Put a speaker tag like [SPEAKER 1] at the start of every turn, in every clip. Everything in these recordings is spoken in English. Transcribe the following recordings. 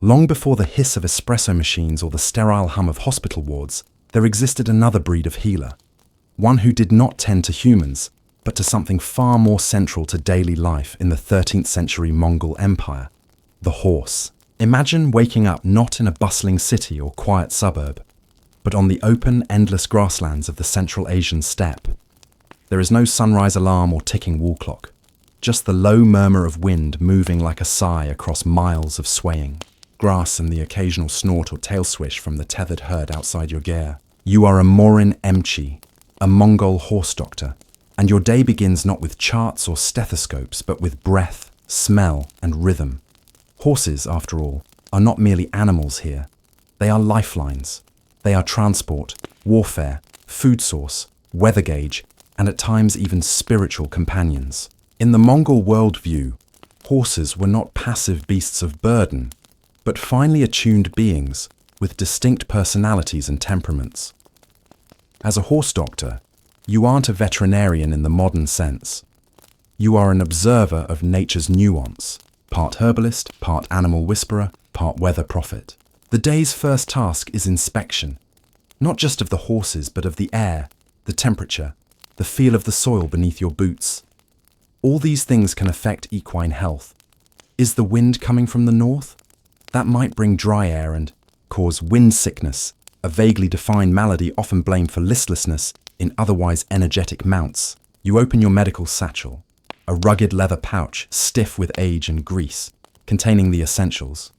[SPEAKER 1] Long before the hiss of espresso machines or the sterile hum of hospital wards, there existed another breed of healer. One who did not tend to humans, but to something far more central to daily life in the 13th century Mongol Empire, the horse. Imagine waking up not in a bustling city or quiet suburb, but on the open, endless grasslands of the Central Asian steppe. There is no sunrise alarm or ticking wall clock, just the low murmur of wind moving like a sigh across miles of swaying grass and the occasional snort or tail swish from the tethered herd outside your ger. You are a Morin Emchi, a Mongol horse doctor, and your day begins not with charts or stethoscopes, but with breath, smell, and rhythm. Horses, after all, are not merely animals here. They are lifelines. They are transport, warfare, food source, weather gauge, and at times even spiritual companions. In the Mongol worldview, horses were not passive beasts of burden, but finely attuned beings with distinct personalities and temperaments. As a horse doctor, you aren't a veterinarian in the modern sense. You are an observer of nature's nuance, part herbalist, part animal whisperer, part weather prophet. The day's first task is inspection, not just of the horses, but of the air, the temperature, the feel of the soil beneath your boots. All these things can affect equine health. Is the wind coming from the north? That might bring dry air and cause wind sickness, a vaguely defined malady often blamed for listlessness in otherwise energetic mounts. You open your medical satchel, a rugged leather pouch stiff with age and grease, containing the essentials.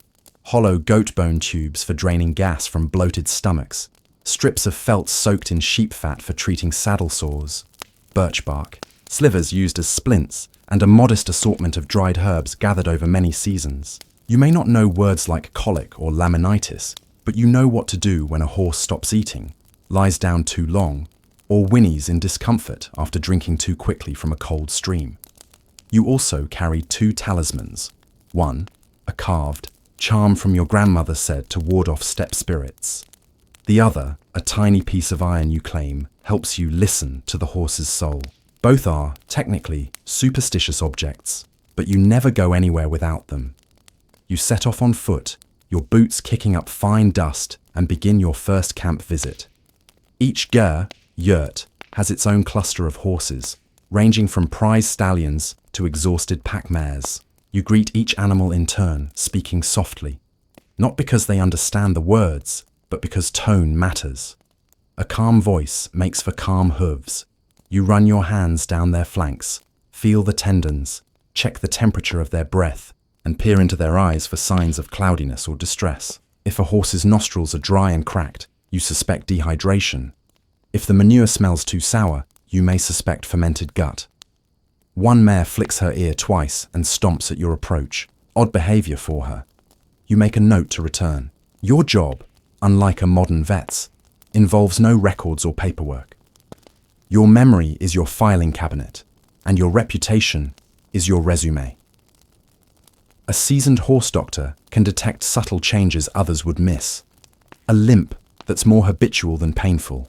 [SPEAKER 1] Hollow goat bone tubes for draining gas from bloated stomachs, strips of felt soaked in sheep fat for treating saddle sores, birch bark, slivers used as splints, and a modest assortment of dried herbs gathered over many seasons. You may not know words like colic or laminitis, but you know what to do when a horse stops eating, lies down too long, or whinnies in discomfort after drinking too quickly from a cold stream. You also carry 2 talismans. One, a carved charm from your grandmother said to ward off steppe spirits. The other, a tiny piece of iron you claim, helps you listen to the horse's soul. Both are, technically, superstitious objects, but you never go anywhere without them. You set off on foot, your boots kicking up fine dust, and begin your first camp visit. Each ger, yurt, has its own cluster of horses, ranging from prize stallions to exhausted pack mares. You greet each animal in turn, speaking softly, not because they understand the words, but because tone matters. A calm voice makes for calm hooves. You run your hands down their flanks, feel the tendons, check the temperature of their breath, and peer into their eyes for signs of cloudiness or distress. If a horse's nostrils are dry and cracked, you suspect dehydration. If the manure smells too sour, you may suspect fermented gut. One mare flicks her ear twice and stomps at your approach. Odd behavior for her. You make a note to return. Your job, unlike a modern vet's, involves no records or paperwork. Your memory is your filing cabinet, and your reputation is your resume. A seasoned horse doctor can detect subtle changes others would miss. A limp that's more habitual than painful.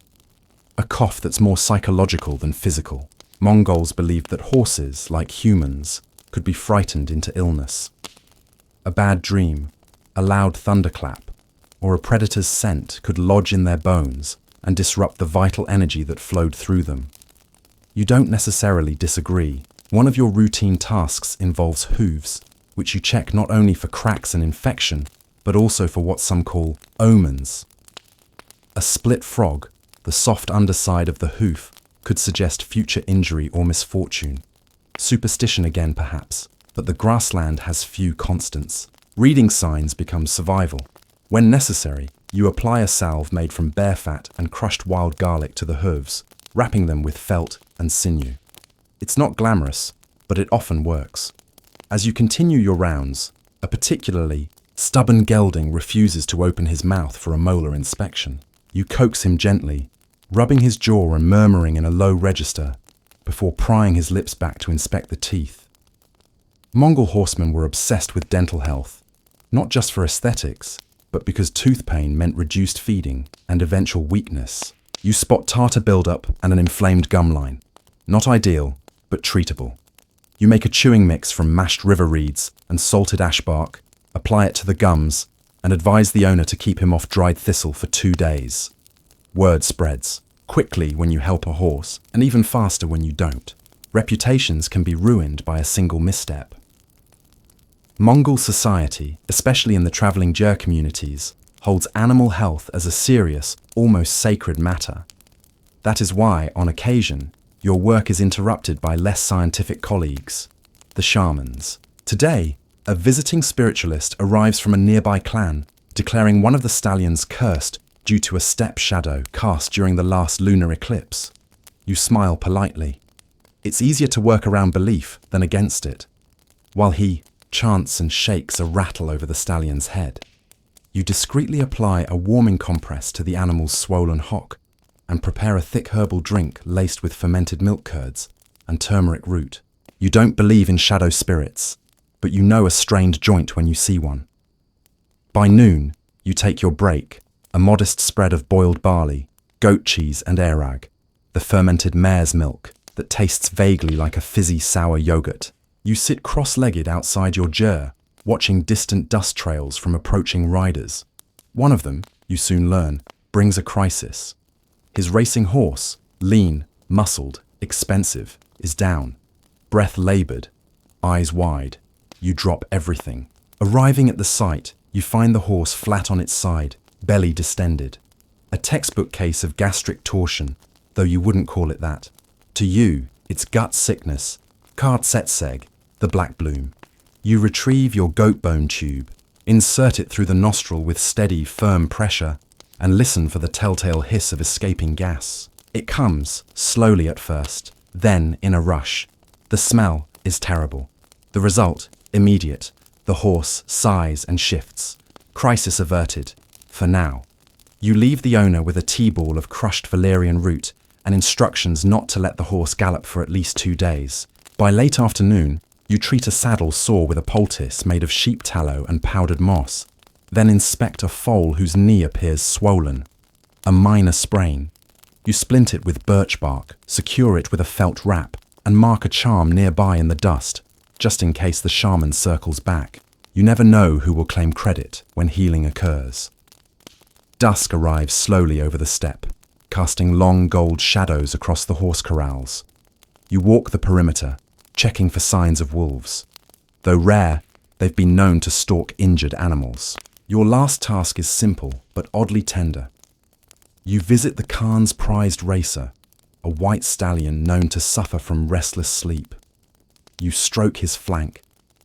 [SPEAKER 1] A cough that's more psychological than physical. Mongols believed that horses, like humans, could be frightened into illness. A bad dream, a loud thunderclap, or a predator's scent could lodge in their bones and disrupt the vital energy that flowed through them. You don't necessarily disagree. One of your routine tasks involves hooves, which you check not only for cracks and infection, but also for what some call omens. A split frog, the soft underside of the hoof, could suggest future injury or misfortune. Superstition again, perhaps, but the grassland has few constants. Reading signs become survival. When necessary, you apply a salve made from bear fat and crushed wild garlic to the hooves, wrapping them with felt and sinew. It's not glamorous, but it often works. As you continue your rounds, a particularly stubborn gelding refuses to open his mouth for a molar inspection. You coax him gently, rubbing his jaw and murmuring in a low register, before prying his lips back to inspect the teeth. Mongol horsemen were obsessed with dental health, not just for aesthetics, but because tooth pain meant reduced feeding and eventual weakness. You spot tartar buildup and an inflamed gum line. Not ideal, but treatable. You make a chewing mix from mashed river reeds and salted ash bark, apply it to the gums, and advise the owner to keep him off dried thistle for 2 days. Word spreads quickly when you help a horse, and even faster when you don't. Reputations can be ruined by a single misstep. Mongol society, especially in the traveling Jur communities, holds animal health as a serious, almost sacred matter. That is why, on occasion, your work is interrupted by less scientific colleagues, the shamans. Today, a visiting spiritualist arrives from a nearby clan, declaring one of the stallions cursed due to a steppe shadow cast during the last lunar eclipse. You smile politely. It's easier to work around belief than against it, while he chants and shakes a rattle over the stallion's head. You discreetly apply a warming compress to the animal's swollen hock and prepare a thick herbal drink laced with fermented milk curds and turmeric root. You don't believe in shadow spirits, but you know a strained joint when you see one. By noon, you take your break, a modest spread of boiled barley, goat cheese and airag, the fermented mare's milk that tastes vaguely like a fizzy sour yogurt. You sit cross-legged outside your Jur, watching distant dust trails from approaching riders. One of them, you soon learn, brings a crisis. His racing horse, lean, muscled, expensive, is down. Breath labored, eyes wide. You drop everything. Arriving at the site, you find the horse flat on its side, belly distended. A textbook case of gastric torsion, though you wouldn't call it that. To you, it's gut sickness, kartsetseg, the black bloom. You retrieve your goat bone tube, insert it through the nostril with steady, firm pressure, and listen for the telltale hiss of escaping gas. It comes, slowly at first, then in a rush. The smell is terrible. The result, immediate. The horse sighs and shifts. Crisis averted, for now. You leave the owner with a tea-ball of crushed valerian root and instructions not to let the horse gallop for at least 2 days. By late afternoon, you treat a saddle sore with a poultice made of sheep tallow and powdered moss, then inspect a foal whose knee appears swollen. A minor sprain. You splint it with birch bark, secure it with a felt wrap, and mark a charm nearby in the dust, just in case the shaman circles back. You never know who will claim credit when healing occurs. Dusk arrives slowly over the steppe, casting long gold shadows across the horse corrals. You walk the perimeter, checking for signs of wolves. Though rare, they've been known to stalk injured animals. Your last task is simple, but oddly tender. You visit the Khan's prized racer, a white stallion known to suffer from restless sleep. You stroke his flank,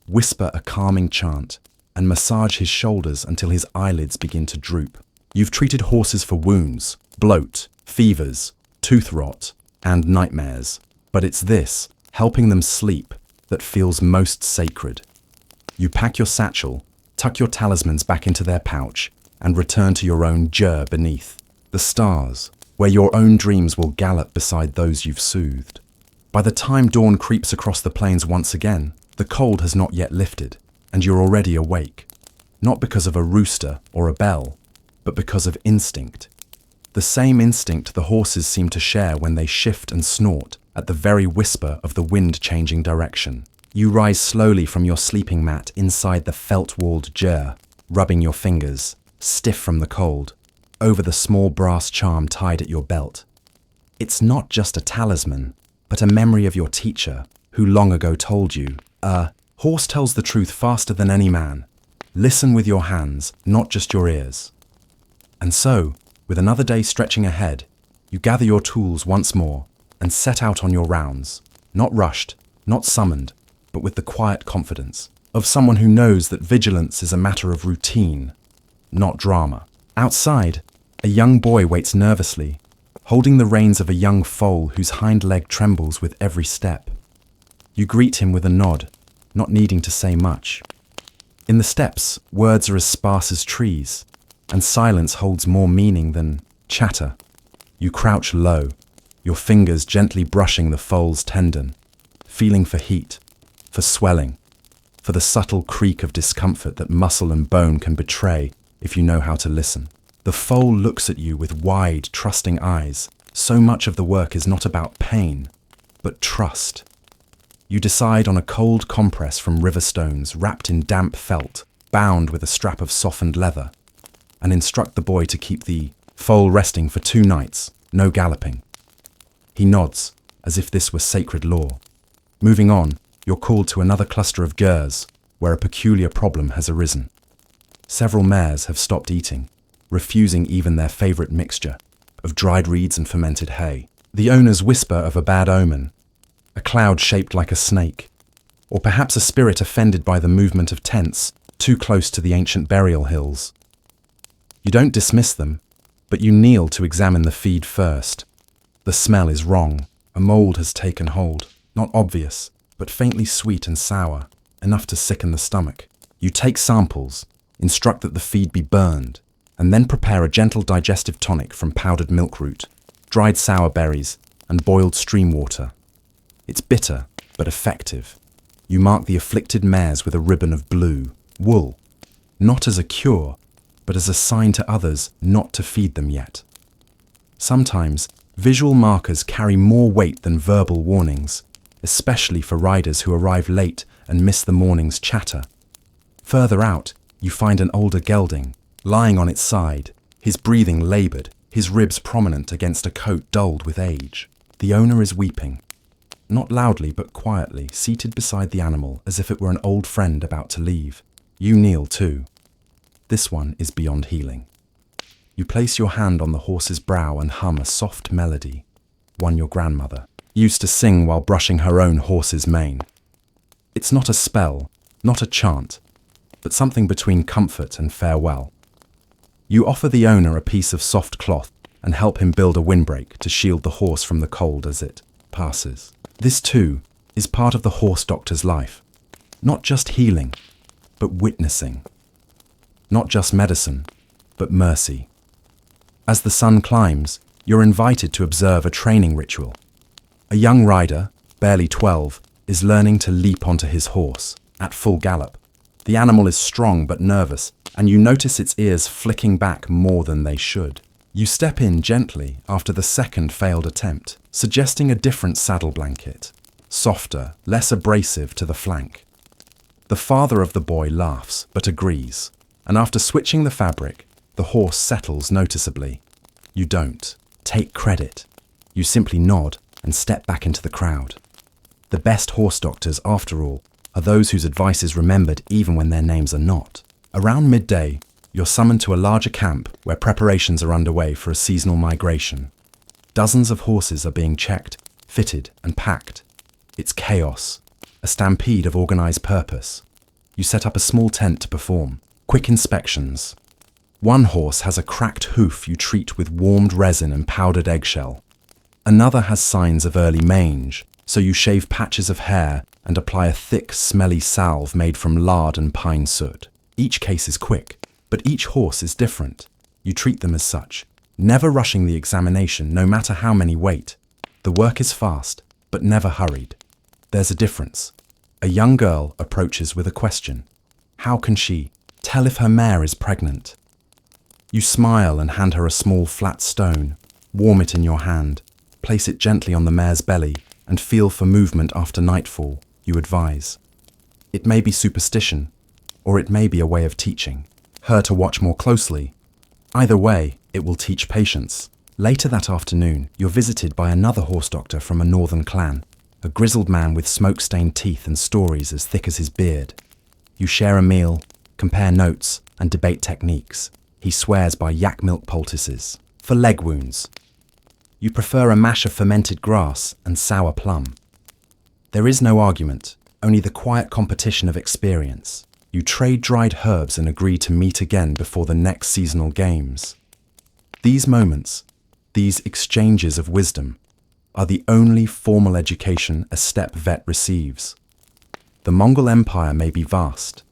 [SPEAKER 1] whisper a calming chant, and massage his shoulders until his eyelids begin to droop. You've treated horses for wounds, bloat, fevers, tooth rot, and nightmares. But it's this, helping them sleep, that feels most sacred. You pack your satchel, tuck your talismans back into their pouch, and return to your own Jur beneath, the stars, where your own dreams will gallop beside those you've soothed. By the time dawn creeps across the plains once again, the cold has not yet lifted, and you're already awake. Not because of a rooster or a bell, but because of instinct. The same instinct the horses seem to share when they shift and snort at the very whisper of the wind changing direction. You rise slowly from your sleeping mat inside the felt-walled Jur, rubbing your fingers, stiff from the cold, over the small brass charm tied at your belt. It's not just a talisman, but a memory of your teacher, who long ago told you, horse tells the truth faster than any man. Listen with your hands, not just your ears. And so, with another day stretching ahead, you gather your tools once more and set out on your rounds, not rushed, not summoned, but with the quiet confidence of someone who knows that vigilance is a matter of routine, not drama. Outside, a young boy waits nervously, holding the reins of a young foal whose hind leg trembles with every step. You greet him with a nod, not needing to say much. In the steppes, words are as sparse as trees, and silence holds more meaning than chatter. You crouch low, your fingers gently brushing the foal's tendon, feeling for heat, for swelling, for the subtle creak of discomfort that muscle and bone can betray if you know how to listen. The foal looks at you with wide, trusting eyes. So much of the work is not about pain, but trust. You decide on a cold compress from river stones wrapped in damp felt, bound with a strap of softened leather. and instruct the boy to keep the foal resting for 2 nights, no galloping. He nods, as if this were sacred law. Moving on, you're called to another cluster of gers, where a peculiar problem has arisen. Several mares have stopped eating, refusing even their favourite mixture of dried reeds and fermented hay. The owners whisper of a bad omen, a cloud shaped like a snake, or perhaps a spirit offended by the movement of tents too close to the ancient burial hills. You don't dismiss them, but you kneel to examine the feed first. The smell is wrong. A mould has taken hold, not obvious, but faintly sweet and sour, enough to sicken the stomach. You take samples, instruct that the feed be burned, and then prepare a gentle digestive tonic from powdered milk root, dried sour berries, and boiled stream water. It's bitter, but effective. You mark the afflicted mares with a ribbon of blue wool, not as a cure, but as a sign to others not to feed them yet. Sometimes, visual markers carry more weight than verbal warnings, especially for riders who arrive late and miss the morning's chatter. Further out, you find an older gelding, lying on its side, his breathing laboured, his ribs prominent against a coat dulled with age. The owner is weeping, not loudly but quietly, seated beside the animal as if it were an old friend about to leave. You kneel too. This one is beyond healing. You place your hand on the horse's brow and hum a soft melody, one your grandmother used to sing while brushing her own horse's mane. It's not a spell, not a chant, but something between comfort and farewell. You offer the owner a piece of soft cloth and help him build a windbreak to shield the horse from the cold as it passes. This too is part of the horse doctor's life. Not just healing, but witnessing. Not just medicine, but mercy. As the sun climbs, you're invited to observe a training ritual. A young rider, barely 12, is learning to leap onto his horse at full gallop. The animal is strong but nervous, and you notice its ears flicking back more than they should. You step in gently after the second failed attempt, suggesting a different saddle blanket, softer, less abrasive to the flank. The father of the boy laughs but agrees, and after switching the fabric, the horse settles noticeably. You don't take credit. You simply nod and step back into the crowd. The best horse doctors, after all, are those whose advice is remembered even when their names are not. Around midday, you're summoned to a larger camp where preparations are underway for a seasonal migration. Dozens of horses are being checked, fitted, and packed. It's chaos, a stampede of organized purpose. You set up a small tent to perform quick inspections. One horse has a cracked hoof you treat with warmed resin and powdered eggshell. Another has signs of early mange, so you shave patches of hair and apply a thick, smelly salve made from lard and pine soot. Each case is quick, but each horse is different. You treat them as such, never rushing the examination no matter how many wait. The work is fast, but never hurried. There's a difference. A young girl approaches with a question. How can she tell if her mare is pregnant? You smile and hand her a small flat stone, warm it in your hand, place it gently on the mare's belly, and feel for movement after nightfall, you advise. It may be superstition, or it may be a way of teaching her to watch more closely. Either way, it will teach patience. Later that afternoon, you're visited by another horse doctor from a northern clan, a grizzled man with smoke-stained teeth and stories as thick as his beard. You share a meal, compare notes, and debate techniques. He swears by yak milk poultices for leg wounds. You prefer a mash of fermented grass and sour plum. There is no argument, only the quiet competition of experience. You trade dried herbs and agree to meet again before the next seasonal games. These moments, these exchanges of wisdom, are the only formal education a steppe vet receives. The Mongol Empire may be vast,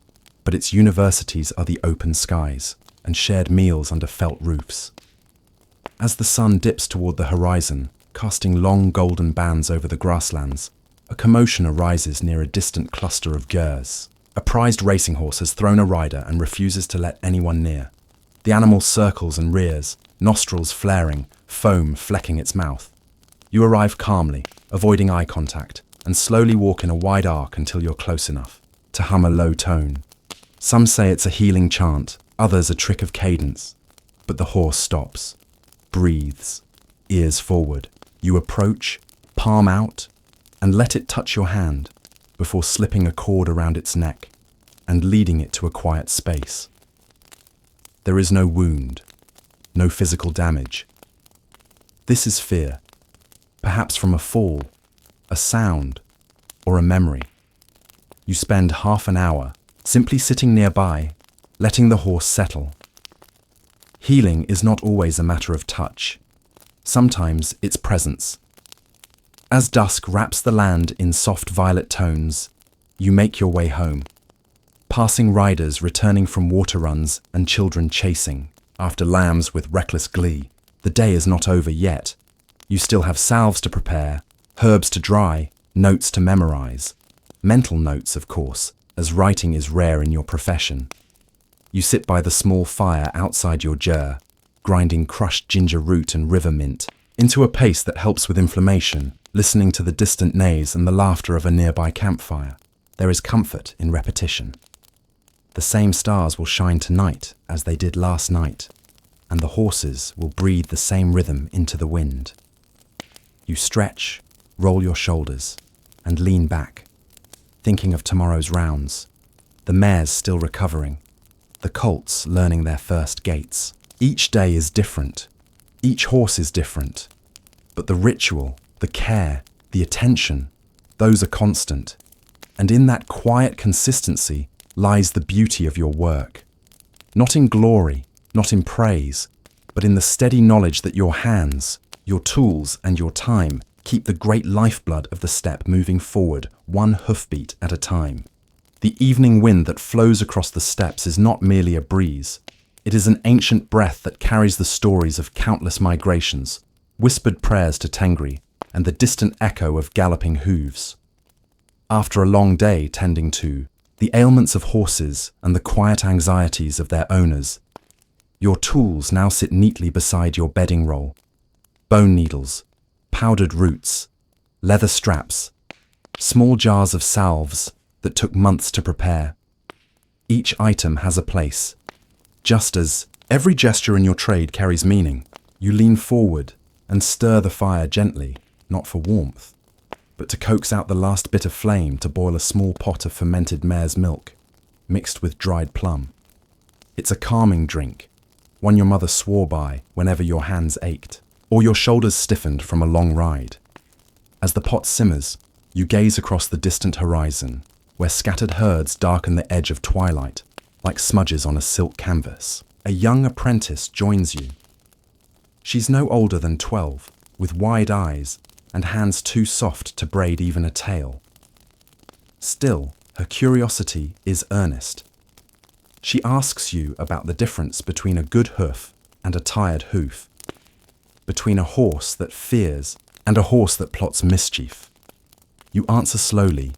[SPEAKER 1] but its universities are the open skies and shared meals under felt roofs. As the sun dips toward the horizon, casting long golden bands over the grasslands, a commotion arises near a distant cluster of gers. A prized racing horse has thrown a rider and refuses to let anyone near. The animal circles and rears, nostrils flaring, foam flecking its mouth. You arrive calmly, avoiding eye contact, and slowly walk in a wide arc until you're close enough to hum a low tone. Some say it's a healing chant, others a trick of cadence, But the horse stops, breathes, ears forward. You approach, palm out, and let it touch your hand before slipping a cord around its neck and leading it to a quiet space. There is no wound, no physical damage. This is fear, perhaps from a fall, a sound, or a memory. You spend half an hour simply sitting nearby, letting the horse settle. Healing is not always a matter of touch. Sometimes it's presence. As dusk wraps the land in soft violet tones, you make your way home. Passing riders returning from water runs and children chasing after lambs with reckless glee. The day is not over yet. You still have salves to prepare, herbs to dry, notes to memorize. Mental notes, of course, as writing is rare in your profession. You sit by the small fire outside your jar, grinding crushed ginger root and river mint into a paste that helps with inflammation, listening to the distant neighs and the laughter of a nearby campfire. There is comfort in repetition. The same stars will shine tonight as they did last night, and the horses will breathe the same rhythm into the wind. You stretch, roll your shoulders, and lean back, thinking of tomorrow's rounds, the mares still recovering, the colts learning their first gaits. Each day is different, each horse is different, but the ritual, the care, the attention, those are constant. And in that quiet consistency lies the beauty of your work. Not in glory, not in praise, but in the steady knowledge that your hands, your tools, and your time keep the great lifeblood of the steppe moving forward, one hoofbeat at a time. The evening wind that flows across the steppes is not merely a breeze. It is an ancient breath that carries the stories of countless migrations, whispered prayers to Tengri, and the distant echo of galloping hooves. After a long day tending to the ailments of horses and the quiet anxieties of their owners, your tools now sit neatly beside your bedding roll. Bone needles, powdered roots, leather straps, small jars of salves that took months to prepare. Each item has a place. Just as every gesture in your trade carries meaning, you lean forward and stir the fire gently, not for warmth, but to coax out the last bit of flame to boil a small pot of fermented mare's milk, mixed with dried plum. It's a calming drink, one your mother swore by whenever your hands ached, or your shoulders stiffened from a long ride. As the pot simmers, you gaze across the distant horizon, where scattered herds darken the edge of twilight, like smudges on a silk canvas. A young apprentice joins you. She's no older than 12, with wide eyes and hands too soft to braid even a tail. Still, her curiosity is earnest. She asks you about the difference between a good hoof and a tired hoof, between a horse that fears and a horse that plots mischief. You answer slowly,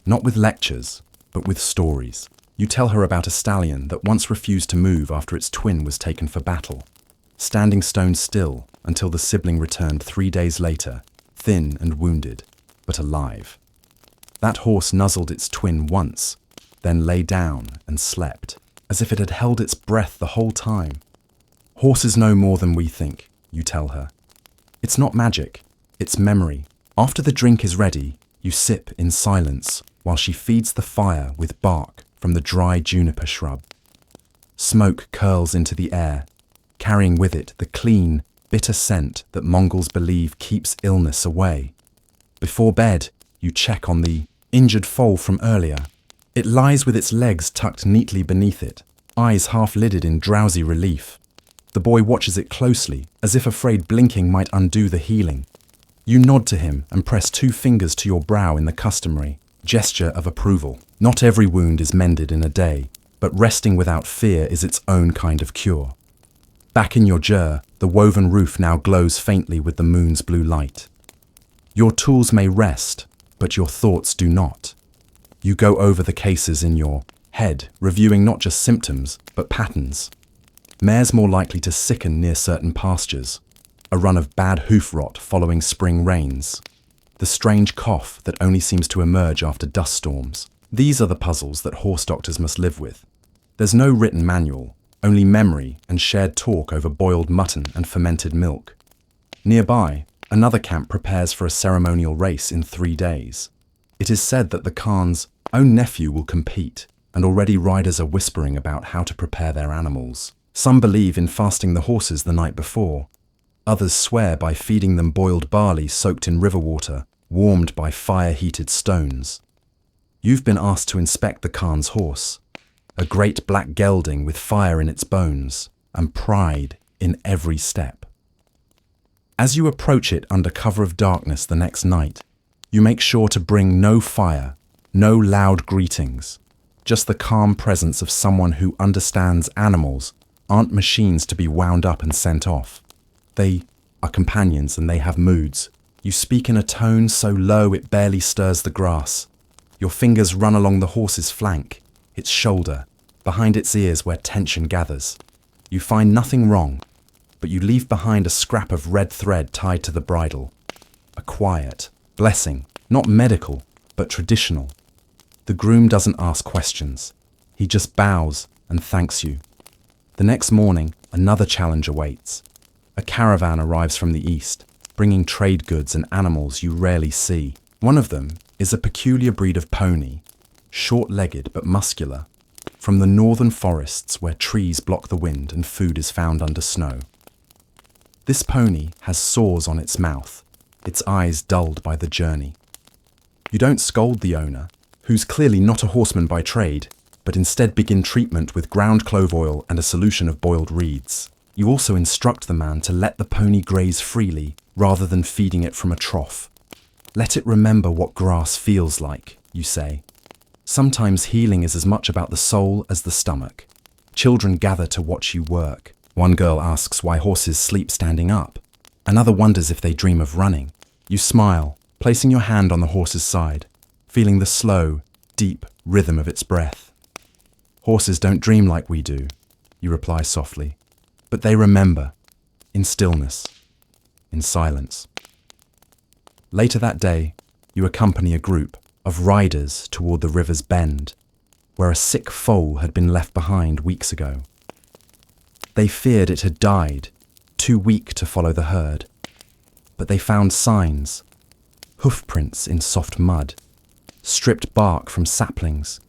[SPEAKER 1] not with lectures, but with stories. You tell her about a stallion that once refused to move after its twin was taken for battle, standing stone still until the sibling returned 3 days later, thin and wounded, but alive. That horse nuzzled its twin once, then lay down and slept, as if it had held its breath the whole time. Horses know more than we think, you tell her. It's not magic, it's memory. After the drink is ready, you sip in silence while she feeds the fire with bark from the dry juniper shrub. Smoke curls into the air, carrying with it the clean, bitter scent that Mongols believe keeps illness away. Before bed, you check on the injured foal from earlier. It lies with its legs tucked neatly beneath it, eyes half-lidded in drowsy relief. The boy watches it closely, as if afraid blinking might undo the healing. You nod to him and press 2 fingers to your brow in the customary gesture of approval. Not every wound is mended in a day, but resting without fear is its own kind of cure. Back in your jar, the woven roof now glows faintly with the moon's blue light. Your tools may rest, but your thoughts do not. You go over the cases in your head, reviewing not just symptoms, but patterns. Mares more likely to sicken near certain pastures, a run of bad hoof rot following spring rains, the strange cough that only seems to emerge after dust storms. These are the puzzles that horse doctors must live with. There's no written manual, only memory and shared talk over boiled mutton and fermented milk. Nearby, another camp prepares for a ceremonial race in 3 days. It is said that the Khan's own nephew will compete, and already riders are whispering about how to prepare their animals. Some believe in fasting the horses the night before. Others swear by feeding them boiled barley soaked in river water, warmed by fire-heated stones. You've been asked to inspect the Khan's horse, a great black gelding with fire in its bones and pride in every step. As you approach it under cover of darkness the next night, you make sure to bring no fire, no loud greetings, just the calm presence of someone who understands animals aren't machines to be wound up and sent off. They are companions and they have moods. You speak in a tone so low it barely stirs the grass. Your fingers run along the horse's flank, its shoulder, behind its ears where tension gathers. You find nothing wrong, but you leave behind a scrap of red thread tied to the bridle. A quiet blessing, not medical, but traditional. The groom doesn't ask questions. He just bows and thanks you. The next morning, another challenge awaits. A caravan arrives from the east, bringing trade goods and animals you rarely see. One of them is a peculiar breed of pony, short-legged but muscular, from the northern forests where trees block the wind and food is found under snow. This pony has sores on its mouth, its eyes dulled by the journey. You don't scold the owner, who's clearly not a horseman by trade, but instead begin treatment with ground clove oil and a solution of boiled reeds. You also instruct the man to let the pony graze freely rather than feeding it from a trough. Let it remember what grass feels like, you say. Sometimes healing is as much about the soul as the stomach. Children gather to watch you work. One girl asks why horses sleep standing up. Another wonders if they dream of running. You smile, placing your hand on the horse's side, feeling the slow, deep rhythm of its breath. Horses don't dream like we do, you reply softly, but they remember, in stillness, in silence. Later that day, you accompany a group of riders toward the river's bend, where a sick foal had been left behind weeks ago. They feared it had died, too weak to follow the herd, but they found signs, hoof prints in soft mud, stripped bark from saplings,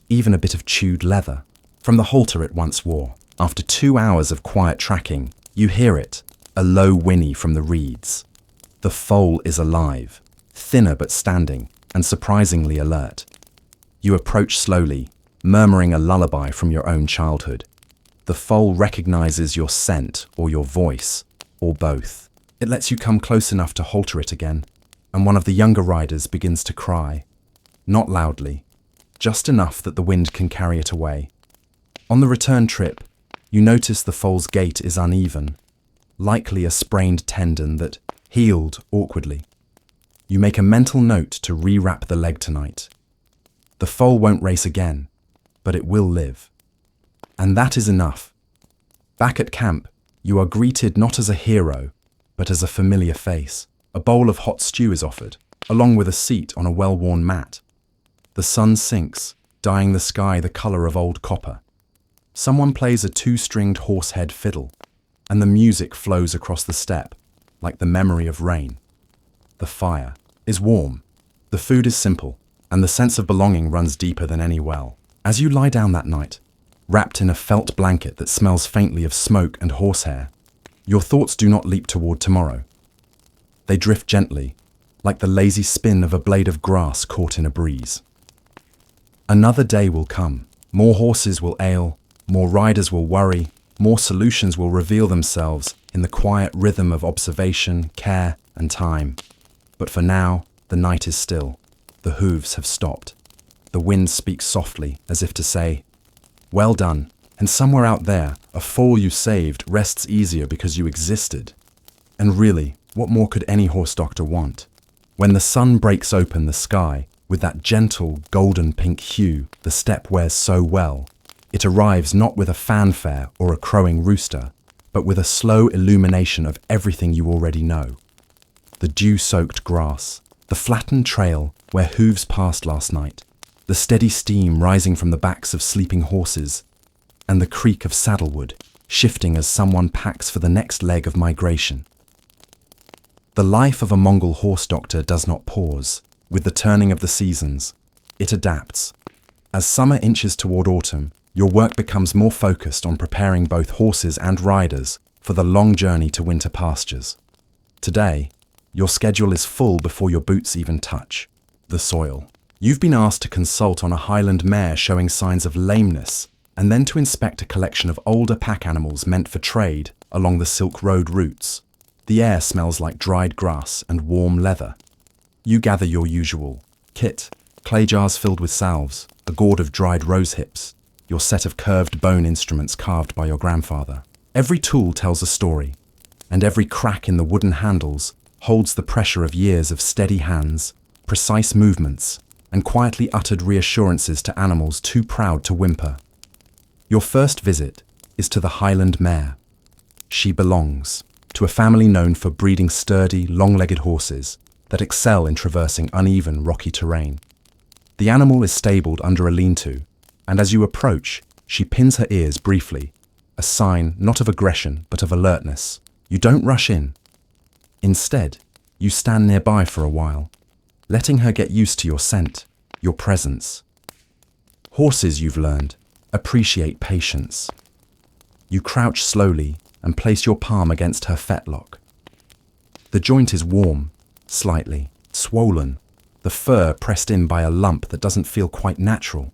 [SPEAKER 1] even a bit of chewed leather from the halter it once wore. After 2 hours of quiet tracking, you hear it, a low whinny from the reeds. The foal is alive, thinner but standing, and surprisingly alert. You approach slowly, murmuring a lullaby from your own childhood. The foal recognizes your scent or your voice, or both. It lets you come close enough to halter it again, and one of the younger riders begins to cry. Not loudly, just enough that the wind can carry it away. On the return trip, you notice the foal's gait is uneven, likely a sprained tendon that healed awkwardly. You make a mental note to rewrap the leg tonight. The foal won't race again, but it will live. And that is enough. Back at camp, you are greeted not as a hero, but as a familiar face. A bowl of hot stew is offered, along with a seat on a well-worn mat. The sun sinks, dyeing the sky the color of old copper. Someone plays a 2-stringed horsehead fiddle, and the music flows across the steppe, like the memory of rain. The fire is warm, the food is simple, and the sense of belonging runs deeper than any well. As you lie down that night, wrapped in a felt blanket that smells faintly of smoke and horsehair, your thoughts do not leap toward tomorrow. They drift gently, like the lazy spin of a blade of grass caught in a breeze. Another day will come. More horses will ail, more riders will worry, more solutions will reveal themselves in the quiet rhythm of observation, care, and time. But for now, the night is still. The hooves have stopped. The wind speaks softly, as if to say, "Well done," and somewhere out there, a foal you saved rests easier because you existed. And really, what more could any horse doctor want? When the sun breaks open the sky, with that gentle golden pink hue the steppe wears so well, it arrives not with a fanfare or a crowing rooster, but with a slow illumination of everything you already know. The dew-soaked grass, the flattened trail where hooves passed last night, the steady steam rising from the backs of sleeping horses, and the creak of saddlewood, shifting as someone packs for the next leg of migration. The life of a Mongol horse doctor does not pause. With the turning of the seasons, it adapts. As summer inches toward autumn, your work becomes more focused on preparing both horses and riders for the long journey to winter pastures. Today, your schedule is full before your boots even touch the soil. You've been asked to consult on a Highland mare showing signs of lameness, and then to inspect a collection of older pack animals meant for trade along the Silk Road routes. The air smells like dried grass and warm leather. You gather your usual kit: clay jars filled with salves, a gourd of dried rose hips, your set of curved bone instruments carved by your grandfather. Every tool tells a story, and every crack in the wooden handles holds the pressure of years of steady hands, precise movements, and quietly uttered reassurances to animals too proud to whimper. Your first visit is to the Highland mare. She belongs to a family known for breeding sturdy, long-legged horses that excel in traversing uneven, rocky terrain. The animal is stabled under a lean-to, and as you approach, she pins her ears briefly, a sign not of aggression but of alertness. You don't rush in. Instead, you stand nearby for a while, letting her get used to your scent, your presence. Horses, you've learned, appreciate patience. You crouch slowly and place your palm against her fetlock. The joint is warm, slightly swollen, the fur pressed in by a lump that doesn't feel quite natural.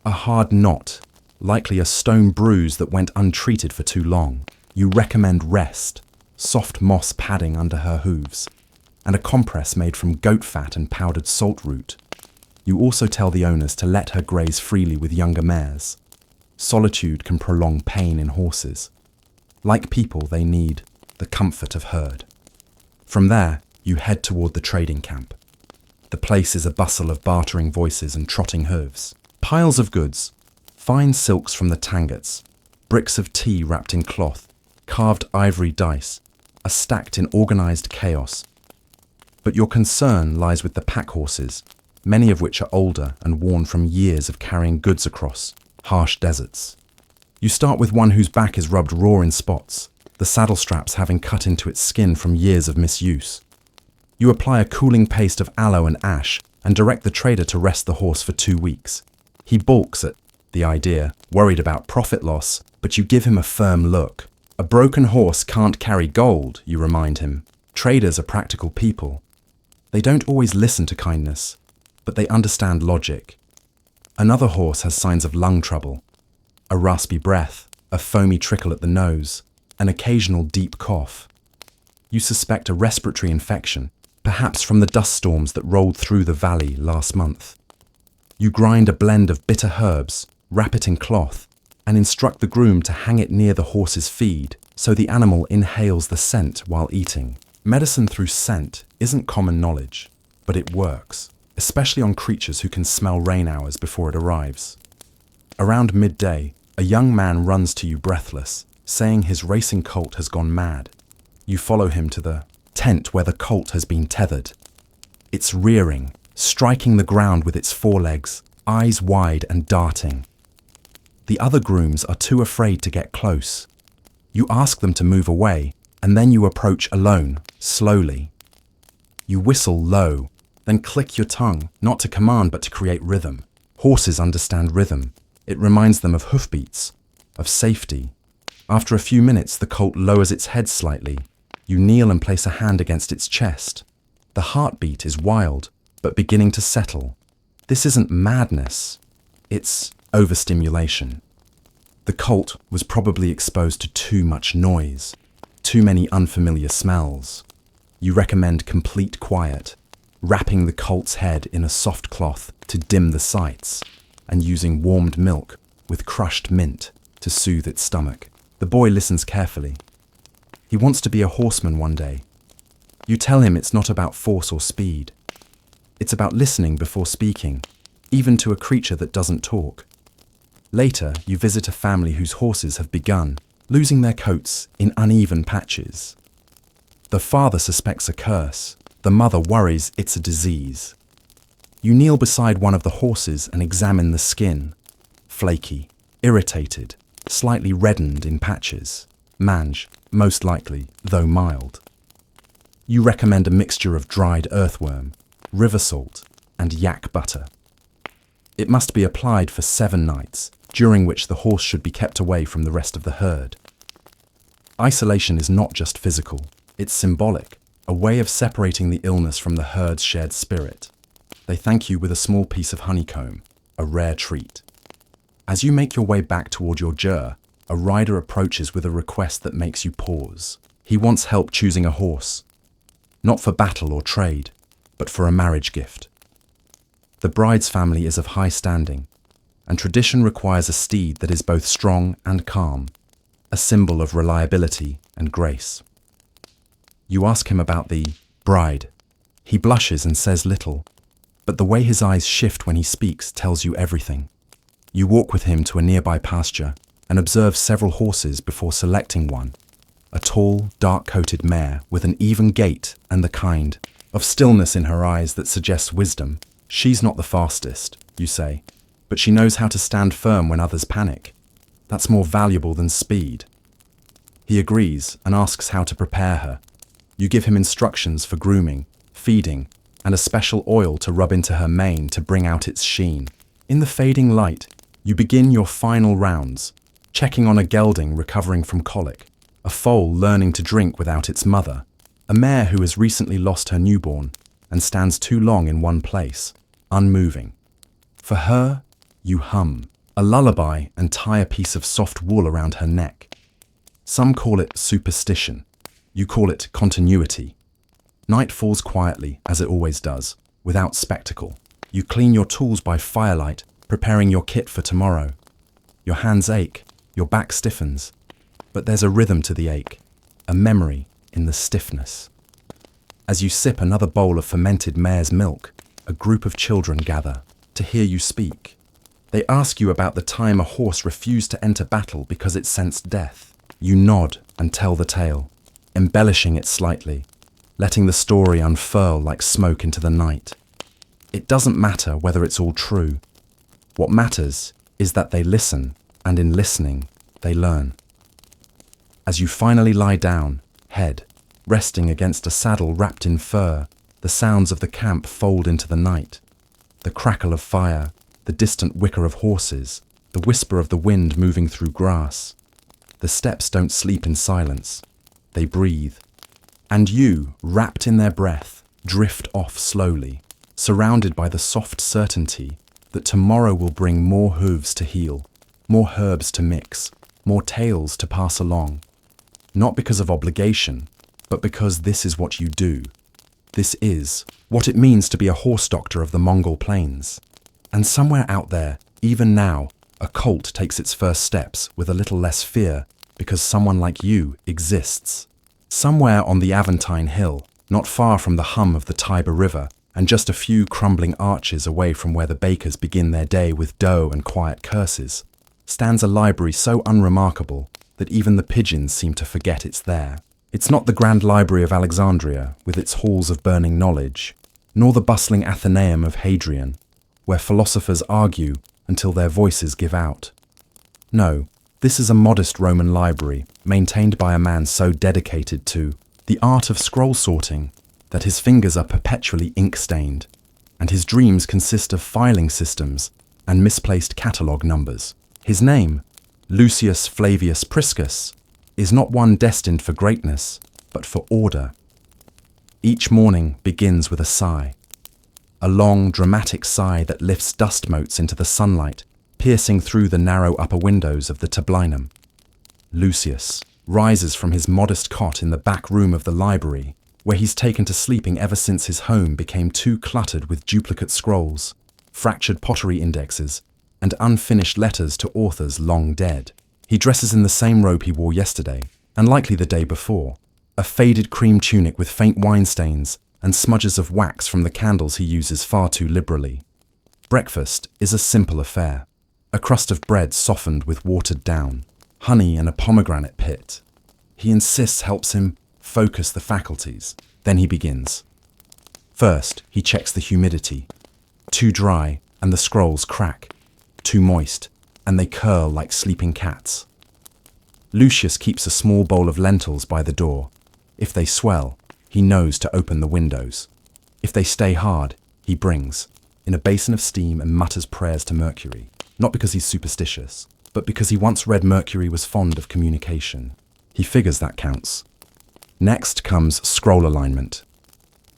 [SPEAKER 1] A hard knot, likely a stone bruise that went untreated for too long. You recommend rest, soft moss padding under her hooves, and a compress made from goat fat and powdered salt root. You also tell the owners to let her graze freely with younger mares. Solitude can prolong pain in horses. Like people, they need the comfort of herd. From there, you head toward the trading camp. The place is a bustle of bartering voices and trotting hooves. Piles of goods, fine silks from the Tangats, bricks of tea wrapped in cloth, carved ivory dice, are stacked in organized chaos. But your concern lies with the pack horses, many of which are older and worn from years of carrying goods across harsh deserts. You start with one whose back is rubbed raw in spots, the saddle straps having cut into its skin from years of misuse. You apply a cooling paste of aloe and ash and direct the trader to rest the horse for 2 weeks. He balks at the idea, worried about profit loss, but you give him a firm look. A broken horse can't carry gold, you remind him. Traders are practical people. They don't always listen to kindness, but they understand logic. Another horse has signs of lung trouble. A raspy breath, a foamy trickle at the nose, an occasional deep cough. You suspect a respiratory infection, perhaps from the dust storms that rolled through the valley last month. You grind a blend of bitter herbs, wrap it in cloth, and instruct the groom to hang it near the horse's feed so the animal inhales the scent while eating. Medicine through scent isn't common knowledge, but it works, especially on creatures who can smell rain hours before it arrives. Around midday, a young man runs to you breathless, saying his racing colt has gone mad. You follow him to the tent where the colt has been tethered. It's rearing, striking the ground with its forelegs, eyes wide and darting. The other grooms are too afraid to get close. You ask them to move away, and then you approach alone, slowly. You whistle low, then click your tongue, not to command but to create rhythm. Horses understand rhythm. It reminds them of hoofbeats, of safety. After a few minutes, the colt lowers its head slightly. You kneel and place a hand against its chest. The heartbeat is wild, but beginning to settle. This isn't madness. It's overstimulation. The colt was probably exposed to too much noise, too many unfamiliar smells. You recommend complete quiet, wrapping the colt's head in a soft cloth to dim the sights, and using warmed milk with crushed mint to soothe its stomach. The boy listens carefully. He wants to be a horseman one day. You tell him it's not about force or speed. It's about listening before speaking, even to a creature that doesn't talk. Later, you visit a family whose horses have begun losing their coats in uneven patches. The father suspects a curse. The mother worries it's a disease. You kneel beside one of the horses and examine the skin. Flaky, irritated, slightly reddened in patches. Mange, most likely, though mild. You recommend a mixture of dried earthworm, river salt, and yak butter. It must be applied for 7 nights, during which the horse should be kept away from the rest of the herd. Isolation is not just physical, it's symbolic, a way of separating the illness from the herd's shared spirit. They thank you with a small piece of honeycomb, a rare treat. As you make your way back toward your ger, a rider approaches with a request that makes you pause. He wants help choosing a horse, not for battle or trade, but for a marriage gift. The bride's family is of high standing, and tradition requires a steed that is both strong and calm, a symbol of reliability and grace. You ask him about the bride. He blushes and says little, but the way his eyes shift when he speaks tells you everything. You walk with him to a nearby pasture and observe several horses before selecting one, a tall, dark-coated mare with an even gait and the kind of stillness in her eyes that suggests wisdom. She's not the fastest, you say, but she knows how to stand firm when others panic. That's more valuable than speed. He agrees and asks how to prepare her. You give him instructions for grooming, feeding, and a special oil to rub into her mane to bring out its sheen. In the fading light, you begin your final rounds, checking on a gelding recovering from colic, a foal learning to drink without its mother, a mare who has recently lost her newborn and stands too long in one place, unmoving. For her, you hum a lullaby and tie a piece of soft wool around her neck. Some call it superstition. You call it continuity. Night falls quietly, as it always does, without spectacle. You clean your tools by firelight, preparing your kit for tomorrow. Your hands ache, your back stiffens, but there's a rhythm to the ache, a memory in the stiffness. As you sip another bowl of fermented mare's milk, a group of children gather to hear you speak. They ask you about the time a horse refused to enter battle because it sensed death. You nod and tell the tale, embellishing it slightly, letting the story unfurl like smoke into the night. It doesn't matter whether it's all true. What matters is that they listen, and in listening, they learn. As you finally lie down, head resting against a saddle wrapped in fur, the sounds of the camp fold into the night. The crackle of fire, the distant whicker of horses, the whisper of the wind moving through grass. The steps don't sleep in silence. They breathe. And you, wrapped in their breath, drift off slowly, surrounded by the soft certainty that tomorrow will bring more hooves to heel, more herbs to mix, more tales to pass along. Not because of obligation, but because this is what you do. This is what it means to be a horse doctor of the Mongol plains. And somewhere out there, even now, a colt takes its first steps with a little less fear because someone like you exists. Somewhere on the Aventine Hill, not far from the hum of the Tiber River, and just a few crumbling arches away from where the bakers begin their day with dough and quiet curses, stands a library so unremarkable that even the pigeons seem to forget it's there. It's not the grand library of Alexandria, with its halls of burning knowledge, nor the bustling Athenaeum of Hadrian, where philosophers argue until their voices give out. No, this is a modest Roman library, maintained by a man so dedicated to the art of scroll sorting that his fingers are perpetually ink-stained, and his dreams consist of filing systems and misplaced catalogue numbers. His name, Lucius Flavius Priscus, is not one destined for greatness, but for order. Each morning begins with a sigh. A long, dramatic sigh that lifts dust motes into the sunlight, piercing through the narrow upper windows of the tablinum. Lucius rises from his modest cot in the back room of the library, where he's taken to sleeping ever since his home became too cluttered with duplicate scrolls, fractured pottery indexes, and unfinished letters to authors long dead. He dresses in the same robe he wore yesterday, and likely the day before, a faded cream tunic with faint wine stains and smudges of wax from the candles he uses far too liberally. Breakfast is a simple affair. A crust of bread softened with watered down, honey and a pomegranate pit. He insists helps him focus the faculties. Then he begins. First, he checks the humidity. Too dry, and the scrolls crack. Too moist, and they curl like sleeping cats. Lucius keeps a small bowl of lentils by the door. If they swell, he knows to open the windows. If they stay hard, he brings in a basin of steam and mutters prayers to Mercury, not because he's superstitious, but because he once read Mercury was fond of communication. He figures that counts. Next comes scroll alignment.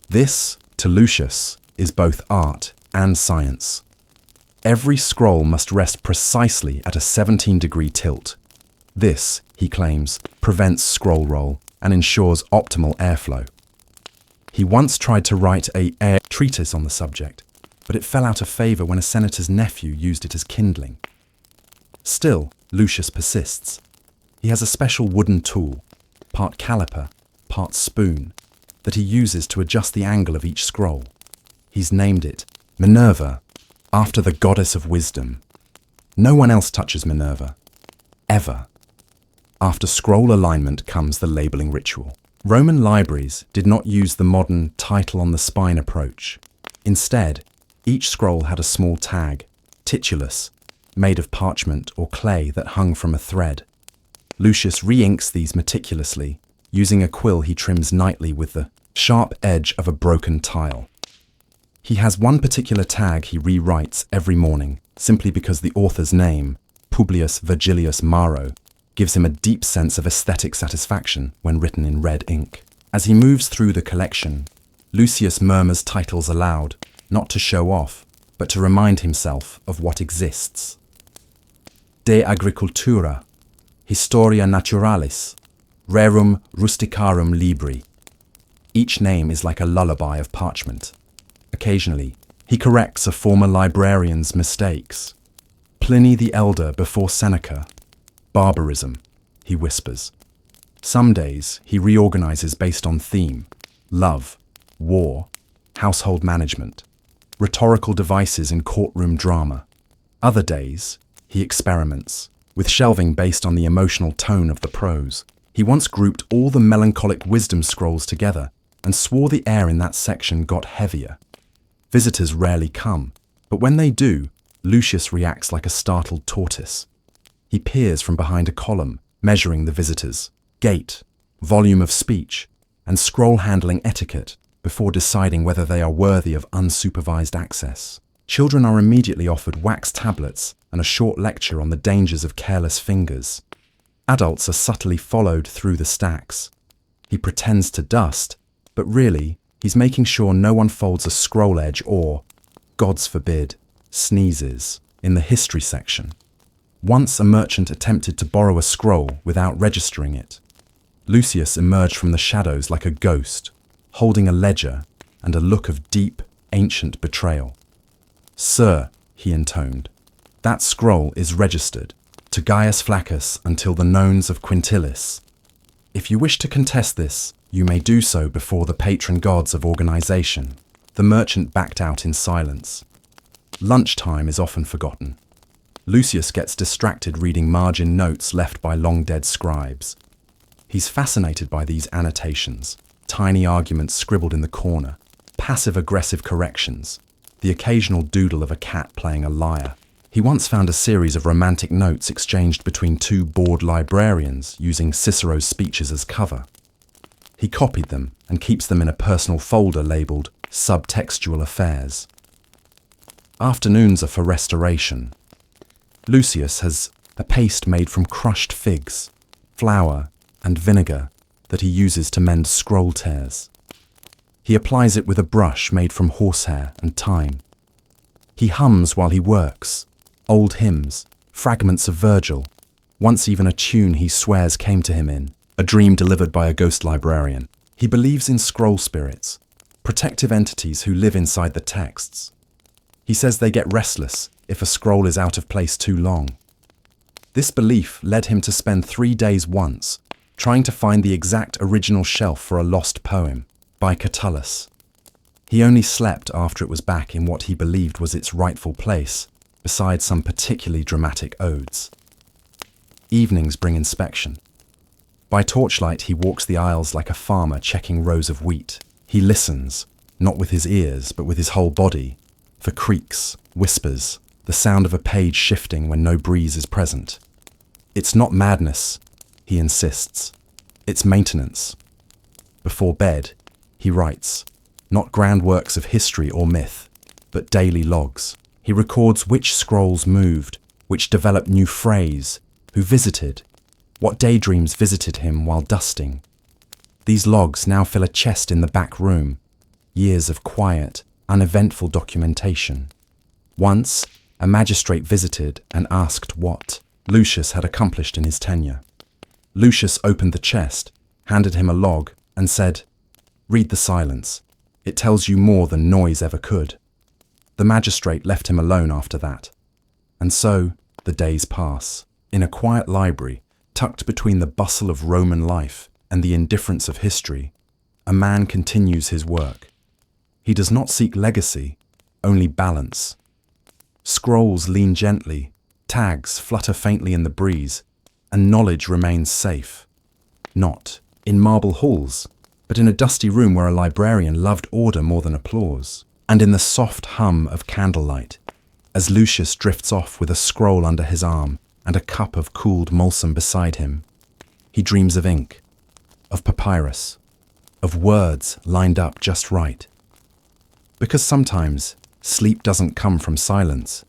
[SPEAKER 1] This, to Lucius, is both art and science. Every scroll must rest precisely at a 17-degree tilt. This, he claims, prevents scroll roll and ensures optimal airflow. He once tried to write a treatise on the subject, but it fell out of favour when a senator's nephew used it as kindling. Still, Lucius persists. He has a special wooden tool, part caliper, part spoon, that he uses to adjust the angle of each scroll. He's named it Minerva, after the goddess of wisdom. No one else touches Minerva, ever. After scroll alignment comes the labelling ritual. Roman libraries did not use the modern title on the spine approach. Instead, each scroll had a small tag, titulus, made of parchment or clay that hung from a thread. Lucius re-inks these meticulously, using a quill he trims nightly with the sharp edge of a broken tile. He has one particular tag he rewrites every morning, simply because the author's name, Publius Virgilius Maro, gives him a deep sense of aesthetic satisfaction when written in red ink. As he moves through the collection, Lucius murmurs titles aloud, not to show off, but to remind himself of what exists. De Agricultura, Historia Naturalis, Rerum Rusticarum Libri. Each name is like a lullaby of parchment. Occasionally, he corrects a former librarian's mistakes. Pliny the Elder before Seneca. Barbarism, he whispers. Some days he reorganizes based on theme: love, war, household management, rhetorical devices in courtroom drama. Other days he experiments, with shelving based on the emotional tone of the prose. He once grouped all the melancholic wisdom scrolls together and swore the air in that section got heavier. Visitors rarely come, but when they do, Lucius reacts like a startled tortoise. He peers from behind a column, measuring the visitors' gait, volume of speech, and scroll handling etiquette before deciding whether they are worthy of unsupervised access. Children are immediately offered wax tablets and a short lecture on the dangers of careless fingers. Adults are subtly followed through the stacks. He pretends to dust, but really, he's making sure no one folds a scroll edge or, gods forbid, sneezes in the history section. Once a merchant attempted to borrow a scroll without registering it. Lucius emerged from the shadows like a ghost, holding a ledger and a look of deep, ancient betrayal. "Sir," he intoned, "that scroll is registered to Gaius Flaccus until the nones of Quintilis. If you wish to contest this, you may do so before the patron gods of organization." The merchant backed out in silence. Lunchtime is often forgotten. Lucius gets distracted reading margin notes left by long-dead scribes. He's fascinated by these annotations, tiny arguments scribbled in the corner, passive-aggressive corrections, the occasional doodle of a cat playing a lyre. He once found a series of romantic notes exchanged between two bored librarians using Cicero's speeches as cover. He copied them and keeps them in a personal folder labelled Subtextual Affairs. Afternoons are for restoration. Lucius has a paste made from crushed figs, flour, and vinegar that he uses to mend scroll tears. He applies it with a brush made from horsehair and thyme. He hums while he works, old hymns, fragments of Virgil, once even a tune he swears came to him in, a dream delivered by a ghost librarian. He believes in scroll spirits, protective entities who live inside the texts. He says they get restless if a scroll is out of place too long. This belief led him to spend 3 days once trying to find the exact original shelf for a lost poem by Catullus. He only slept after it was back in what he believed was its rightful place, beside some particularly dramatic odes. Evenings bring inspection. By torchlight he walks the aisles like a farmer checking rows of wheat. He listens, not with his ears but with his whole body, for creaks, whispers, the sound of a page shifting when no breeze is present. It's not madness, he insists. It's maintenance. Before bed, he writes, not grand works of history or myth, but daily logs. He records which scrolls moved, which developed new phrase, who visited, what daydreams visited him while dusting. These logs now fill a chest in the back room, years of quiet, uneventful documentation. Once, a magistrate visited and asked what Lucius had accomplished in his tenure. Lucius opened the chest, handed him a log, and said, "Read the silence. It tells you more than noise ever could." The magistrate left him alone after that. And so, the days pass. In a quiet library, tucked between the bustle of Roman life and the indifference of history, a man continues his work. He does not seek legacy, only balance. Scrolls lean gently, tags flutter faintly in the breeze, and knowledge remains safe. Not in marble halls, but in a dusty room where a librarian loved order more than applause, and in the soft hum of candlelight, as Lucius drifts off with a scroll under his arm and a cup of cooled Molson beside him. He dreams of ink, of papyrus, of words lined up just right. Because sometimes sleep doesn't come from silence,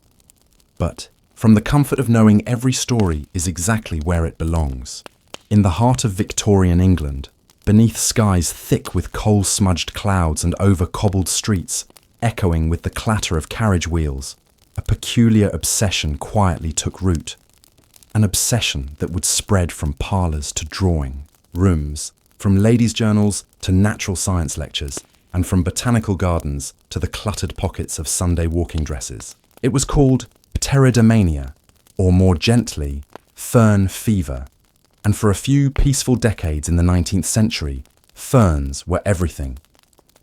[SPEAKER 1] but from the comfort of knowing every story is exactly where it belongs. In the heart of Victorian England, beneath skies thick with coal-smudged clouds and over cobbled streets, echoing with the clatter of carriage wheels, a peculiar obsession quietly took root. An obsession that would spread from parlours to drawing rooms, from ladies' journals to natural science lectures, and from botanical gardens to the cluttered pockets of Sunday walking dresses. It was called pteridamania, or more gently, fern fever. And for a few peaceful decades in the 19th century, ferns were everything.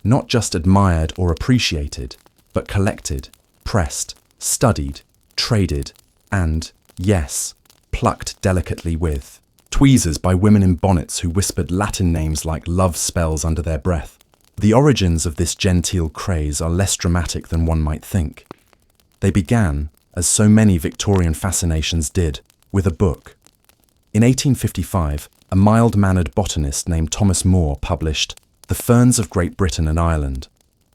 [SPEAKER 1] Not just admired or appreciated, but collected, pressed, studied, traded, and, yes, plucked delicately with. Tweezers by women in bonnets who whispered Latin names like love spells under their breath. The origins of this genteel craze are less dramatic than one might think. They began, as so many Victorian fascinations did, with a book. In 1855, a mild-mannered botanist named Thomas Moore published The Ferns of Great Britain and Ireland,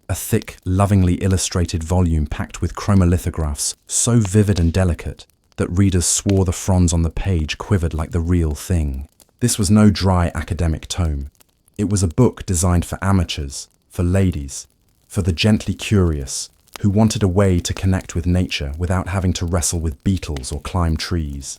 [SPEAKER 1] a thick, lovingly illustrated volume packed with chromolithographs so vivid and delicate that readers swore the fronds on the page quivered like the real thing. This was no dry academic tome. It was a book designed for amateurs, for ladies, for the gently curious, who wanted a way to connect with nature without having to wrestle with beetles or climb trees.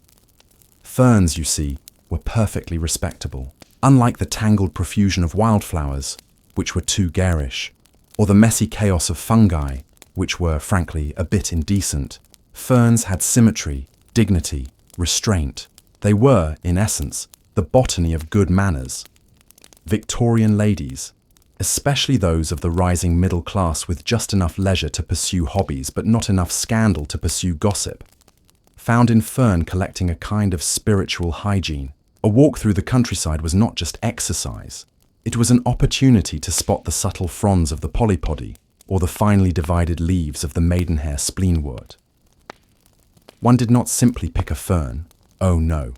[SPEAKER 1] Ferns, you see, were perfectly respectable, unlike the tangled profusion of wildflowers, which were too garish, or the messy chaos of fungi, which were, frankly, a bit indecent. Ferns had symmetry, dignity, restraint. They were, in essence, the botany of good manners. Victorian ladies, especially those of the rising middle class with just enough leisure to pursue hobbies but not enough scandal to pursue gossip, found in fern collecting a kind of spiritual hygiene. A walk through the countryside was not just exercise. It was an opportunity to spot the subtle fronds of the polypody or the finely divided leaves of the maidenhair spleenwort. One did not simply pick a fern. Oh no.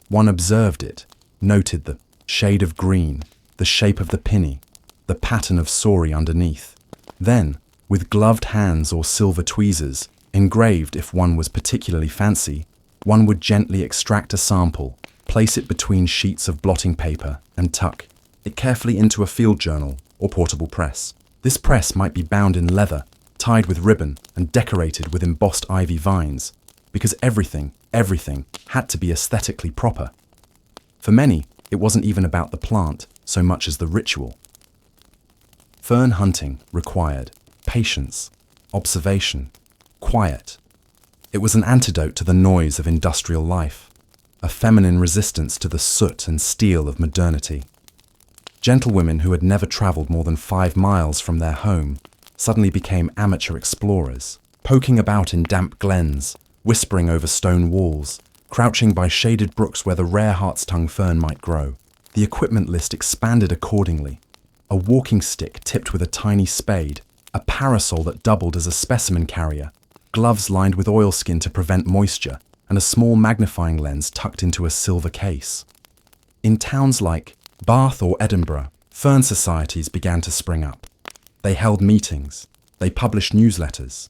[SPEAKER 1] One observed it, noted the shade of green, the shape of the pinny, the pattern of sori underneath. Then, with gloved hands or silver tweezers, engraved if one was particularly fancy, one would gently extract a sample, place it between sheets of blotting paper, and tuck it carefully into a field journal or portable press. This press might be bound in leather, tied with ribbon, and decorated with embossed ivy vines, because everything had to be aesthetically proper. For many, it wasn't even about the plant so much as the ritual. Fern hunting required patience, observation, quiet. It was an antidote to the noise of industrial life, a feminine resistance to the soot and steel of modernity. Gentlewomen who had never travelled more than 5 miles from their home suddenly became amateur explorers, poking about in damp glens, whispering over stone walls, crouching by shaded brooks where the rare hart's-tongue fern might grow. The equipment list expanded accordingly. A walking stick tipped with a tiny spade, a parasol that doubled as a specimen carrier, gloves lined with oilskin to prevent moisture, and a small magnifying lens tucked into a silver case. In towns like Bath or Edinburgh, fern societies began to spring up. They held meetings. They published newsletters.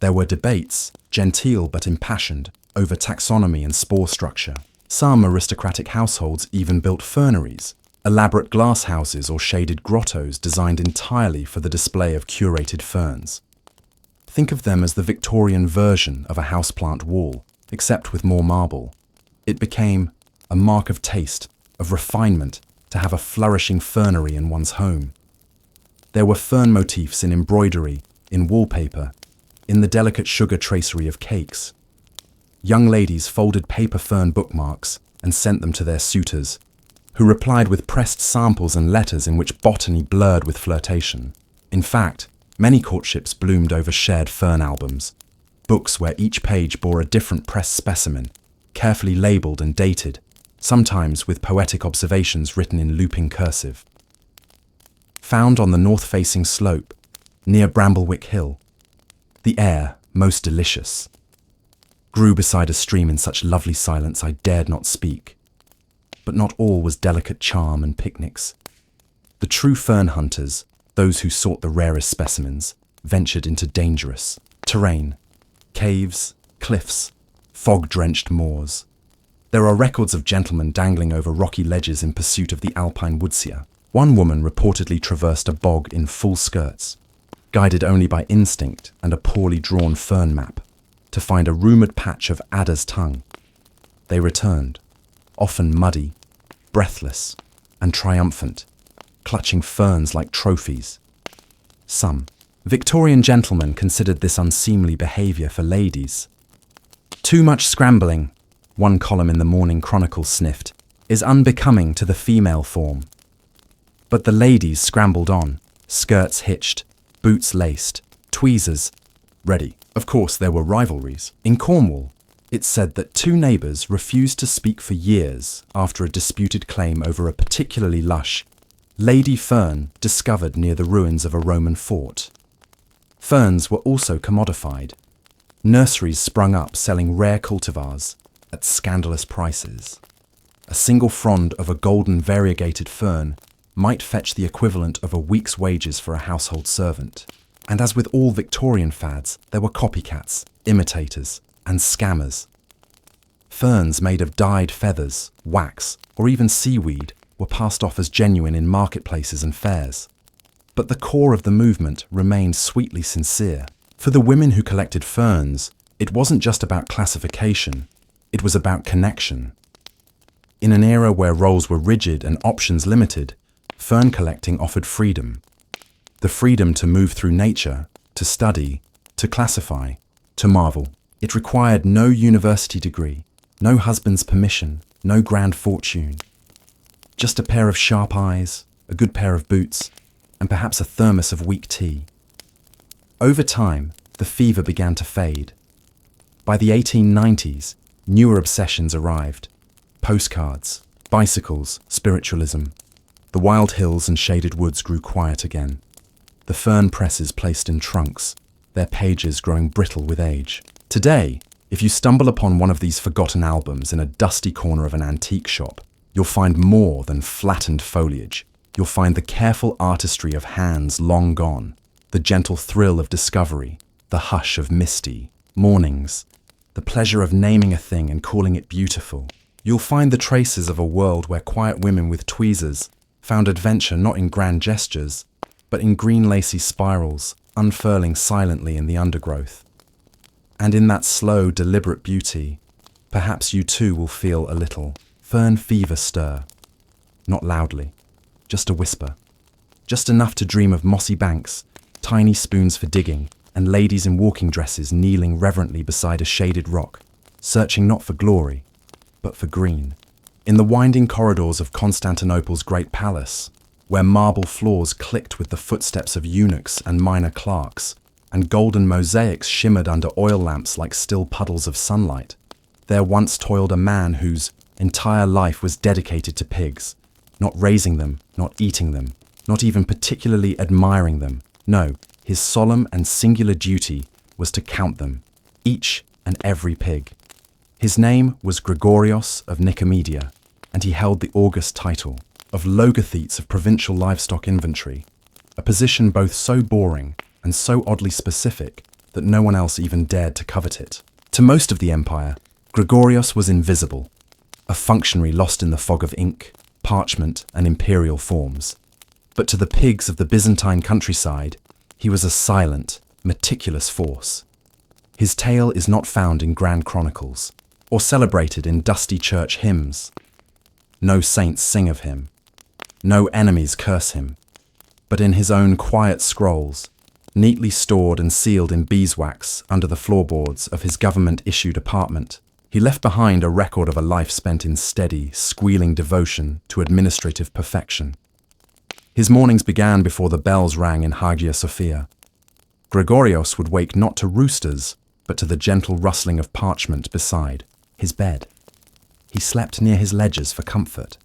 [SPEAKER 1] There were debates, genteel but impassioned, over taxonomy and spore structure. Some aristocratic households even built ferneries, elaborate glass houses or shaded grottos designed entirely for the display of curated ferns. Think of them as the Victorian version of a houseplant wall, except with more marble. It became a mark of taste, of refinement, to have a flourishing fernery in one's home. There were fern motifs in embroidery, in wallpaper, in the delicate sugar tracery of cakes. Young ladies folded paper fern bookmarks and sent them to their suitors, who replied with pressed samples and letters in which botany blurred with flirtation. In fact, many courtships bloomed over shared fern albums, books where each page bore a different pressed specimen, carefully labelled and dated, sometimes with poetic observations written in looping cursive. Found on the north-facing slope, near Bramblewick Hill, the air, most delicious, grew beside a stream in such lovely silence I dared not speak. But not all was delicate charm and picnics. The true fern hunters, those who sought the rarest specimens, ventured into dangerous terrain, caves, cliffs, fog-drenched moors. There are records of gentlemen dangling over rocky ledges in pursuit of the alpine woodsia. One woman reportedly traversed a bog in full skirts, guided only by instinct and a poorly drawn fern map, to find a rumoured patch of adder's tongue. They returned, often muddy, breathless, and triumphant, clutching ferns like trophies. Some Victorian gentlemen considered this unseemly behaviour for ladies. "Too much scrambling," one column in the Morning Chronicle sniffed, "is unbecoming to the female form." But the ladies scrambled on, skirts hitched, boots laced, tweezers ready. Of course, there were rivalries. In Cornwall, it's said that two neighbours refused to speak for years after a disputed claim over a particularly lush lady fern discovered near the ruins of a Roman fort. Ferns were also commodified. Nurseries sprung up selling rare cultivars at scandalous prices. A single frond of a golden variegated fern might fetch the equivalent of a week's wages for a household servant. And as with all Victorian fads, there were copycats, imitators, and scammers. Ferns made of dyed feathers, wax, or even seaweed were passed off as genuine in marketplaces and fairs. But the core of the movement remained sweetly sincere. For the women who collected ferns, it wasn't just about classification, it was about connection. In an era where roles were rigid and options limited, fern collecting offered freedom. The freedom to move through nature, to study, to classify, to marvel. It required no university degree, no husband's permission, no grand fortune. Just a pair of sharp eyes, a good pair of boots, and perhaps a thermos of weak tea. Over time, the fever began to fade. By the 1890s, newer obsessions arrived. Postcards, bicycles, spiritualism. The wild hills and shaded woods grew quiet again. The fern presses placed in trunks, their pages growing brittle with age. Today, if you stumble upon one of these forgotten albums in a dusty corner of an antique shop, you'll find more than flattened foliage. You'll find the careful artistry of hands long gone, the gentle thrill of discovery, the hush of misty mornings, the pleasure of naming a thing and calling it beautiful. You'll find the traces of a world where quiet women with tweezers found adventure not in grand gestures, but in green lacy spirals unfurling silently in the undergrowth. And in that slow, deliberate beauty, perhaps you too will feel a little fern fever stir. Not loudly, just a whisper. Just enough to dream of mossy banks, tiny spoons for digging, and ladies in walking dresses kneeling reverently beside a shaded rock, searching not for glory, but for green. In the winding corridors of Constantinople's great palace, where marble floors clicked with the footsteps of eunuchs and minor clerks, and golden mosaics shimmered under oil lamps like still puddles of sunlight, there once toiled a man whose entire life was dedicated to pigs, not raising them, not eating them, not even particularly admiring them. No, his solemn and singular duty was to count them, each and every pig. His name was Gregorios of Nicomedia, and he held the august title of Logothetes of Provincial Livestock Inventory, a position both so boring and so oddly specific that no one else even dared to covet it. To most of the empire, Gregorios was invisible, a functionary lost in the fog of ink, parchment, and imperial forms. But to the pigs of the Byzantine countryside, he was a silent, meticulous force. His tale is not found in grand chronicles, or celebrated in dusty church hymns. No saints sing of him. No enemies curse him. But in his own quiet scrolls, neatly stored and sealed in beeswax under the floorboards of his government-issued apartment, he left behind a record of a life spent in steady, squealing devotion to administrative perfection. His mornings began before the bells rang in Hagia Sophia. Gregorios would wake not to roosters, but to the gentle rustling of parchment beside his bed. He slept near his ledgers for comfort.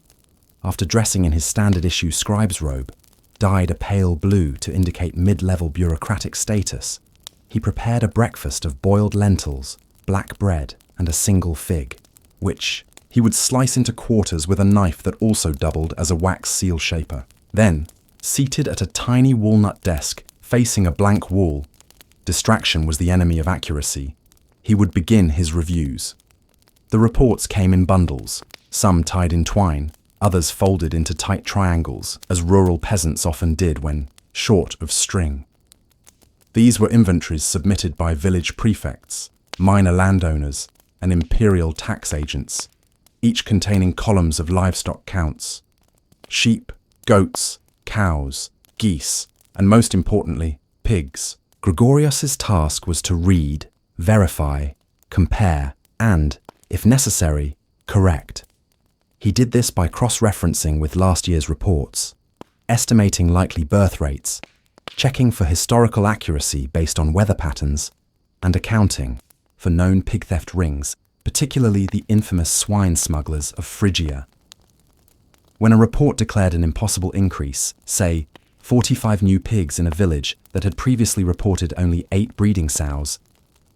[SPEAKER 1] After dressing in his standard-issue scribe's robe, dyed a pale blue to indicate mid-level bureaucratic status, he prepared a breakfast of boiled lentils, black bread, and a single fig, which he would slice into quarters with a knife that also doubled as a wax seal shaper. Then, seated at a tiny walnut desk facing a blank wall, distraction was the enemy of accuracy, he would begin his reviews. The reports came in bundles, some tied in twine, others folded into tight triangles, as rural peasants often did when short of string. These were inventories submitted by village prefects, minor landowners, and imperial tax agents, each containing columns of livestock counts: sheep, goats, cows, geese, and most importantly, pigs. Gregorios's task was to read, verify, compare, and, if necessary, correct. He did this by cross-referencing with last year's reports, estimating likely birth rates, checking for historical accuracy based on weather patterns, and accounting for known pig theft rings, particularly the infamous swine smugglers of Phrygia. When a report declared an impossible increase, say, 45 new pigs in a village that had previously reported only 8 breeding sows,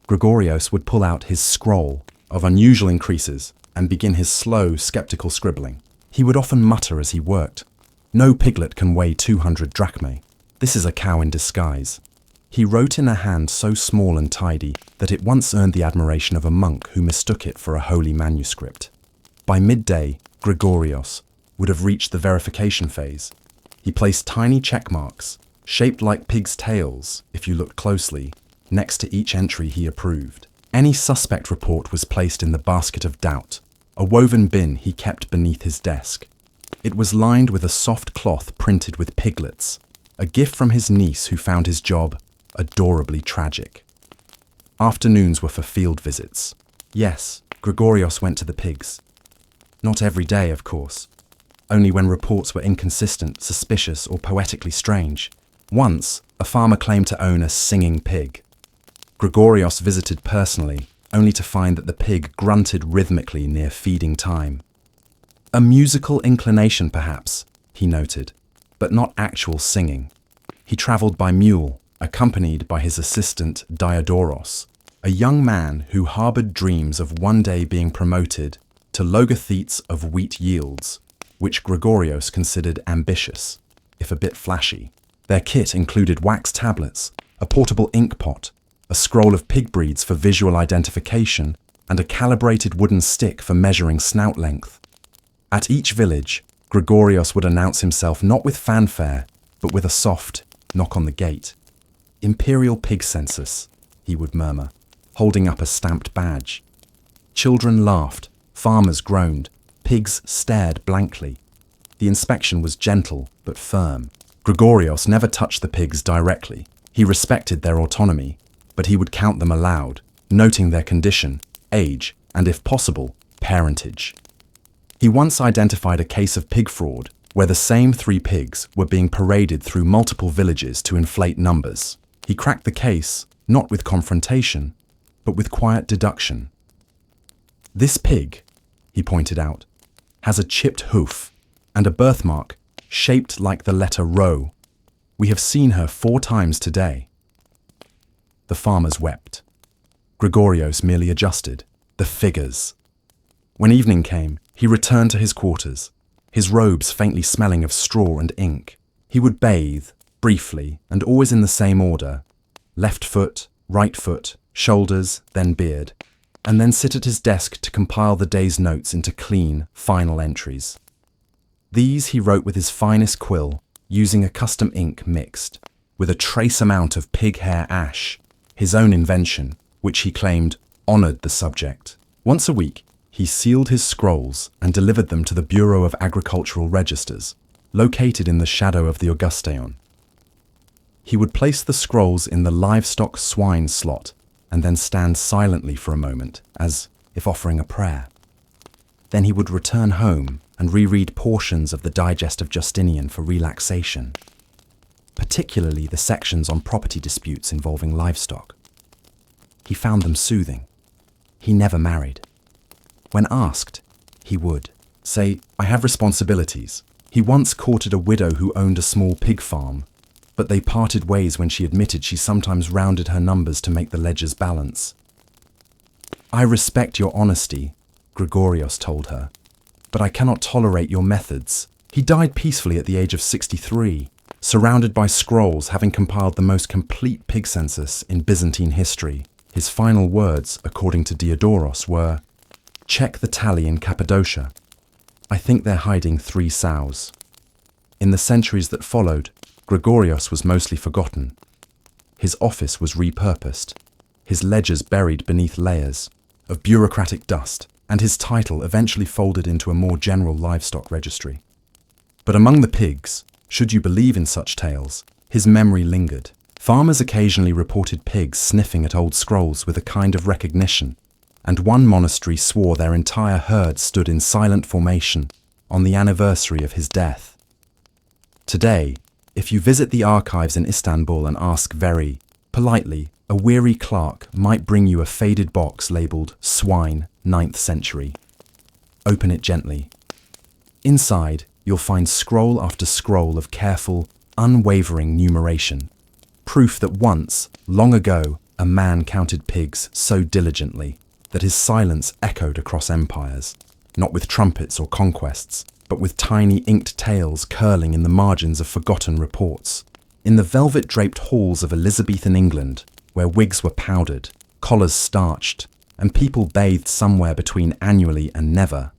[SPEAKER 1] Gregorios would pull out his scroll of unusual increases and begin his slow, skeptical scribbling. He would often mutter as he worked, "No piglet can weigh 200 drachmae. This is a cow in disguise." He wrote in a hand so small and tidy that it once earned the admiration of a monk who mistook it for a holy manuscript. By midday, Gregorios would have reached the verification phase. He placed tiny check marks, shaped like pigs' tails, if you looked closely, next to each entry he approved. Any suspect report was placed in the basket of doubt, a woven bin he kept beneath his desk. It was lined with a soft cloth printed with piglets, a gift from his niece who found his job adorably tragic. Afternoons were for field visits. Yes, Gregorios went to the pigs. Not every day, of course. Only when reports were inconsistent, suspicious, or poetically strange. Once, a farmer claimed to own a singing pig. Gregorios visited personally, only to find that the pig grunted rhythmically near feeding time. A musical inclination, perhaps, he noted, but not actual singing. He travelled by mule, accompanied by his assistant Diodoros, a young man who harboured dreams of one day being promoted to logothetes of wheat yields, which Gregorios considered ambitious, if a bit flashy. Their kit included wax tablets, a portable ink pot, a scroll of pig breeds for visual identification, and a calibrated wooden stick for measuring snout length. At each village, Gregorios would announce himself not with fanfare, but with a soft knock on the gate. "Imperial Pig Census," he would murmur, holding up a stamped badge. Children laughed, farmers groaned, pigs stared blankly. The inspection was gentle but firm. Gregorios never touched the pigs directly. He respected their autonomy, but he would count them aloud, noting their condition, age, and if possible, parentage. He once identified a case of pig fraud where the same 3 pigs were being paraded through multiple villages to inflate numbers. He cracked the case, not with confrontation, but with quiet deduction. "This pig," he pointed out, "has a chipped hoof and a birthmark shaped like the letter rho. We have seen her 4 times today." The farmers wept. Gregorios merely adjusted. The figures. When evening came, he returned to his quarters, his robes faintly smelling of straw and ink. He would bathe, briefly, and always in the same order: left foot, right foot, shoulders, then beard, and then sit at his desk to compile the day's notes into clean, final entries. These he wrote with his finest quill, using a custom ink mixed with a trace amount of pig hair ash, his own invention, which he claimed honored the subject. Once a week, he sealed his scrolls and delivered them to the Bureau of Agricultural Registers, located in the shadow of the Augusteion. He would place the scrolls in the livestock swine slot and then stand silently for a moment, as if offering a prayer. Then he would return home and reread portions of the Digest of Justinian for relaxation, particularly the sections on property disputes involving livestock. He found them soothing. He never married. When asked, he would say, "I have responsibilities." He once courted a widow who owned a small pig farm, but they parted ways when she admitted she sometimes rounded her numbers to make the ledgers balance. "I respect your honesty," Gregorios told her, "but I cannot tolerate your methods." He died peacefully at the age of 63, surrounded by scrolls, having compiled the most complete pig census in Byzantine history. His final words, according to Diodorus, were, "Check the tally in Cappadocia. I think they're hiding 3 sows." In the centuries that followed, Gregorios was mostly forgotten. His office was repurposed, his ledgers buried beneath layers of bureaucratic dust, and his title eventually folded into a more general livestock registry. But among the pigs, should you believe in such tales, his memory lingered. Farmers occasionally reported pigs sniffing at old scrolls with a kind of recognition, and one monastery swore their entire herd stood in silent formation on the anniversary of his death. Today, if you visit the archives in Istanbul and ask very politely, a weary clerk might bring you a faded box labelled "Swine, 9th Century." Open it gently. Inside, you'll find scroll after scroll of careful, unwavering numeration, proof that once, long ago, a man counted pigs so diligently that his silence echoed across empires, not with trumpets or conquests, but with tiny inked tails curling in the margins of forgotten reports. In the velvet-draped halls of Elizabethan England, where wigs were powdered, collars starched, and people bathed somewhere between annually and never,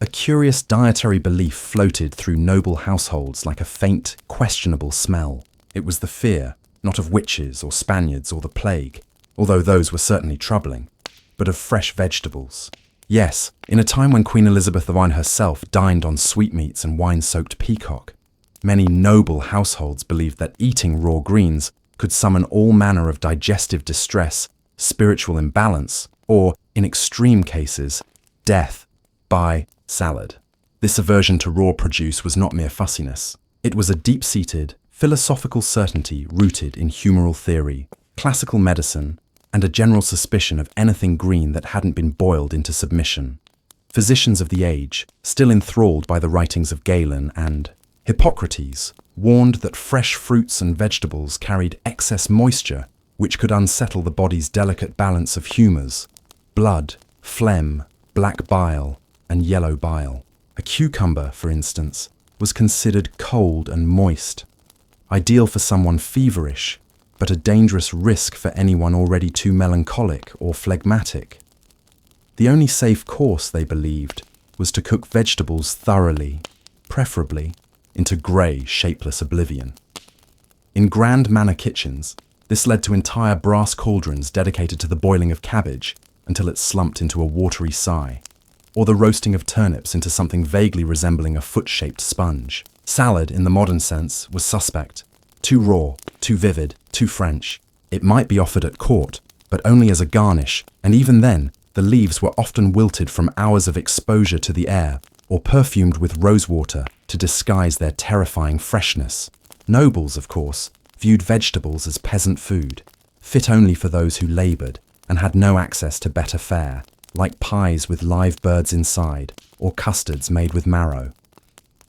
[SPEAKER 1] a curious dietary belief floated through noble households like a faint, questionable smell. It was the fear, not of witches or Spaniards or the plague, although those were certainly troubling, but of fresh vegetables. Yes, in a time when Queen Elizabeth I herself dined on sweetmeats and wine-soaked peacock, many noble households believed that eating raw greens could summon all manner of digestive distress, spiritual imbalance, or, in extreme cases, death by salad. This aversion to raw produce was not mere fussiness. It was a deep-seated, philosophical certainty rooted in humoral theory, classical medicine, and a general suspicion of anything green that hadn't been boiled into submission. Physicians of the age, still enthralled by the writings of Galen and Hippocrates, warned that fresh fruits and vegetables carried excess moisture, which could unsettle the body's delicate balance of humours: blood, phlegm, black bile, and yellow bile. A cucumber, for instance, was considered cold and moist, ideal for someone feverish, but a dangerous risk for anyone already too melancholic or phlegmatic. The only safe course, they believed, was to cook vegetables thoroughly, preferably into grey, shapeless oblivion. In grand manor kitchens, this led to entire brass cauldrons dedicated to the boiling of cabbage until it slumped into a watery sigh, or the roasting of turnips into something vaguely resembling a foot-shaped sponge. Salad, in the modern sense, was suspect. Too raw, too vivid, too French. It might be offered at court, but only as a garnish, and even then, the leaves were often wilted from hours of exposure to the air, or perfumed with rosewater to disguise their terrifying freshness. Nobles, of course, viewed vegetables as peasant food, fit only for those who laboured and had no access to better fare, like pies with live birds inside, or custards made with marrow.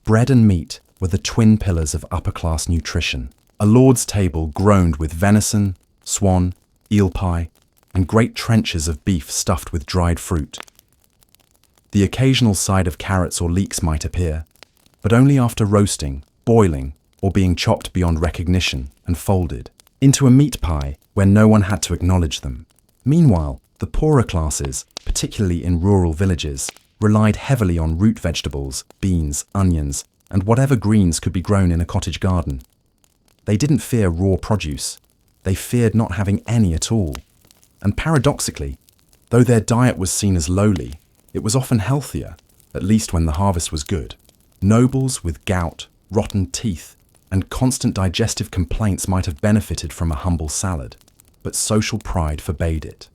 [SPEAKER 1] Bread and meat were the twin pillars of upper-class nutrition. A lord's table groaned with venison, swan, eel pie, and great trenchers of beef stuffed with dried fruit. The occasional side of carrots or leeks might appear, but only after roasting, boiling, or being chopped beyond recognition and folded into a meat pie where no one had to acknowledge them. Meanwhile, the poorer classes, particularly in rural villages, relied heavily on root vegetables, beans, onions, and whatever greens could be grown in a cottage garden. They didn't fear raw produce. They feared not having any at all. And paradoxically, though their diet was seen as lowly, it was often healthier, at least when the harvest was good. Nobles with gout, rotten teeth, and constant digestive complaints might have benefited from a humble salad, but social pride forbade it.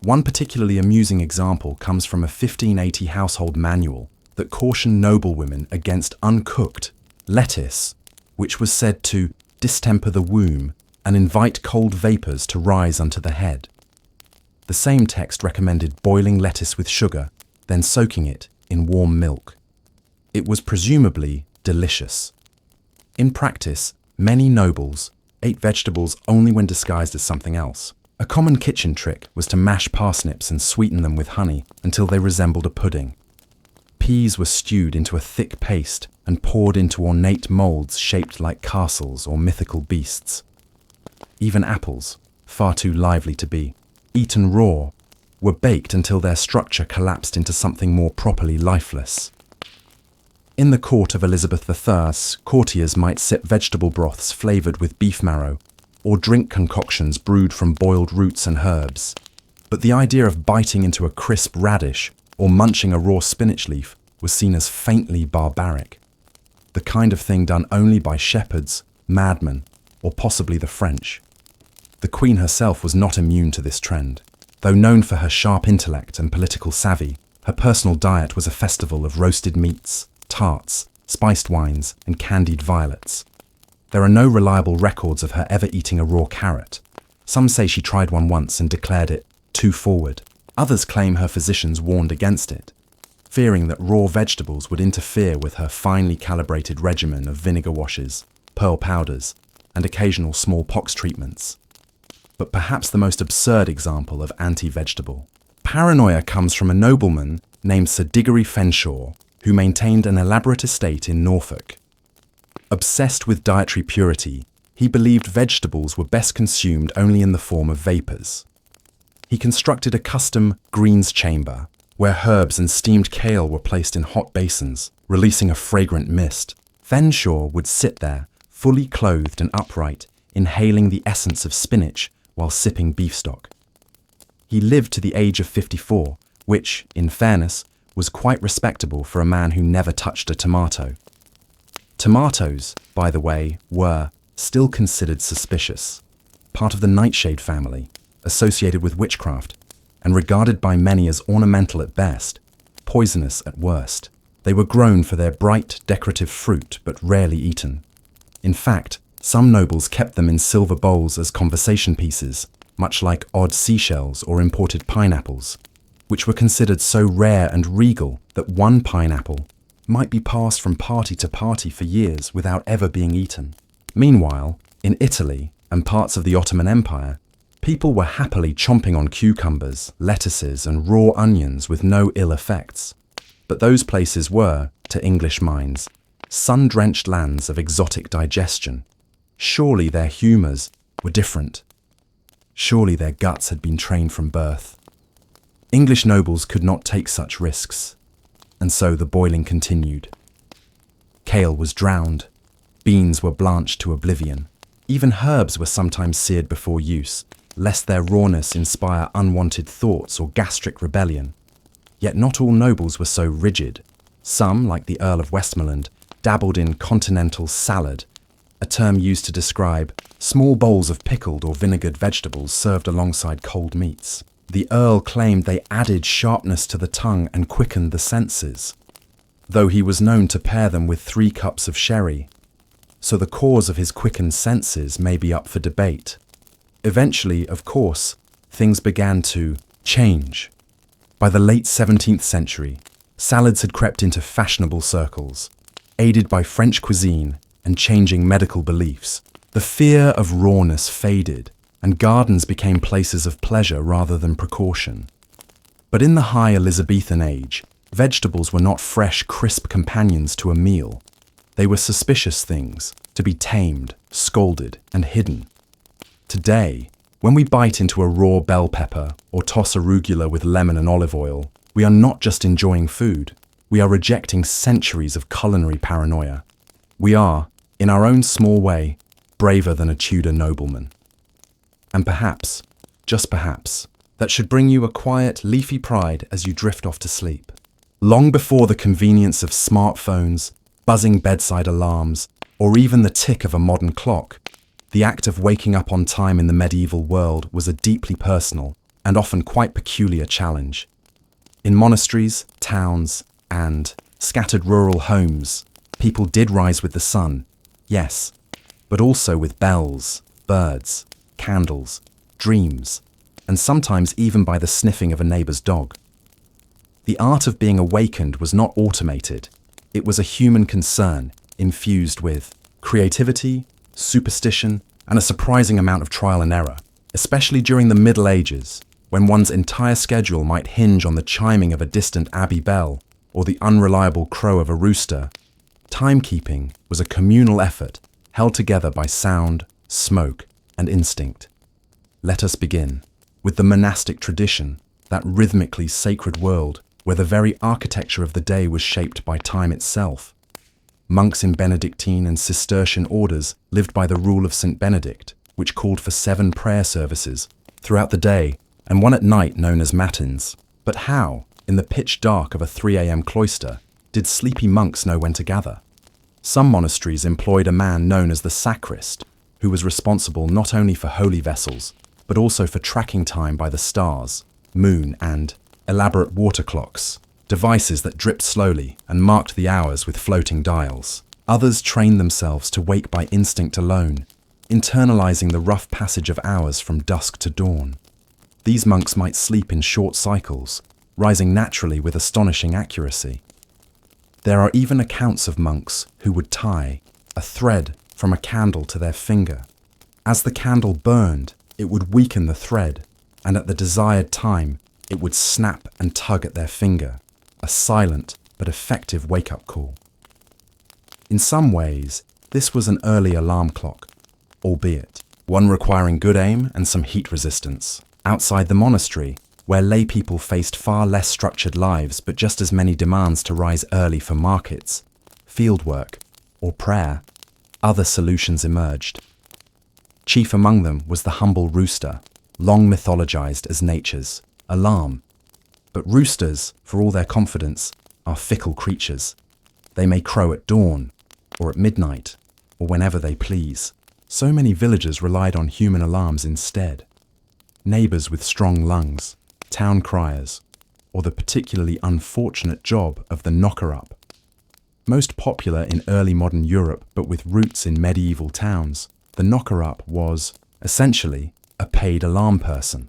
[SPEAKER 1] One particularly amusing example comes from a 1580 household manual that cautioned noblewomen against uncooked lettuce, which was said to distemper the womb and invite cold vapours to rise unto the head. The same text recommended boiling lettuce with sugar, then soaking it in warm milk. It was presumably delicious. In practice, many nobles ate vegetables only when disguised as something else. A common kitchen trick was to mash parsnips and sweeten them with honey until they resembled a pudding. Peas were stewed into a thick paste and poured into ornate moulds shaped like castles or mythical beasts. Even apples, far too lively to be eaten raw, were baked until their structure collapsed into something more properly lifeless. In the court of Elizabeth I, courtiers might sip vegetable broths flavoured with beef marrow, or drink concoctions brewed from boiled roots and herbs. But the idea of biting into a crisp radish or munching a raw spinach leaf was seen as faintly barbaric, the kind of thing done only by shepherds, madmen, or possibly the French. The Queen herself was not immune to this trend. Though known for her sharp intellect and political savvy, her personal diet was a festival of roasted meats, tarts, spiced wines, and candied violets. There are no reliable records of her ever eating a raw carrot. Some say she tried one once and declared it too forward. Others claim her physicians warned against it, fearing that raw vegetables would interfere with her finely calibrated regimen of vinegar washes, pearl powders, and occasional smallpox treatments. But perhaps the most absurd example of anti-vegetable paranoia comes from a nobleman named Sir Diggory Fenshaw, who maintained an elaborate estate in Norfolk. Obsessed with dietary purity, he believed vegetables were best consumed only in the form of vapours. He constructed a custom greens chamber, where herbs and steamed kale were placed in hot basins, releasing a fragrant mist. Fenshaw would sit there, fully clothed and upright, inhaling the essence of spinach while sipping beef stock. He lived to the age of 54, which, in fairness, was quite respectable for a man who never touched a tomato. Tomatoes, by the way, were still considered suspicious, part of the nightshade family, associated with witchcraft, and regarded by many as ornamental at best, poisonous at worst. They were grown for their bright, decorative fruit, but rarely eaten. In fact, some nobles kept them in silver bowls as conversation pieces, much like odd seashells or imported pineapples, which were considered so rare and regal that one pineapple might be passed from party to party for years without ever being eaten. Meanwhile, in Italy and parts of the Ottoman Empire, people were happily chomping on cucumbers, lettuces, and raw onions with no ill effects. But those places were, to English minds, sun-drenched lands of exotic digestion. Surely their humours were different. Surely their guts had been trained from birth. English nobles could not take such risks, and so the boiling continued. Kale was drowned, beans were blanched to oblivion. Even herbs were sometimes seared before use, lest their rawness inspire unwanted thoughts or gastric rebellion. Yet not all nobles were so rigid. Some, like the Earl of Westmoreland, dabbled in continental salad, a term used to describe small bowls of pickled or vinegared vegetables served alongside cold meats. The Earl claimed they added sharpness to the tongue and quickened the senses, though he was known to pair them with 3 cups of sherry, so the cause of his quickened senses may be up for debate. Eventually, of course, things began to change. By the late 17th century, salads had crept into fashionable circles, aided by French cuisine and changing medical beliefs. The fear of rawness faded, and gardens became places of pleasure rather than precaution. But in the high Elizabethan age, vegetables were not fresh, crisp companions to a meal. They were suspicious things, to be tamed, scalded, and hidden. Today, when we bite into a raw bell pepper or toss arugula with lemon and olive oil, we are not just enjoying food, we are rejecting centuries of culinary paranoia. We are, in our own small way, braver than a Tudor nobleman. And perhaps, just perhaps, that should bring you a quiet, leafy pride as you drift off to sleep. Long before the convenience of smartphones, buzzing bedside alarms, or even the tick of a modern clock, the act of waking up on time in the medieval world was a deeply personal and often quite peculiar challenge. In monasteries, towns, and scattered rural homes, people did rise with the sun, yes, but also with bells, birds, candles, dreams, and sometimes even by the sniffing of a neighbour's dog. The art of being awakened was not automated. It was a human concern infused with creativity, superstition, and a surprising amount of trial and error, especially during the Middle Ages, when one's entire schedule might hinge on the chiming of a distant abbey bell or the unreliable crow of a rooster. Timekeeping was a communal effort held together by sound, smoke, and instinct. Let us begin with the monastic tradition, that rhythmically sacred world where the very architecture of the day was shaped by time itself. Monks in Benedictine and Cistercian orders lived by the rule of St. Benedict, which called for 7 prayer services throughout the day and one at night known as matins. But how, in the pitch dark of a 3 a.m. cloister, did sleepy monks know when to gather? Some monasteries employed a man known as the sacrist, who was responsible not only for holy vessels, but also for tracking time by the stars, moon, and elaborate water clocks, devices that dripped slowly and marked the hours with floating dials. Others trained themselves to wake by instinct alone, internalizing the rough passage of hours from dusk to dawn. These monks might sleep in short cycles, rising naturally with astonishing accuracy. There are even accounts of monks who would tie a thread from a candle to their finger. As the candle burned, it would weaken the thread, and at the desired time, it would snap and tug at their finger, a silent but effective wake-up call. In some ways, this was an early alarm clock, albeit one requiring good aim and some heat resistance. Outside the monastery, where lay people faced far less structured lives but just as many demands to rise early for markets, fieldwork, or prayer, other solutions emerged. Chief among them was the humble rooster, long mythologized as nature's alarm. But roosters, for all their confidence, are fickle creatures. They may crow at dawn, or at midnight, or whenever they please. So many villagers relied on human alarms instead. Neighbours with strong lungs, town criers, or the particularly unfortunate job of the knocker-up. Most popular in early modern Europe, but with roots in medieval towns, the knocker-up was, essentially, a paid alarm person.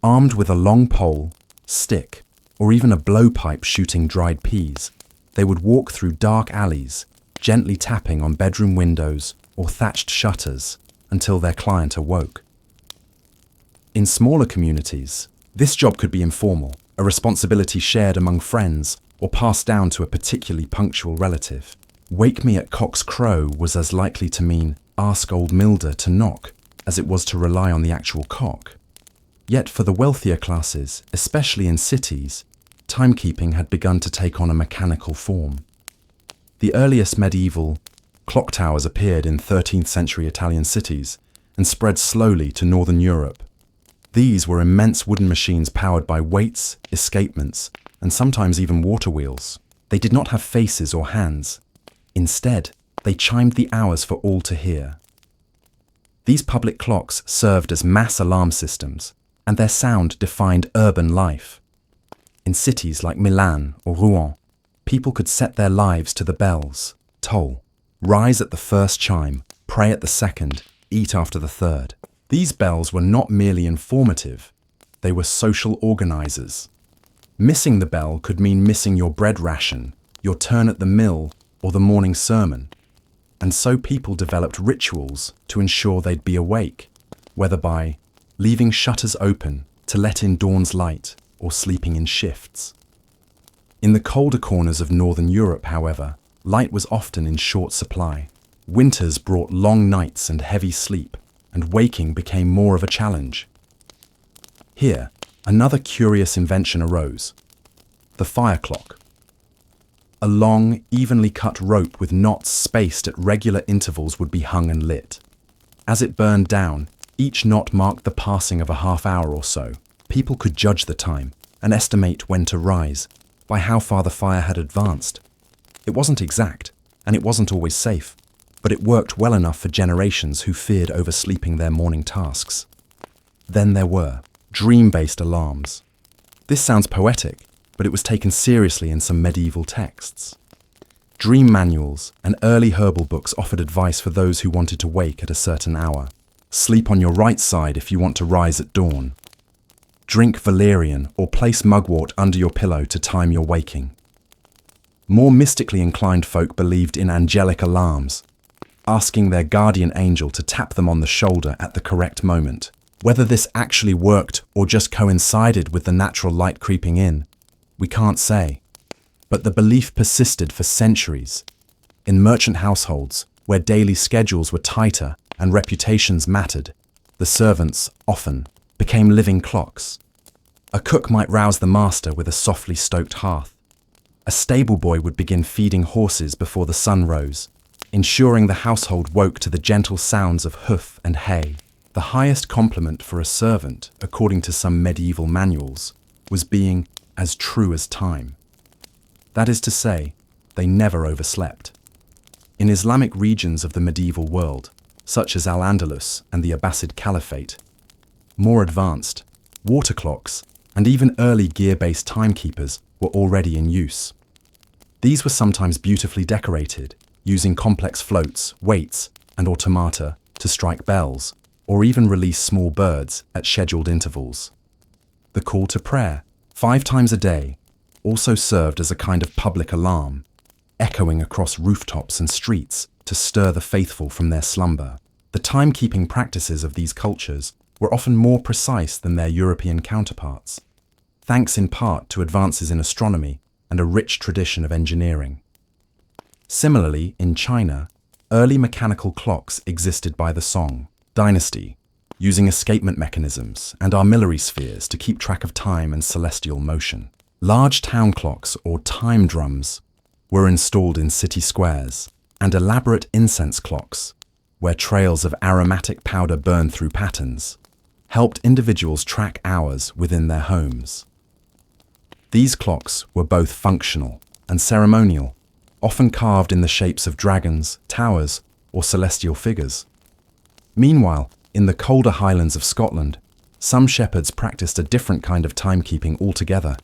[SPEAKER 1] Armed with a long pole, stick, or even a blowpipe shooting dried peas, they would walk through dark alleys, gently tapping on bedroom windows or thatched shutters until their client awoke. In smaller communities, this job could be informal, a responsibility shared among friends or passed down to a particularly punctual relative. Wake me at cock's crow was as likely to mean ask old Milder to knock as it was to rely on the actual cock. Yet for the wealthier classes, especially in cities, timekeeping had begun to take on a mechanical form. The earliest medieval clock towers appeared in 13th century Italian cities and spread slowly to northern Europe. These were immense wooden machines powered by weights, escapements, and sometimes even water wheels. They did not have faces or hands. Instead, they chimed the hours for all to hear. These public clocks served as mass alarm systems, and their sound defined urban life. In cities like Milan or Rouen, people could set their lives to the bells, toll, rise at the first chime, pray at the second, eat after the third. These bells were not merely informative, they were social organizers. Missing the bell could mean missing your bread ration, your turn at the mill, or the morning sermon. And so people developed rituals to ensure they'd be awake, whether by leaving shutters open to let in dawn's light, or sleeping in shifts. In the colder corners of northern Europe, however, light was often in short supply. Winters brought long nights and heavy sleep, and waking became more of a challenge. Here, another curious invention arose: the fire clock. A long, evenly cut rope with knots spaced at regular intervals would be hung and lit. As it burned down, each knot marked the passing of a half hour or so. People could judge the time and estimate when to rise by how far the fire had advanced. It wasn't exact, and it wasn't always safe, but it worked well enough for generations who feared oversleeping their morning tasks. Then there were dream-based alarms. This sounds poetic, but it was taken seriously in some medieval texts. Dream manuals and early herbal books offered advice for those who wanted to wake at a certain hour. Sleep on your right side if you want to rise at dawn. Drink valerian or place mugwort under your pillow to time your waking. More mystically inclined folk believed in angelic alarms, asking their guardian angel to tap them on the shoulder at the correct moment. Whether this actually worked or just coincided with the natural light creeping in, we can't say. But the belief persisted for centuries. In merchant households, where daily schedules were tighter and reputations mattered, the servants, often, became living clocks. A cook might rouse the master with a softly stoked hearth. A stable boy would begin feeding horses before the sun rose, ensuring the household woke to the gentle sounds of hoof and hay. The highest compliment for a servant, according to some medieval manuals, was being as true as time. That is to say, they never overslept. In Islamic regions of the medieval world, such as Al-Andalus and the Abbasid Caliphate, more advanced, water clocks and even early gear-based timekeepers were already in use. These were sometimes beautifully decorated, using complex floats, weights, and automata to strike bells, or even release small birds at scheduled intervals. The call to prayer, 5 times a day, also served as a kind of public alarm, echoing across rooftops and streets to stir the faithful from their slumber. The timekeeping practices of these cultures were often more precise than their European counterparts, thanks in part to advances in astronomy and a rich tradition of engineering. Similarly, in China, early mechanical clocks existed by the Song dynasty, using escapement mechanisms and armillary spheres to keep track of time and celestial motion. Large town clocks, or time drums, were installed in city squares, and elaborate incense clocks, where trails of aromatic powder burned through patterns, helped individuals track hours within their homes. These clocks were both functional and ceremonial, often carved in the shapes of dragons, towers, or celestial figures. Meanwhile, in the colder highlands of Scotland, some shepherds practiced a different kind of timekeeping altogether,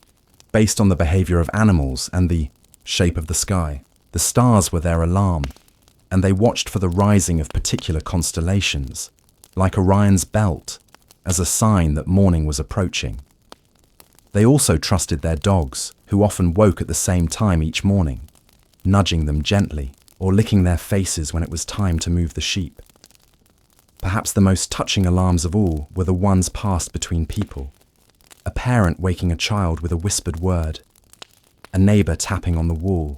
[SPEAKER 1] based on the behavior of animals and the shape of the sky. The stars were their alarm, and they watched for the rising of particular constellations, like Orion's belt, as a sign that morning was approaching. They also trusted their dogs, who often woke at the same time each morning, nudging them gently or licking their faces when it was time to move the sheep. Perhaps the most touching alarms of all were the ones passed between people. A parent waking a child with a whispered word, a neighbor tapping on the wall,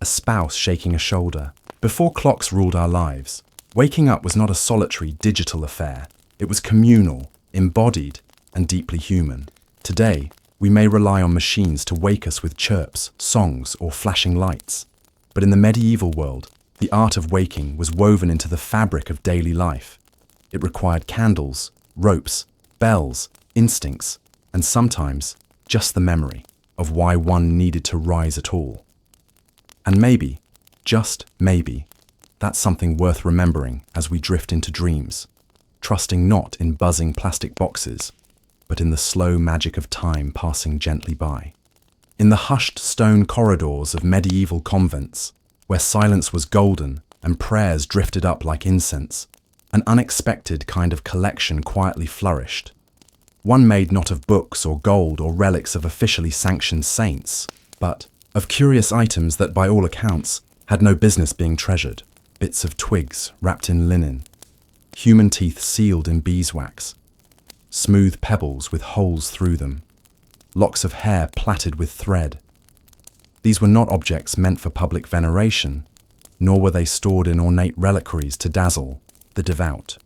[SPEAKER 1] a spouse shaking a shoulder. Before clocks ruled our lives, waking up was not a solitary digital affair. It was communal, embodied, and deeply human. Today, we may rely on machines to wake us with chirps, songs, or flashing lights. But in the medieval world, the art of waking was woven into the fabric of daily life. It required candles, ropes, bells, instincts, and sometimes just the memory of why one needed to rise at all. And maybe, just maybe, that's something worth remembering as we drift into dreams, trusting not in buzzing plastic boxes, but in the slow magic of time passing gently by. In the hushed stone corridors of medieval convents, where silence was golden and prayers drifted up like incense, an unexpected kind of collection quietly flourished. One made not of books or gold or relics of officially sanctioned saints, but of curious items that by all accounts had no business being treasured. Bits of twigs wrapped in linen, human teeth sealed in beeswax, smooth pebbles with holes through them, locks of hair plaited with thread. These were not objects meant for public veneration, nor were they stored in ornate reliquaries to dazzle the devout.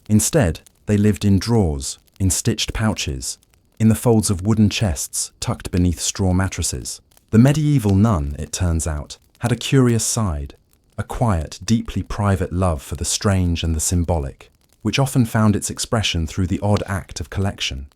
[SPEAKER 1] Instead, they lived in drawers, in stitched pouches, in the folds of wooden chests tucked beneath straw mattresses. The medieval nun, it turns out, had a curious side, a quiet, deeply private love for the strange and the symbolic, which often found its expression through the odd act of collection.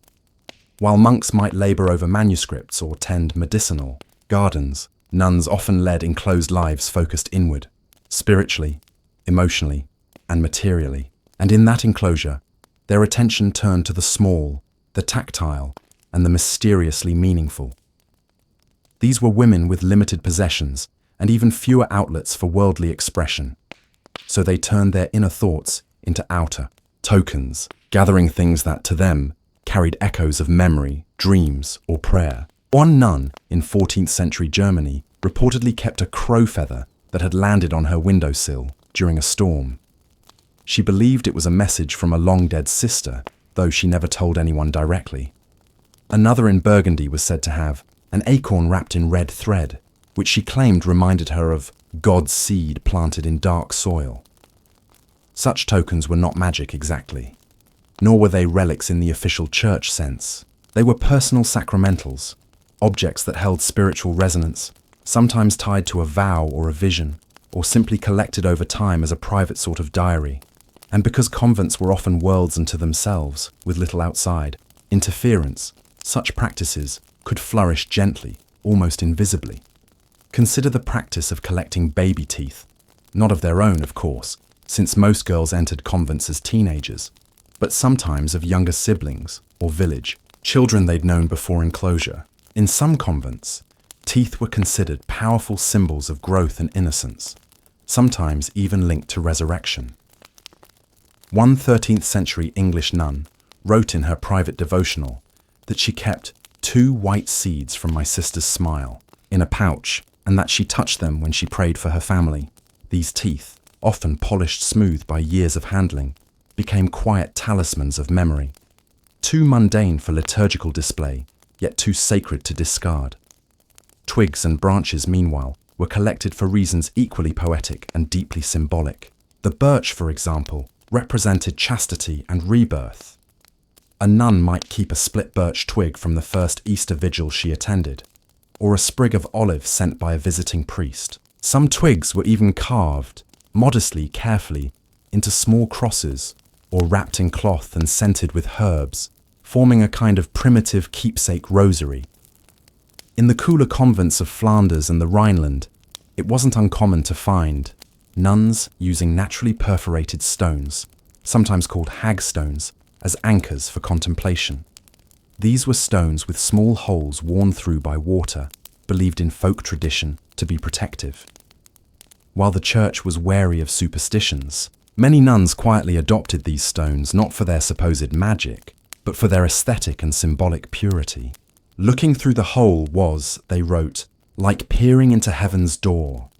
[SPEAKER 1] While monks might labor over manuscripts or tend medicinal gardens, nuns often led enclosed lives focused inward, spiritually, emotionally, and materially. And in that enclosure, their attention turned to the small, the tactile, and the mysteriously meaningful. These were women with limited possessions and even fewer outlets for worldly expression. So they turned their inner thoughts into outer tokens, gathering things that, to them, carried echoes of memory, dreams, or prayer. One nun in 14th century Germany reportedly kept a crow feather that had landed on her windowsill during a storm. She believed it was a message from a long-dead sister, though she never told anyone directly. Another in Burgundy was said to have an acorn wrapped in red thread, which she claimed reminded her of God's seed planted in dark soil. Such tokens were not magic exactly, nor were they relics in the official church sense. They were personal sacramentals, objects that held spiritual resonance, sometimes tied to a vow or a vision, or simply collected over time as a private sort of diary. And because convents were often worlds unto themselves, with little outside interference, such practices could flourish gently, almost invisibly. Consider the practice of collecting baby teeth, not of their own, of course, since most girls entered convents as teenagers, but sometimes of younger siblings or village, children they'd known before enclosure. In some convents, teeth were considered powerful symbols of growth and innocence, sometimes even linked to resurrection. One 13th century English nun wrote in her private devotional that she kept 2 white seeds from my sister's smile in a pouch, and that she touched them when she prayed for her family. These teeth, often polished smooth by years of handling, became quiet talismans of memory, too mundane for liturgical display, yet too sacred to discard. Twigs and branches, meanwhile, were collected for reasons equally poetic and deeply symbolic. The birch, for example, represented chastity and rebirth. A nun might keep a split birch twig from the first Easter vigil she attended, or a sprig of olive sent by a visiting priest. Some twigs were even carved, modestly, carefully, into small crosses, or wrapped in cloth and scented with herbs, forming a kind of primitive keepsake rosary. In the cooler convents of Flanders and the Rhineland, it wasn't uncommon to find nuns using naturally perforated stones, sometimes called hagstones, as anchors for contemplation. These were stones with small holes worn through by water, believed in folk tradition to be protective. While the church was wary of superstitions, many nuns quietly adopted these stones not for their supposed magic, but for their aesthetic and symbolic purity. Looking through the hole was, they wrote, like peering into heaven's door.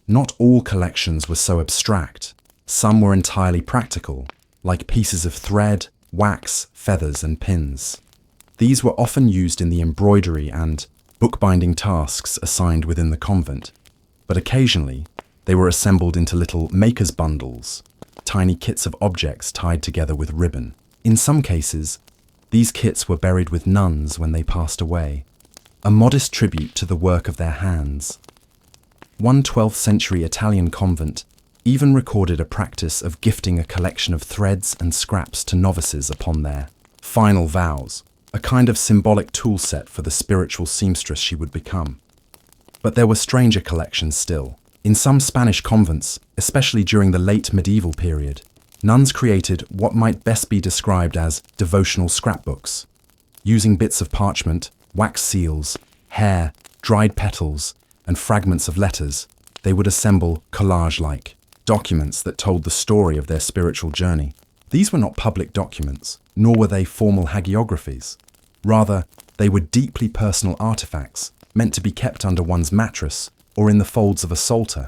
[SPEAKER 1] Not all collections were so abstract. Some were entirely practical, like pieces of thread, wax, feathers, and pins. These were often used in the embroidery and bookbinding tasks assigned within the convent, but occasionally they were assembled into little maker's bundles, tiny kits of objects tied together with ribbon. In some cases, these kits were buried with nuns when they passed away, a modest tribute to the work of their hands. One 12th century Italian convent even recorded a practice of gifting a collection of threads and scraps to novices upon their final vows, a kind of symbolic tool set for the spiritual seamstress she would become. But there were stranger collections still. In some Spanish convents, especially during the late medieval period, nuns created what might best be described as devotional scrapbooks. Using bits of parchment, wax seals, hair, dried petals, and fragments of letters, they would assemble collage-like documents that told the story of their spiritual journey. These were not public documents, nor were they formal hagiographies. Rather, they were deeply personal artifacts meant to be kept under one's mattress or in the folds of a psalter.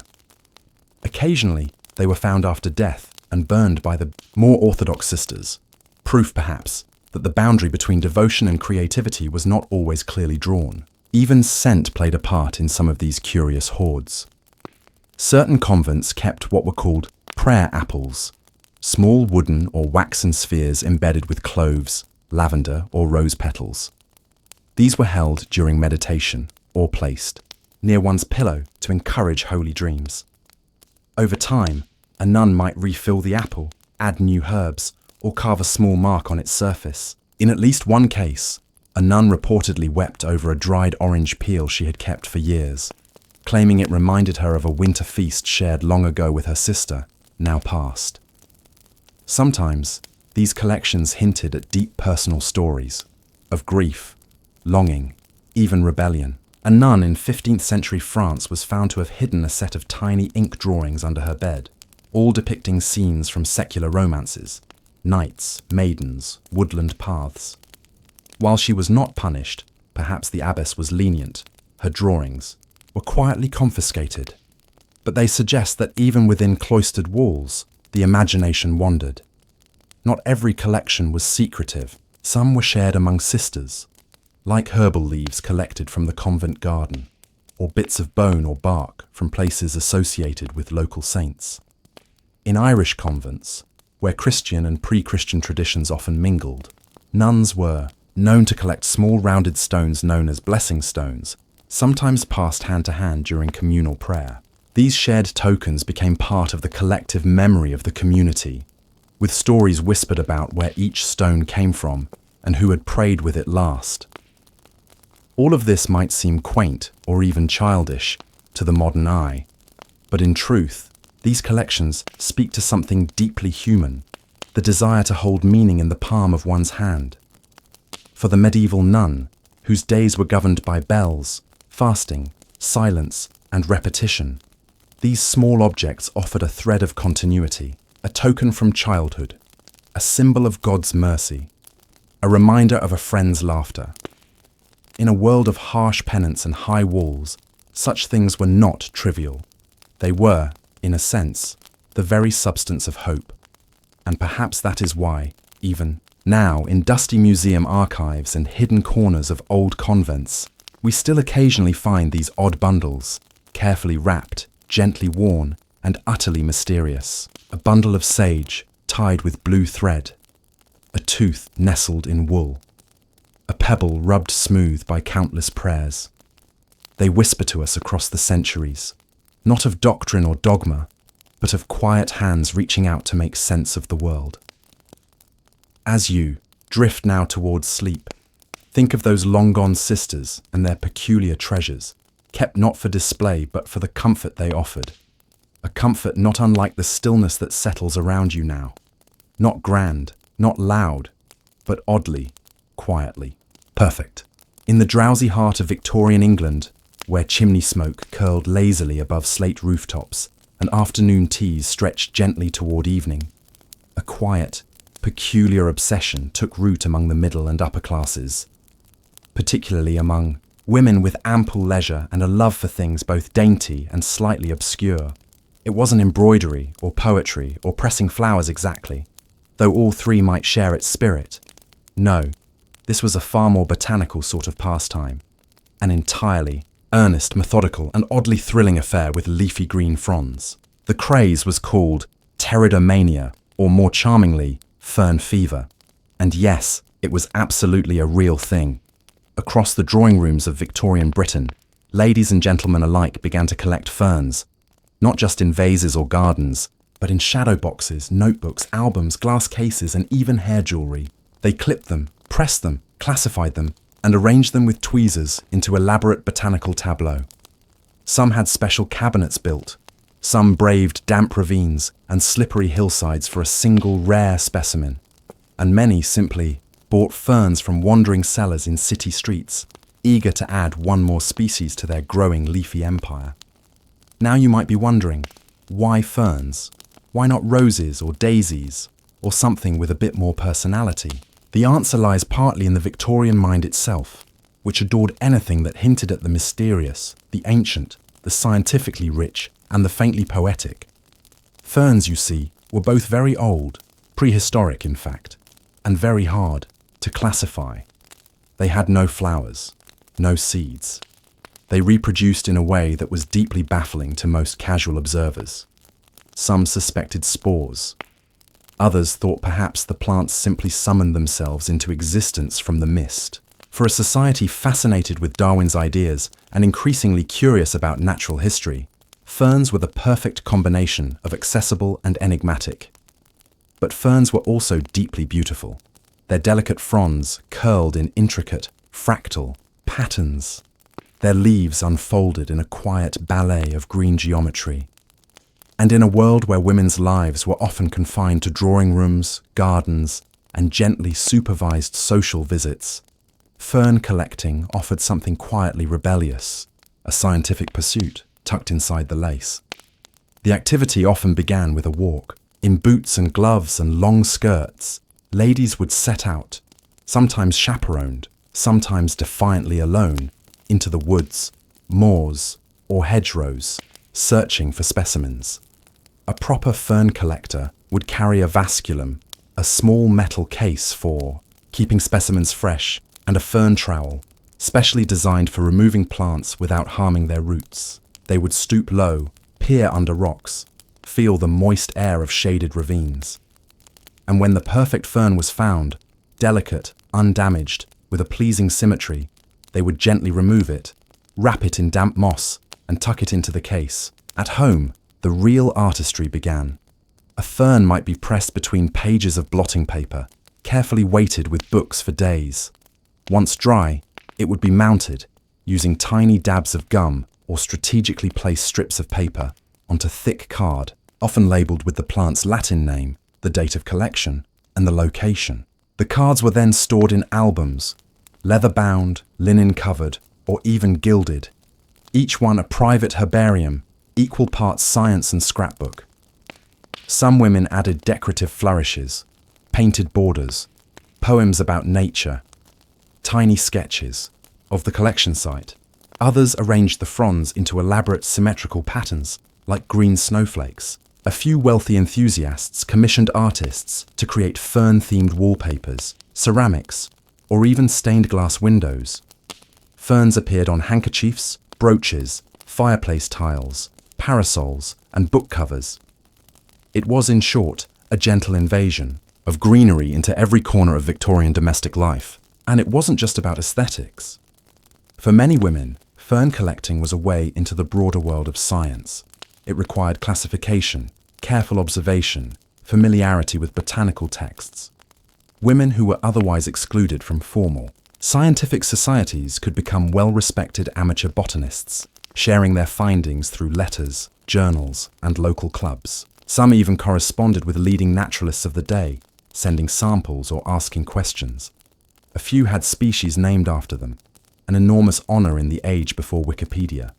[SPEAKER 1] Occasionally, they were found after death and burned by the more orthodox sisters, proof perhaps that the boundary between devotion and creativity was not always clearly drawn. Even scent played a part in some of these curious hoards. Certain convents kept what were called prayer apples, small wooden or waxen spheres embedded with cloves, lavender, or rose petals. These were held during meditation or placed near one's pillow to encourage holy dreams. Over time, a nun might refill the apple, add new herbs, or carve a small mark on its surface. In at least one case, a nun reportedly wept over a dried orange peel she had kept for years, claiming it reminded her of a winter feast shared long ago with her sister, now past. Sometimes, these collections hinted at deep personal stories of grief, longing, even rebellion. A nun in 15th century France was found to have hidden a set of tiny ink drawings under her bed, all depicting scenes from secular romances, knights, maidens, woodland paths. While she was not punished, perhaps the abbess was lenient, her drawings were quietly confiscated. But they suggest that even within cloistered walls, the imagination wandered. Not every collection was secretive, some were shared among sisters, like herbal leaves collected from the convent garden, or bits of bone or bark from places associated with local saints. In Irish convents, where Christian and pre-Christian traditions often mingled, nuns were known to collect small rounded stones known as blessing stones, sometimes passed hand to hand during communal prayer. These shared tokens became part of the collective memory of the community, with stories whispered about where each stone came from and who had prayed with it last. All of this might seem quaint or even childish to the modern eye, but in truth, these collections speak to something deeply human, the desire to hold meaning in the palm of one's hand. For the medieval nun, whose days were governed by bells, fasting, silence, and repetition, these small objects offered a thread of continuity, a token from childhood, a symbol of God's mercy, a reminder of a friend's laughter. In a world of harsh penance and high walls, such things were not trivial. They were, in a sense, the very substance of hope. And perhaps that is why, even now, in dusty museum archives and hidden corners of old convents, we still occasionally find these odd bundles, carefully wrapped, gently worn, and utterly mysterious. A bundle of sage tied with blue thread, a tooth nestled in wool, a pebble rubbed smooth by countless prayers. They whisper to us across the centuries, not of doctrine or dogma, but of quiet hands reaching out to make sense of the world. As you drift now towards sleep, think of those long-gone sisters and their peculiar treasures, kept not for display but for the comfort they offered. A comfort not unlike the stillness that settles around you now. Not grand, not loud, but oddly, quietly, perfect. In the drowsy heart of Victorian England, where chimney smoke curled lazily above slate rooftops and afternoon teas stretched gently toward evening, a quiet, peculiar obsession took root among the middle and upper classes, particularly among women with ample leisure and a love for things both dainty and slightly obscure. It wasn't embroidery or poetry or pressing flowers exactly, though all three might share its spirit. No, this was a far more botanical sort of pastime, an entirely earnest, methodical, and oddly thrilling affair with leafy green fronds. The craze was called pteridomania, or more charmingly, fern fever. And yes, it was absolutely a real thing. Across the drawing rooms of Victorian Britain, ladies and gentlemen alike began to collect ferns, not just in vases or gardens, but in shadow boxes, notebooks, albums, glass cases, and even hair jewellery. They clipped them, pressed them, classified them, and arranged them with tweezers into elaborate botanical tableaux. Some had special cabinets built, some braved damp ravines and slippery hillsides for a single rare specimen, and many simply bought ferns from wandering sellers in city streets, eager to add one more species to their growing leafy empire. Now you might be wondering, why ferns? Why not roses or daisies, or something with a bit more personality? The answer lies partly in the Victorian mind itself, which adored anything that hinted at the mysterious, the ancient, the scientifically rich, and the faintly poetic. Ferns, you see, were both very old, prehistoric in fact, and very hard. to classify. They had no flowers, no seeds. They reproduced in a way that was deeply baffling to most casual observers. Some suspected spores. Others thought perhaps the plants simply summoned themselves into existence from the mist. For a society fascinated with Darwin's ideas and increasingly curious about natural history, ferns were the perfect combination of accessible and enigmatic. But ferns were also deeply beautiful. Their delicate fronds curled in intricate, fractal patterns. Their leaves unfolded in a quiet ballet of green geometry. And in a world where women's lives were often confined to drawing rooms, gardens, and gently supervised social visits, fern collecting offered something quietly rebellious, a scientific pursuit tucked inside the lace. The activity often began with a walk. In boots and gloves and long skirts, ladies would set out, sometimes chaperoned, sometimes defiantly alone, into the woods, moors, or hedgerows, searching for specimens. A proper fern collector would carry a vasculum, a small metal case for keeping specimens fresh, and a fern trowel, specially designed for removing plants without harming their roots. They would stoop low, peer under rocks, feel the moist air of shaded ravines. And when the perfect fern was found, delicate, undamaged, with a pleasing symmetry, they would gently remove it, wrap it in damp moss, and tuck it into the case. At home, the real artistry began. A fern might be pressed between pages of blotting paper, carefully weighted with books for days. Once dry, it would be mounted, using tiny dabs of gum or strategically placed strips of paper onto thick card, often labelled with the plant's Latin name, the date of collection, and the location. The cards were then stored in albums, leather-bound, linen-covered, or even gilded, each one a private herbarium, equal parts science and scrapbook. Some women added decorative flourishes, painted borders, poems about nature, tiny sketches of the collection site. Others arranged the fronds into elaborate symmetrical patterns, like green snowflakes. A few wealthy enthusiasts commissioned artists to create fern-themed wallpapers, ceramics, or even stained glass windows. Ferns appeared on handkerchiefs, brooches, fireplace tiles, parasols, and book covers. It was, in short, a gentle invasion of greenery into every corner of Victorian domestic life. And it wasn't just about aesthetics. For many women, fern collecting was a way into the broader world of science. It required classification, careful observation, familiarity with botanical texts. Women who were otherwise excluded from formal, scientific societies could become well-respected amateur botanists, sharing their findings through letters, journals, and local clubs. Some even corresponded with leading naturalists of the day, sending samples or asking questions. A few had species named after them, an enormous honour in the age before Wikipedia.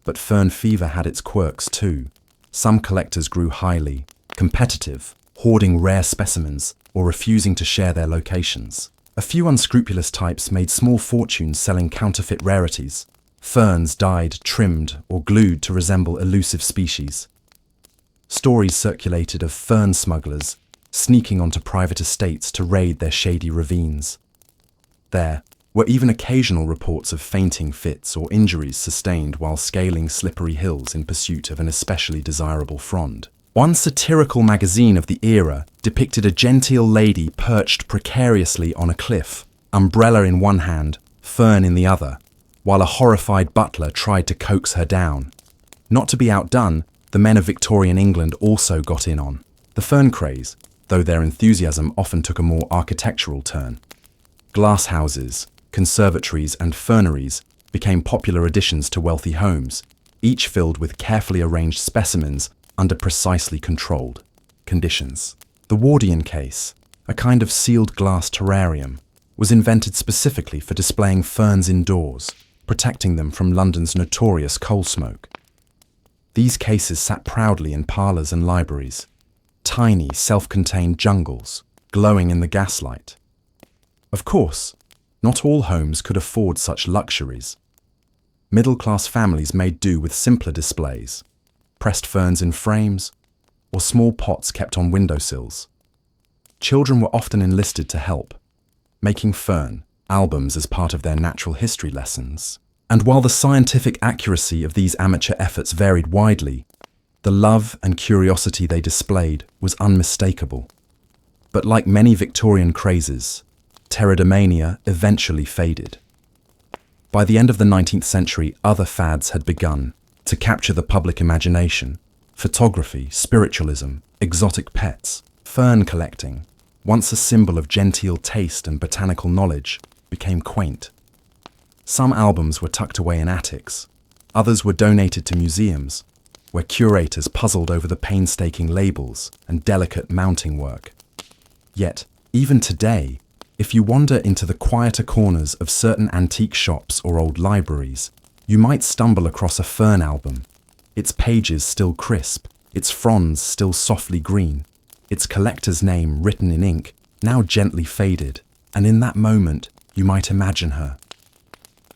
[SPEAKER 1] But fern fever had its quirks too. Some collectors grew highly competitive, hoarding rare specimens or refusing to share their locations. A few unscrupulous types made small fortunes selling counterfeit rarities. Ferns dyed, trimmed, or glued to resemble elusive species. Stories circulated of fern smugglers sneaking onto private estates to raid their shady ravines. There were even occasional reports of fainting fits or injuries sustained while scaling slippery hills in pursuit of an especially desirable frond. One satirical magazine of the era depicted a genteel lady perched precariously on a cliff, umbrella in one hand, fern in the other, while a horrified butler tried to coax her down. Not to be outdone, the men of Victorian England also got in on the fern craze, though their enthusiasm often took a more architectural turn. Glass houses, conservatories, and ferneries became popular additions to wealthy homes, each filled with carefully arranged specimens under precisely controlled conditions. The Wardian case, a kind of sealed glass terrarium, was invented specifically for displaying ferns indoors, protecting them from London's notorious coal smoke. These cases sat proudly in parlours and libraries, tiny, self-contained jungles, glowing in the gaslight. Of course, not all homes could afford such luxuries. Middle-class families made do with simpler displays, pressed ferns in frames, or small pots kept on windowsills. Children were often enlisted to help. making fern albums as part of their natural history lessons. And while the scientific accuracy of these amateur efforts varied widely, the love and curiosity they displayed was unmistakable. But like many Victorian crazes, pterodomania eventually faded. By the end of the 19th century, other fads had begun to capture the public imagination: photography, spiritualism, exotic pets, fern collecting, once a symbol of genteel taste and botanical knowledge, became quaint. Some albums were tucked away in attics, others were donated to museums, where curators puzzled over the painstaking labels and delicate mounting work. Yet, even today, if you wander into the quieter corners of certain antique shops or old libraries, you might stumble across a fern album, its pages still crisp, its fronds still softly green, its collector's name written in ink, now gently faded, and in that moment you might imagine her.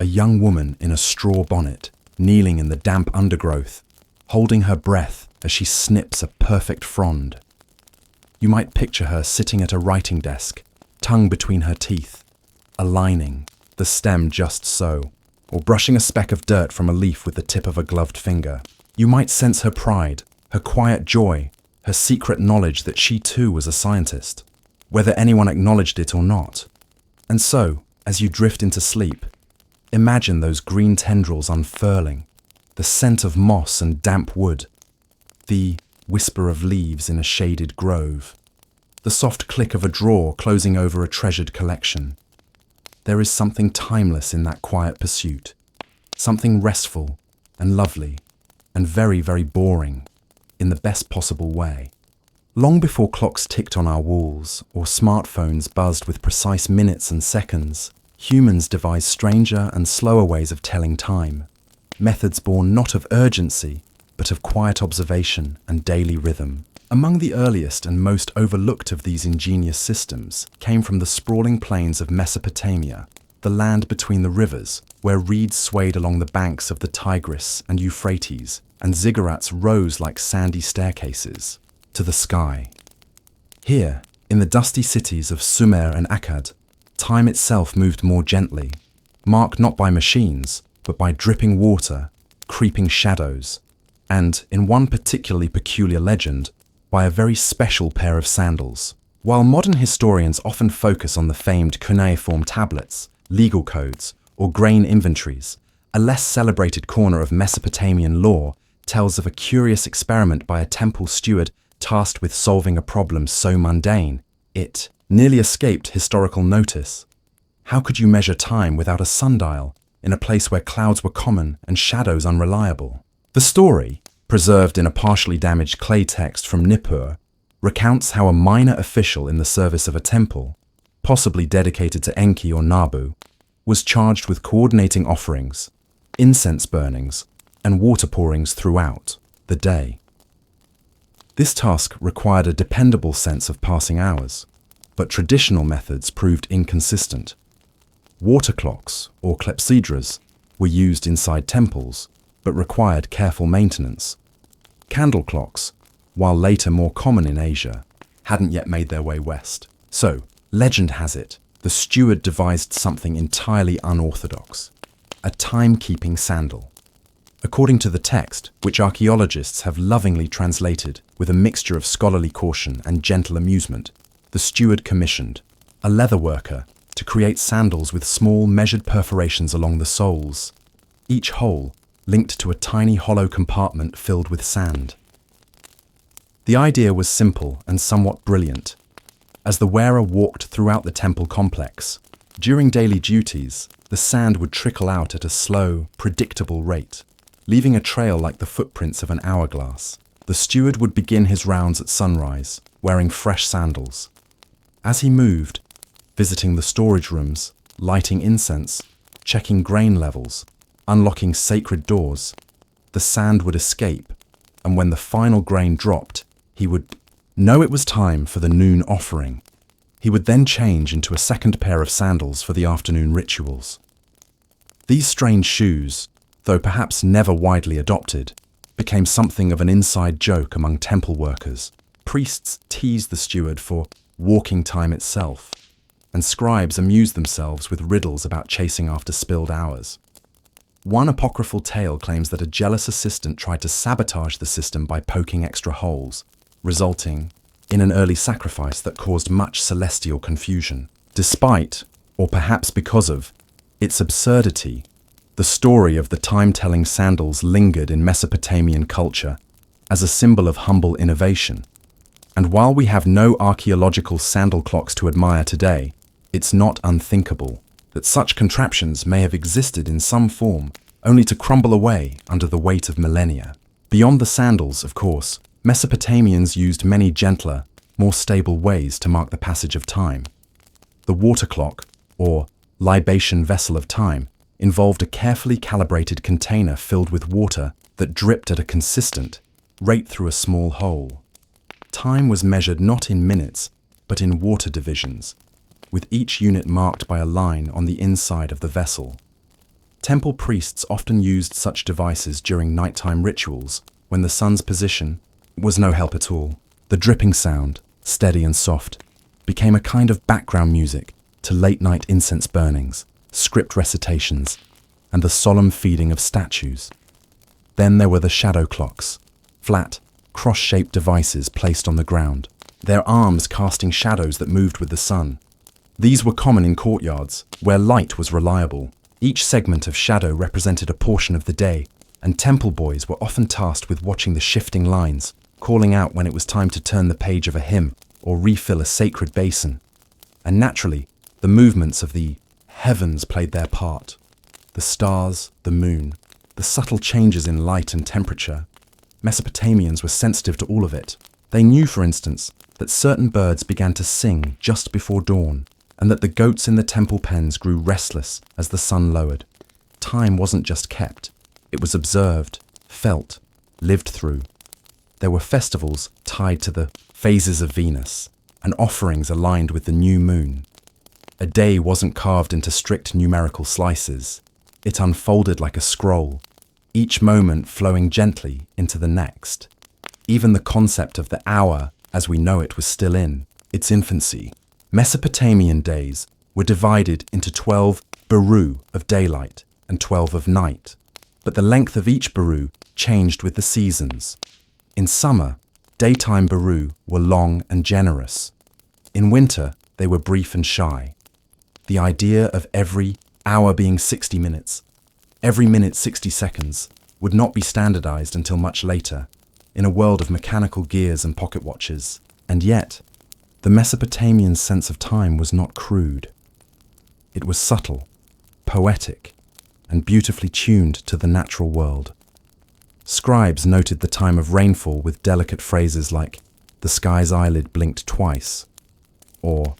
[SPEAKER 1] A young woman in a straw bonnet, kneeling in the damp undergrowth, holding her breath as she snips a perfect frond. You might picture her sitting at a writing desk, tongue between her teeth, aligning the stem just so, or brushing a speck of dirt from a leaf with the tip of a gloved finger. You might sense her pride, her quiet joy, her secret knowledge that she too was a scientist, whether anyone acknowledged it or not. And so, as you drift into sleep, imagine those green tendrils unfurling, the scent of moss and damp wood, the whisper of leaves in a shaded grove, the soft click of a drawer closing over a treasured collection. There is something timeless in that quiet pursuit, something restful and lovely and very, very boring in the best possible way. Long before clocks ticked on our walls or smartphones buzzed with precise minutes and seconds, humans devised stranger and slower ways of telling time, methods born not of urgency, but of quiet observation and daily rhythm. Among the earliest and most overlooked of these ingenious systems came from the sprawling plains of Mesopotamia, the land between the rivers, where reeds swayed along the banks of the Tigris and Euphrates, and ziggurats rose like sandy staircases to the sky. Here, in the dusty cities of Sumer and Akkad, time itself moved more gently, marked not by machines, but by dripping water, creeping shadows, and, in one particularly peculiar legend, by a very special pair of sandals. While modern historians often focus on the famed cuneiform tablets, legal codes, or grain inventories, a less celebrated corner of Mesopotamian lore tells of a curious experiment by a temple steward tasked with solving a problem so mundane, it nearly escaped historical notice. How could you measure time without a sundial in a place where clouds were common and shadows unreliable? The story, preserved in a partially damaged clay text from Nippur, recounts how a minor official in the service of a temple, possibly dedicated to Enki or Nabu, was charged with coordinating offerings, incense burnings, and water pourings throughout the day. This task required a dependable sense of passing hours, but traditional methods proved inconsistent. Water clocks, or clepsydras, were used inside temples, but required careful maintenance. Candle clocks, while later more common in Asia, hadn't yet made their way west. So, legend has it, the steward devised something entirely unorthodox: a timekeeping sandal. According to the text, which archaeologists have lovingly translated with a mixture of scholarly caution and gentle amusement, the steward commissioned a leather worker to create sandals with small measured perforations along the soles, each hole linked to a tiny hollow compartment filled with sand. The idea was simple and somewhat brilliant. As the wearer walked throughout the temple complex, during daily duties, the sand would trickle out at a slow, predictable rate, leaving a trail like the footprints of an hourglass. The steward would begin his rounds at sunrise, wearing fresh sandals. As he moved, visiting the storage rooms, lighting incense, checking grain levels, unlocking sacred doors, the sand would escape, and when the final grain dropped, he would know it was time for the noon offering. He would then change into a second pair of sandals for the afternoon rituals. These strange shoes, though perhaps never widely adopted, became something of an inside joke among temple workers. Priests teased the steward for walking time itself. and scribes amused themselves with riddles about chasing after spilled hours. One apocryphal tale claims that a jealous assistant tried to sabotage the system by poking extra holes, resulting in an early sacrifice that caused much celestial confusion. Despite, or perhaps because of, its absurdity, the story of the time-telling sandals lingered in Mesopotamian culture as a symbol of humble innovation. And while we have no archaeological sandal clocks to admire today, it's not unthinkable that such contraptions may have existed in some form, only to crumble away under the weight of millennia. Beyond the sandals, of course, Mesopotamians used many gentler, more stable ways to mark the passage of time. The water clock, or libation vessel of time, involved a carefully calibrated container filled with water that dripped at a consistent rate through a small hole. Time was measured not in minutes, but in water divisions, with each unit marked by a line on the inside of the vessel. Temple priests often used such devices during nighttime rituals when the sun's position was no help at all. The dripping sound, steady and soft, became a kind of background music to late-night incense burnings, script recitations, and the solemn feeding of statues. Then there were the shadow clocks, flat, cross-shaped devices placed on the ground, their arms casting shadows that moved with the sun. These were common in courtyards, where light was reliable. Each segment of shadow represented a portion of the day, and temple boys were often tasked with watching the shifting lines, calling out when it was time to turn the page of a hymn or refill a sacred basin. And naturally, the movements of the heavens played their part. The stars, the moon, the subtle changes in light and temperature. Mesopotamians were sensitive to all of it. They knew, for instance, that certain birds began to sing just before dawn, and that the goats in the temple pens grew restless as the sun lowered. Time wasn't just kept, it was observed, felt, lived through. There were festivals tied to the phases of Venus, and offerings aligned with the new moon. A day wasn't carved into strict numerical slices. It unfolded like a scroll, each moment flowing gently into the next. Even the concept of the hour, as we know it, was still in its infancy. Mesopotamian days were divided into 12 beru of daylight and 12 of night, but the length of each beru changed with the seasons. In summer, daytime beru were long and generous. In winter, they were brief and shy. The idea of every hour being 60 minutes, every minute 60 seconds, would not be standardized until much later, in a world of mechanical gears and pocket watches. And yet, the Mesopotamian sense of time was not crude. It was subtle, poetic, and beautifully tuned to the natural world. Scribes noted the time of rainfall with delicate phrases like, "The sky's eyelid blinked twice," or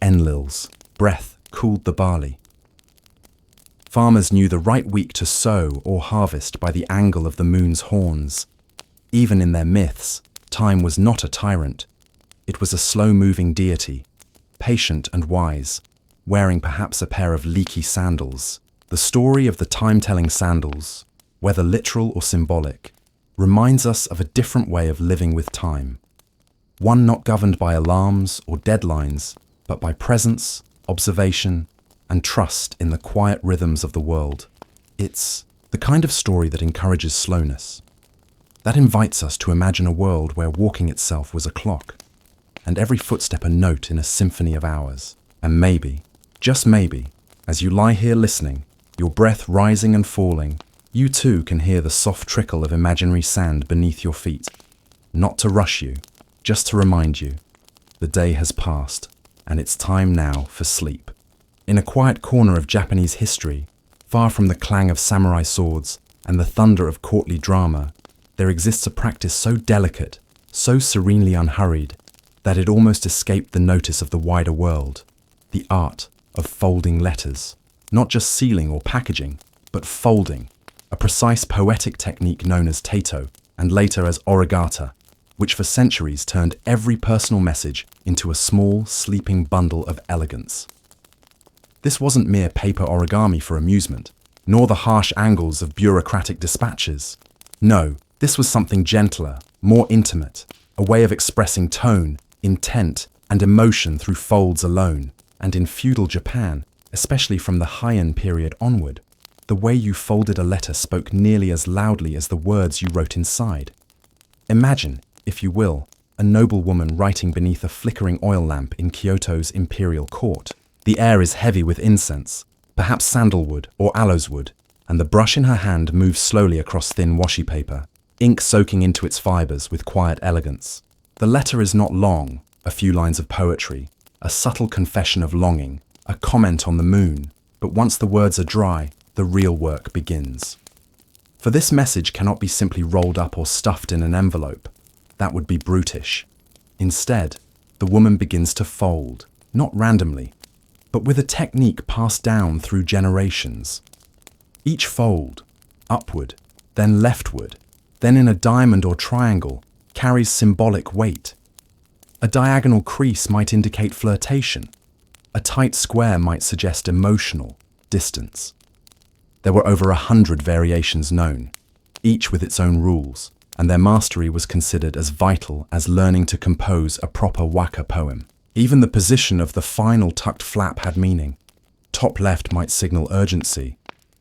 [SPEAKER 1] "Enlil's breath cooled the barley." Farmers knew the right week to sow or harvest by the angle of the moon's horns. Even in their myths, time was not a tyrant. It was a slow-moving deity, patient and wise, wearing perhaps a pair of leaky sandals. The story of the time-telling sandals, whether literal or symbolic, reminds us of a different way of living with time. One not governed by alarms or deadlines, but by presence, observation, and trust in the quiet rhythms of the world. It's the kind of story that encourages slowness, that invites us to imagine a world where walking itself was a clock, and every footstep a note in a symphony of hours. And maybe, just maybe, as you lie here listening, your breath rising and falling, you too can hear the soft trickle of imaginary sand beneath your feet. Not to rush you, just to remind you, the day has passed, and it's time now for sleep. In a quiet corner of Japanese history, far from the clang of samurai swords and the thunder of courtly drama, there exists a practice so delicate, so serenely unhurried, that it almost escaped the notice of the wider world. The art of folding letters. Not just sealing or packaging, but folding, a precise poetic technique known as tato, and later as origata, which for centuries turned every personal message into a small, sleeping bundle of elegance. This wasn't mere paper origami for amusement, nor the harsh angles of bureaucratic dispatches. No, this was something gentler, more intimate, a way of expressing tone, intent, and emotion through folds alone. and in feudal Japan, especially from the Heian period onward, the way you folded a letter spoke nearly as loudly as the words you wrote inside. Imagine, if you will, a noblewoman writing beneath a flickering oil lamp in Kyoto's imperial court. The air is heavy with incense, perhaps sandalwood or aloes wood, and the brush in her hand moves slowly across thin washi paper, ink soaking into its fibers with quiet elegance. The letter is not long, a few lines of poetry, a subtle confession of longing, a comment on the moon, but once the words are dry, the real work begins. For this message cannot be simply rolled up or stuffed in an envelope. That would be brutish. Instead, the woman begins to fold, not randomly, but with a technique passed down through generations. Each fold, upward, then leftward, then in a diamond or triangle, carries symbolic weight. A diagonal crease might indicate flirtation. A tight square might suggest emotional distance. There were over 100 variations known, each with its own rules, and their mastery was considered as vital as learning to compose a proper waka poem. Even the position of the final tucked flap had meaning. Top left might signal urgency,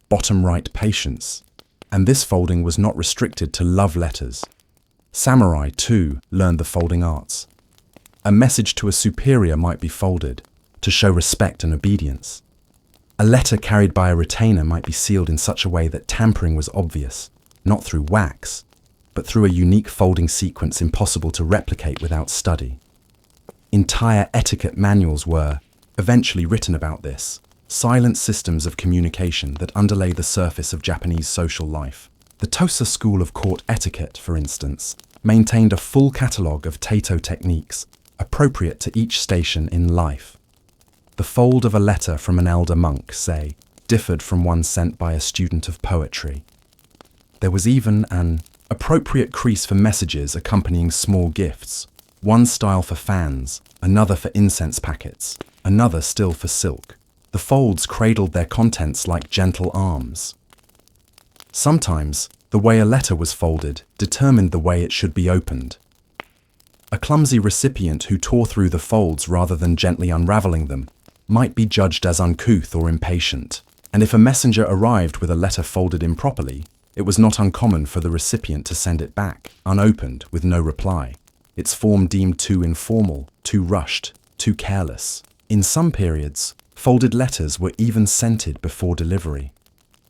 [SPEAKER 1] bottom right patience, and this folding was not restricted to love letters. Samurai, too, learned the folding arts. A message to a superior might be folded, to show respect and obedience. A letter carried by a retainer might be sealed in such a way that tampering was obvious, not through wax, but through a unique folding sequence impossible to replicate without study. Entire etiquette manuals were, eventually, written about this, silent systems of communication that underlay the surface of Japanese social life. The Tosa school of court etiquette, for instance, maintained a full catalogue of Taito techniques appropriate to each station in life. The fold of a letter from an elder monk, say, differed from one sent by a student of poetry. There was even an appropriate crease for messages accompanying small gifts, one style for fans, another for incense packets, another still for silk. The folds cradled their contents like gentle arms. Sometimes, the way a letter was folded determined the way it should be opened. A clumsy recipient who tore through the folds rather than gently unraveling them might be judged as uncouth or impatient, and if a messenger arrived with a letter folded improperly, it was not uncommon for the recipient to send it back, unopened, with no reply, its form deemed too informal, too rushed, too careless. In some periods, folded letters were even scented before delivery.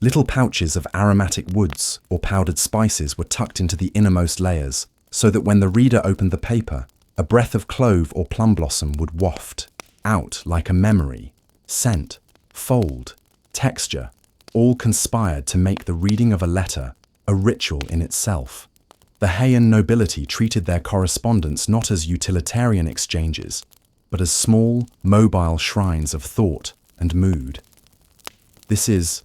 [SPEAKER 1] Little pouches of aromatic woods or powdered spices were tucked into the innermost layers, so that when the reader opened the paper, a breath of clove or plum blossom would waft out like a memory. Scent, fold, texture, all conspired to make the reading of a letter a ritual in itself. The Heian nobility treated their correspondence not as utilitarian exchanges, but as small, mobile shrines of thought and mood. This is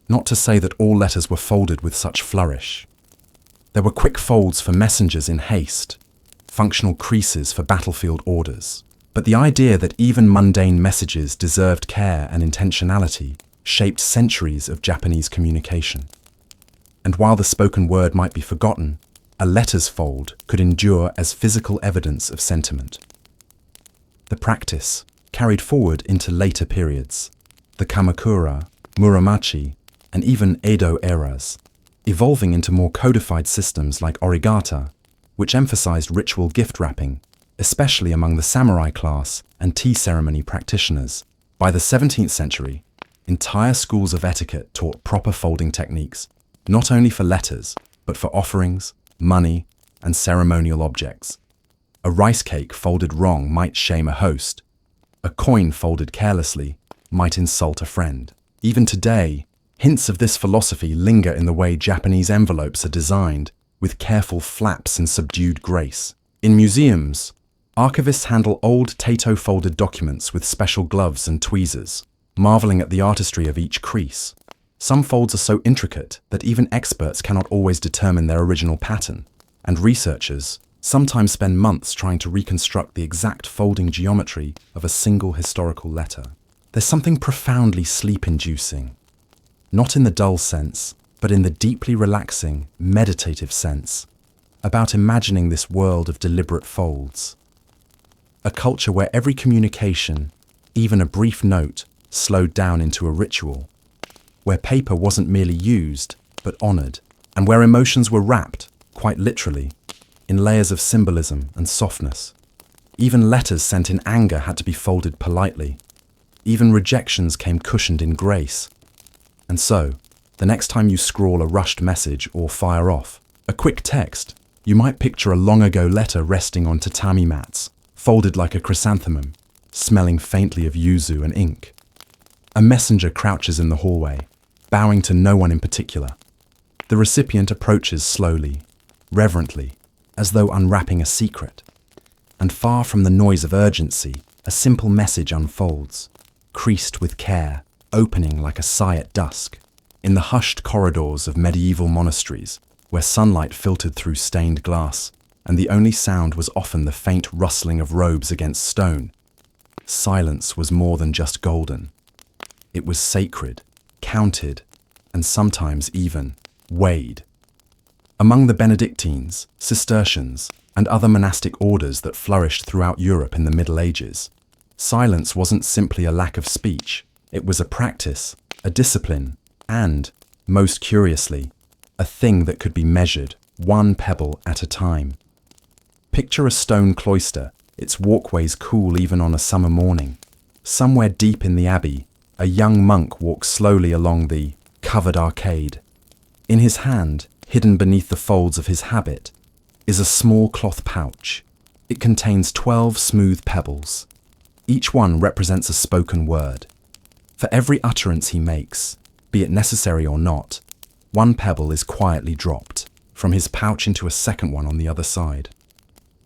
[SPEAKER 1] not to say that all letters were folded with such flourish. There were quick folds for messengers in haste, functional creases for battlefield orders. But the idea that even mundane messages deserved care and intentionality shaped centuries of Japanese communication. And while the spoken word might be forgotten, a letter's fold could endure as physical evidence of sentiment. The practice carried forward into later periods, the Kamakura, Muromachi, and even Edo eras, evolving into more codified systems like origata, which emphasized ritual gift wrapping, especially among the samurai class and tea ceremony practitioners. By the 17th century, entire schools of etiquette taught proper folding techniques, not only for letters, but for offerings, money, and ceremonial objects. A rice cake folded wrong might shame a host. A coin folded carelessly might insult a friend. Even today, hints of this philosophy linger in the way Japanese envelopes are designed, with careful flaps and subdued grace. In museums, archivists handle old Taito folded documents with special gloves and tweezers, marveling at the artistry of each crease. Some folds are so intricate that even experts cannot always determine their original pattern, and researchers sometimes spend months trying to reconstruct the exact folding geometry of a single historical letter. There's something profoundly sleep-inducing, not in the dull sense, but in the deeply relaxing, meditative sense, about imagining this world of deliberate folds. A culture where every communication, Even a brief note slowed down into a ritual, where paper wasn't merely used, but honored, and where emotions were wrapped, quite literally, in layers of symbolism and softness. Even letters sent in anger had to be folded politely. Even rejections came cushioned in grace. And so, the next time you scrawl a rushed message or fire off a quick text, you might picture a long-ago letter resting on tatami mats, folded like a chrysanthemum, smelling faintly of yuzu and ink. A messenger crouches in the hallway, bowing to no one in particular. The recipient approaches slowly, reverently, as though unwrapping a secret. And far from the noise of urgency, a simple message unfolds, creased with care, opening like a sigh at dusk. In the hushed corridors of medieval monasteries, where sunlight filtered through stained glass, and the only sound was often the faint rustling of robes against stone, silence was more than just golden. It was sacred, counted, and sometimes even weighed. Among the Benedictines, Cistercians, and other monastic orders that flourished throughout Europe in the Middle Ages, silence wasn't simply a lack of speech. It was a practice, a discipline, and, most curiously, a thing that could be measured, one pebble at a time. Picture a stone cloister, its walkways cool even on a summer morning. Somewhere deep in the abbey, a young monk walks slowly along the covered arcade. In his hand, hidden beneath the folds of his habit, is a small cloth pouch. It contains 12 smooth pebbles. Each one represents a spoken word. For every utterance he makes, be it necessary or not, one pebble is quietly dropped from his pouch into a second one on the other side.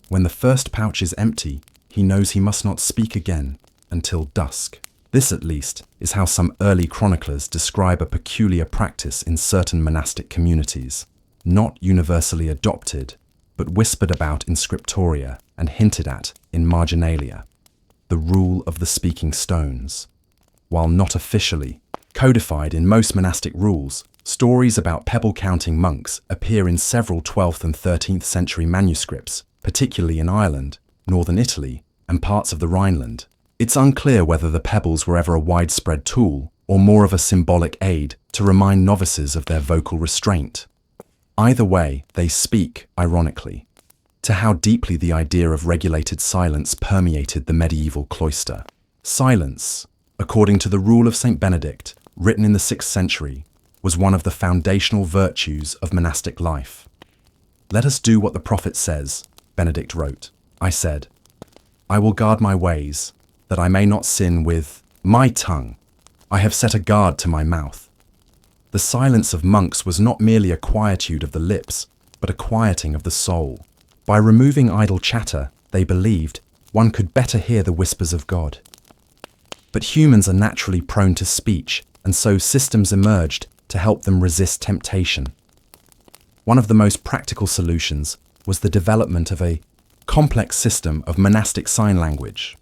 [SPEAKER 1] When the first pouch is empty, he knows he must not speak again until dusk. This, at least, is how some early chroniclers describe a peculiar practice in certain monastic communities, not universally adopted, but whispered about in scriptoria and hinted at in marginalia. The rule of the speaking stones. While not officially codified in most monastic rules, stories about pebble-counting monks appear in several 12th and 13th century manuscripts, particularly in Ireland, northern Italy, and parts of the Rhineland. It's unclear whether the pebbles were ever a widespread tool or more of a symbolic aid to remind novices of their vocal restraint. Either way, they speak, ironically, to how deeply the idea of regulated silence permeated the medieval cloister. Silence, according to the rule of Saint Benedict, written in the 6th century, was one of the foundational virtues of monastic life. "Let us do what the prophet says," Benedict wrote. "I said, I will guard my ways, that I may not sin with my tongue. I have set a guard to my mouth." The silence of monks was not merely a quietude of the lips, but a quieting of the soul. By removing idle chatter, they believed, one could better hear the whispers of God. But humans are naturally prone to speech, and so systems emerged to help them resist temptation. One of the most practical solutions was the development of a complex system of monastic sign language.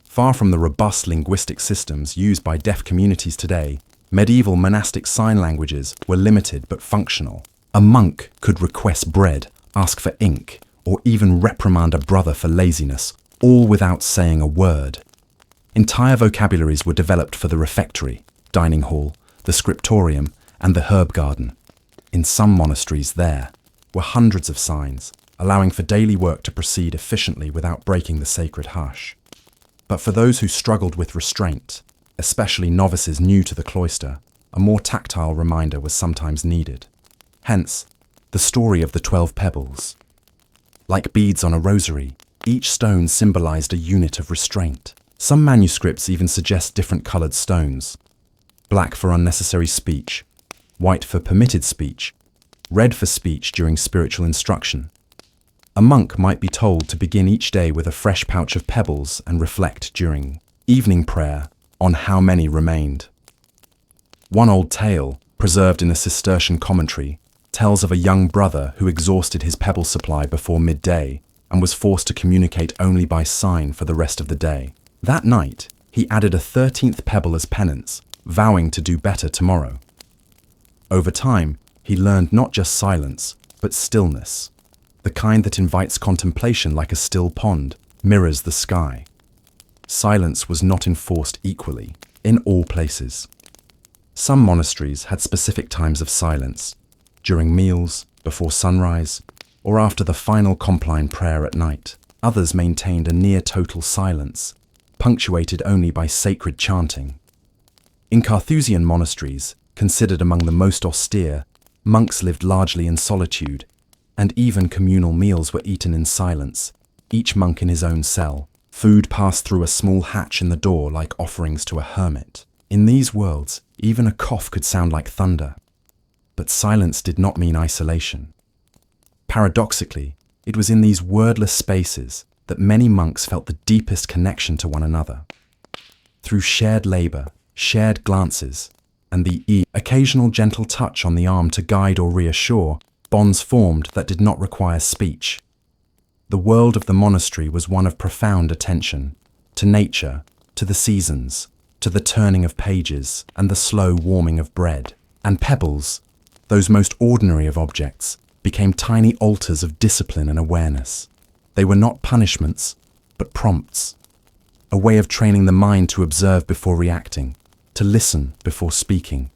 [SPEAKER 1] Far from the robust linguistic systems used by deaf communities today, medieval monastic sign languages were limited but functional. A monk could request bread, ask for ink, or even reprimand a brother for laziness, all without saying a word. Entire vocabularies were developed for the refectory, dining hall, the scriptorium, and the herb garden. In some monasteries there were hundreds of signs, allowing for daily work to proceed efficiently without breaking the sacred hush. But for those who struggled with restraint, especially novices new to the cloister, a more tactile reminder was sometimes needed. Hence, the story of the 12 pebbles. Like beads on a rosary, each stone symbolized a unit of restraint. Some manuscripts even suggest different colored stones. Black for unnecessary speech, white for permitted speech, red for speech during spiritual instruction. A monk might be told to begin each day with a fresh pouch of pebbles and reflect during evening prayer on how many remained. One old tale, preserved in a Cistercian commentary, tells of a young brother who exhausted his pebble supply before midday and was forced to communicate only by sign for the rest of the day. That night, he added a 13th pebble as penance, vowing to do better tomorrow. Over time, he learned not just silence, but stillness, the kind that invites contemplation like a still pond, mirrors the sky. silence was not enforced equally in all places. Some monasteries had specific times of silence, during meals, before sunrise, or after the final compline prayer at night. Others maintained a near-total silence, punctuated only by sacred chanting. In Carthusian monasteries, considered among the most austere, monks lived largely in solitude, and even communal meals were eaten in silence, each monk in his own cell. Food passed through a small hatch in the door like offerings to a hermit. In these worlds, even a cough could sound like thunder. But silence did not mean isolation. Paradoxically, it was in these wordless spaces that many monks felt the deepest connection to one another. Through shared labor, shared glances, and the occasional gentle touch on the arm to guide or reassure, bonds formed that did not require speech. The world of the monastery was one of profound attention to nature, to the seasons, to the turning of pages and the slow warming of bread. And pebbles, those most ordinary of objects, became tiny altars of discipline and awareness. They were not punishments, but prompts, a way of training the mind to observe before reacting, to listen before speaking,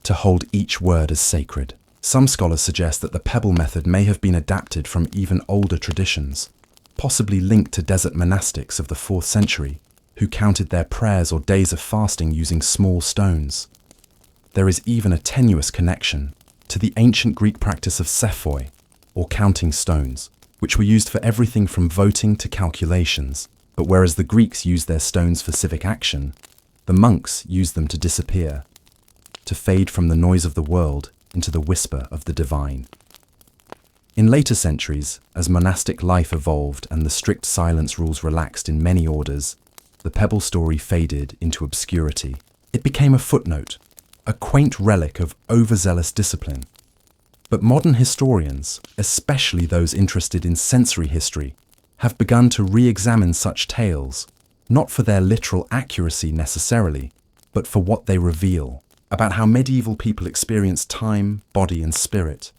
[SPEAKER 1] to hold each word as sacred. Some scholars suggest that the pebble method may have been adapted from even older traditions, possibly linked to desert monastics of the 4th century, who counted their prayers or days of fasting using small stones. There is even a tenuous connection to the ancient Greek practice of sephoi, or counting stones, which were used for everything from voting to calculations. But whereas the Greeks used their stones for civic action, the monks used them to disappear, to fade from the noise of the world into the whisper of the divine. In later centuries, as monastic life evolved and the strict silence rules relaxed in many orders, the pebble story faded into obscurity. It became a footnote, a quaint relic of overzealous discipline. But modern historians, especially those interested in sensory history, have begun to re-examine such tales, not for their literal accuracy necessarily, but for what they reveal about how medieval people experienced time, body, and spirit.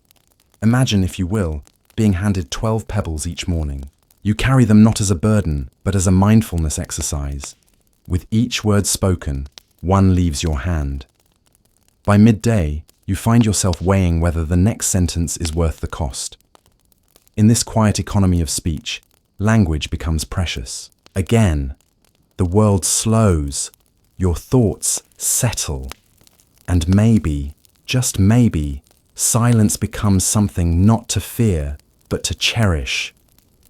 [SPEAKER 1] Imagine, if you will, being handed 12 pebbles each morning. You carry them not as a burden, but as a mindfulness exercise. With each word spoken, one leaves your hand. By midday, you find yourself weighing whether the next sentence is worth the cost. In this quiet economy of speech, language becomes precious. Again, the world slows, your thoughts settle, and maybe, just maybe, silence becomes something not to fear, but to cherish.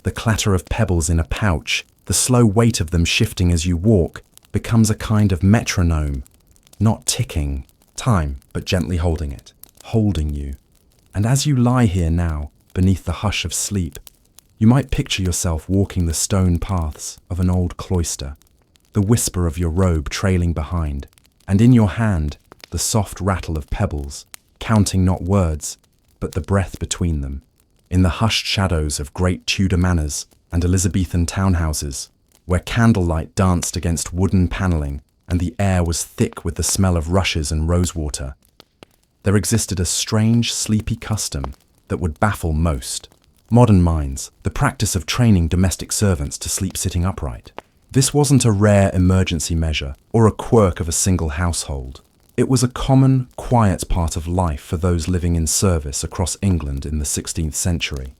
[SPEAKER 1] The clatter of pebbles in a pouch, the slow weight of them shifting as you walk, becomes a kind of metronome, not ticking time, but gently holding it, holding you. And as you lie here now, beneath the hush of sleep, you might picture yourself walking the stone paths of an old cloister, the whisper of your robe trailing behind, and in your hand, the soft rattle of pebbles, counting not words, but the breath between them. In the hushed shadows of great Tudor manors and Elizabethan townhouses, where candlelight danced against wooden panelling and the air was thick with the smell of rushes and rosewater, there existed a strange, sleepy custom that would baffle most modern minds, the practice of training domestic servants to sleep sitting upright. This wasn't a rare emergency measure or a quirk of a single household. It was a common, quiet part of life for those living in service across England in the 16th century.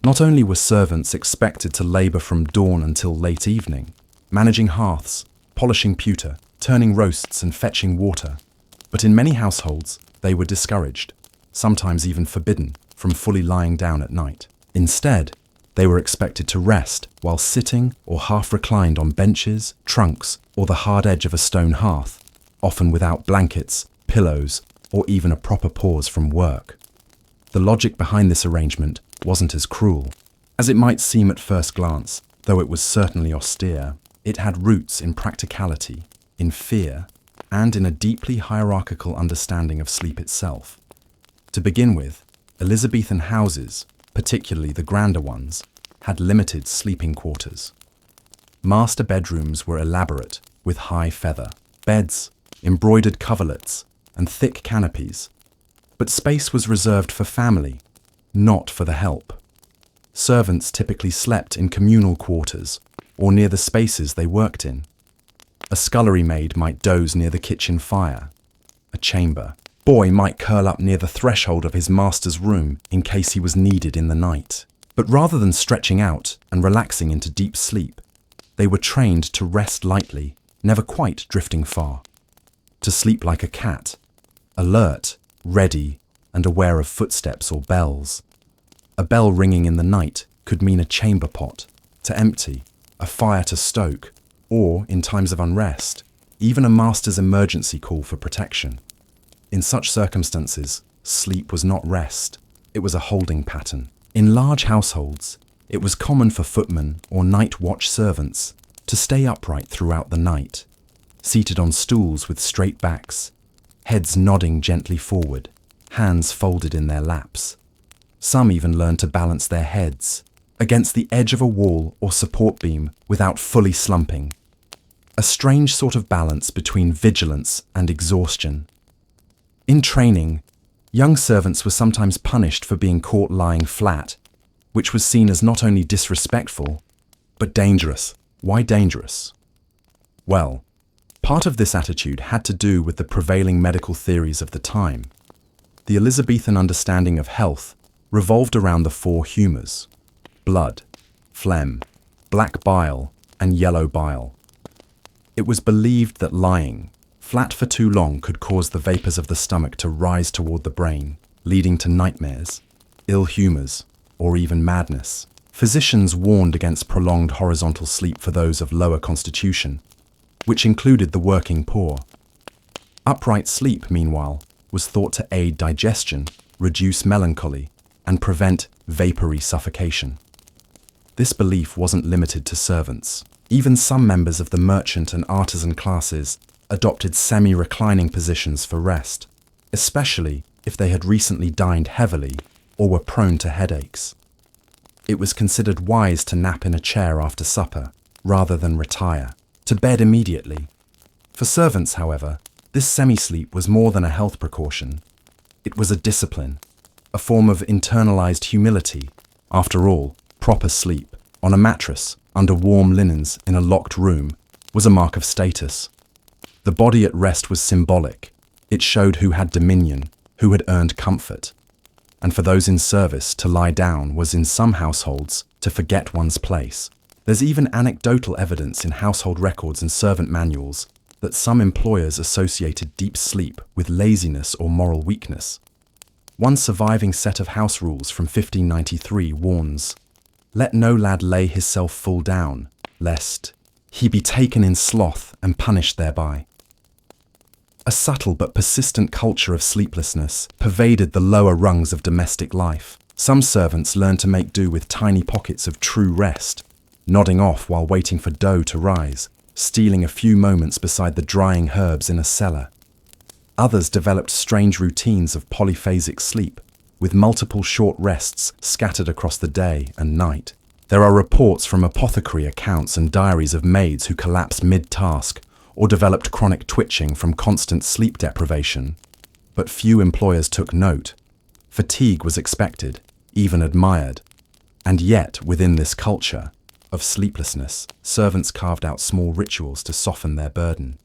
[SPEAKER 1] Not only were servants expected to labour from dawn until late evening, managing hearths, polishing pewter, turning roasts and fetching water, but in many households they were discouraged, sometimes even forbidden, from fully lying down at night. Instead, they were expected to rest while sitting or half reclined on benches, trunks, or the hard edge of a stone hearth, often without blankets, pillows, or even a proper pause from work. The logic behind this arrangement wasn't as cruel as it might seem at first glance, though it was certainly austere. It had roots in practicality, in fear, and in a deeply hierarchical understanding of sleep itself. To begin with, Elizabethan houses, particularly the grander ones, had limited sleeping quarters. Master bedrooms were elaborate, with high feather, beds, embroidered coverlets, and thick canopies. But space was reserved for family, not for the help. Servants typically slept in communal quarters, or near the spaces they worked in. A scullery maid might doze near the kitchen fire. A chamber boy might curl up near the threshold of his master's room in case he was needed in the night. But rather than stretching out and relaxing into deep sleep, they were trained to rest lightly, never quite drifting far. To sleep like a cat, alert, ready, and aware of footsteps or bells. A bell ringing in the night could mean a chamber pot to empty, a fire to stoke, or, in times of unrest, even a master's emergency call for protection. In such circumstances, sleep was not rest, it was a holding pattern. In large households, it was common for footmen or night watch servants to stay upright throughout the night, seated on stools with straight backs, heads nodding gently forward, hands folded in their laps. Some even learned to balance their heads against the edge of a wall or support beam without fully slumping. A strange sort of balance between vigilance and exhaustion. In training, young servants were sometimes punished for being caught lying flat, which was seen as not only disrespectful, but dangerous. Why dangerous? Well, part of this attitude had to do with the prevailing medical theories of the time. The Elizabethan understanding of health revolved around the four humours: blood, phlegm, black bile, and yellow bile. It was believed that lying flat for too long could cause the vapours of the stomach to rise toward the brain, leading to nightmares, ill humours, or even madness. Physicians warned against prolonged horizontal sleep for those of lower constitution, which included the working poor. Upright sleep, meanwhile, was thought to aid digestion, reduce melancholy, and prevent vapoury suffocation. This belief wasn't limited to servants. Even some members of the merchant and artisan classes adopted semi-reclining positions for rest, especially if they had recently dined heavily or were prone to headaches. It was considered wise to nap in a chair after supper, rather than retire to bed immediately. For servants, however, this semi-sleep was more than a health precaution. It was a discipline, a form of internalized humility. After all, proper sleep, on a mattress, under warm linens, in a locked room, was a mark of status. The body at rest was symbolic. It showed who had dominion, who had earned comfort. And for those in service, to lie down was in some households to forget one's place. There's even anecdotal evidence in household records and servant manuals that some employers associated deep sleep with laziness or moral weakness. One surviving set of house rules from 1593 warns, "Let no lad lay hisself full down, lest he be taken in sloth and punished thereby." A subtle but persistent culture of sleeplessness pervaded the lower rungs of domestic life. Some servants learned to make do with tiny pockets of true rest, nodding off while waiting for dough to rise, stealing a few moments beside the drying herbs in a cellar. Others developed strange routines of polyphasic sleep, with multiple short rests scattered across the day and night. There are reports from apothecary accounts and diaries of maids who collapsed mid-task or developed chronic twitching from constant sleep deprivation. But few employers took note. Fatigue was expected, even admired. And yet, within this culture of sleeplessness, servants carved out small rituals to soften their burden.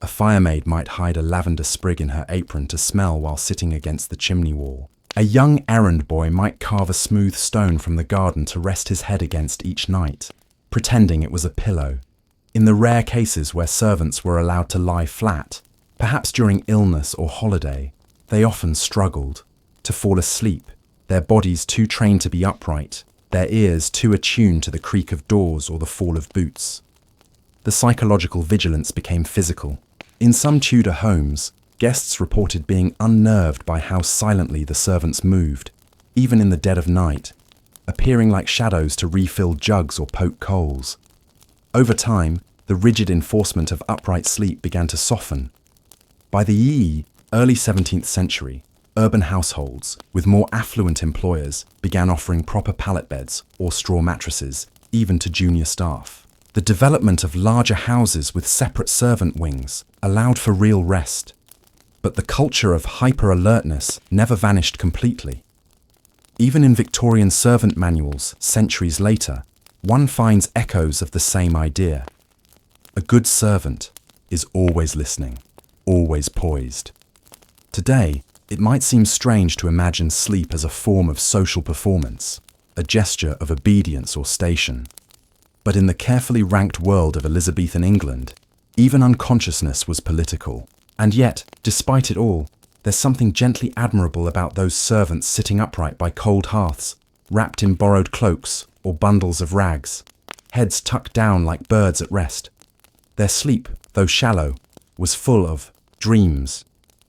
[SPEAKER 1] A firemaid might hide a lavender sprig in her apron to smell while sitting against the chimney wall. A young errand boy might carve a smooth stone from the garden to rest his head against each night, pretending it was a pillow. In the rare cases where servants were allowed to lie flat, perhaps during illness or holiday, they often struggled to fall asleep, their bodies too trained to be upright, their ears too attuned to the creak of doors or the fall of boots. The psychological vigilance became physical. In some Tudor homes, guests reported being unnerved by how silently the servants moved, even in the dead of night, appearing like shadows to refill jugs or poke coals. Over time, the rigid enforcement of upright sleep began to soften. By the early 17th century, urban households with more affluent employers began offering proper pallet beds or straw mattresses, even to junior staff. The development of larger houses with separate servant wings allowed for real rest. But the culture of hyper-alertness never vanished completely. Even in Victorian servant manuals centuries later, one finds echoes of the same idea. A good servant is always listening, always poised. Today, it might seem strange to imagine sleep as a form of social performance, a gesture of obedience or station. But in the carefully ranked world of Elizabethan England, even unconsciousness was political. And yet, despite it all, there's something gently admirable about those servants sitting upright by cold hearths, wrapped in borrowed cloaks or bundles of rags, heads tucked down like birds at rest. Their sleep, though shallow, was full of dreams.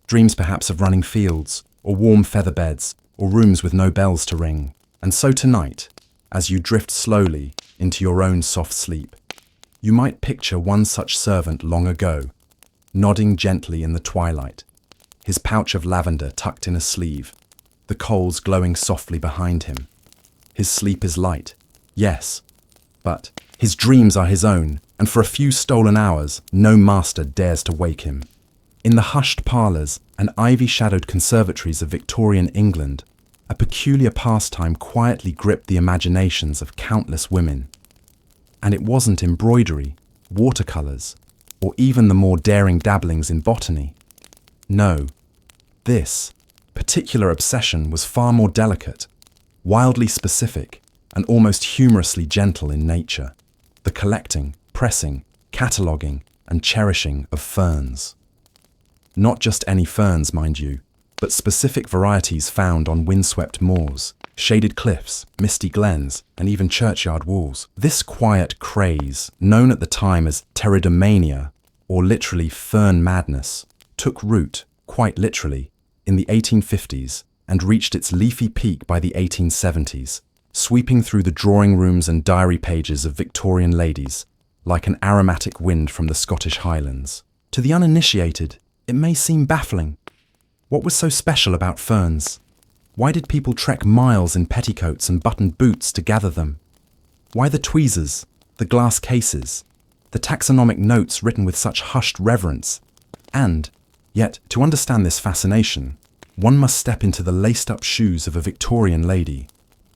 [SPEAKER 1] Dreams perhaps of running fields, or warm feather beds, or rooms with no bells to ring. And so tonight, as you drift slowly into your own soft sleep, you might picture one such servant long ago, nodding gently in the twilight, his pouch of lavender tucked in a sleeve, the coals glowing softly behind him. His sleep is light, yes, but his dreams are his own, and for a few stolen hours, no master dares to wake him. In the hushed parlours and ivy-shadowed conservatories of Victorian England, a peculiar pastime quietly gripped the imaginations of countless women. And it wasn't embroidery, watercolours, or even the more daring dabblings in botany. No, this particular obsession was far more delicate, wildly specific, and almost humorously gentle in nature. The collecting, pressing, cataloguing, and cherishing of ferns. Not just any ferns, mind you, but specific varieties found on windswept moors, shaded cliffs, misty glens, and even churchyard walls. This quiet craze, known at the time as pteridomania, or literally fern madness, took root, quite literally, in the 1850s and reached its leafy peak by the 1870s, sweeping through the drawing rooms and diary pages of Victorian ladies, like an aromatic wind from the Scottish Highlands. To the uninitiated, it may seem baffling. What was so special about ferns? Why did people trek miles in petticoats and buttoned boots to gather them? Why the tweezers, the glass cases, the taxonomic notes written with such hushed reverence? And, yet, to understand this fascination, one must step into the laced-up shoes of a Victorian lady,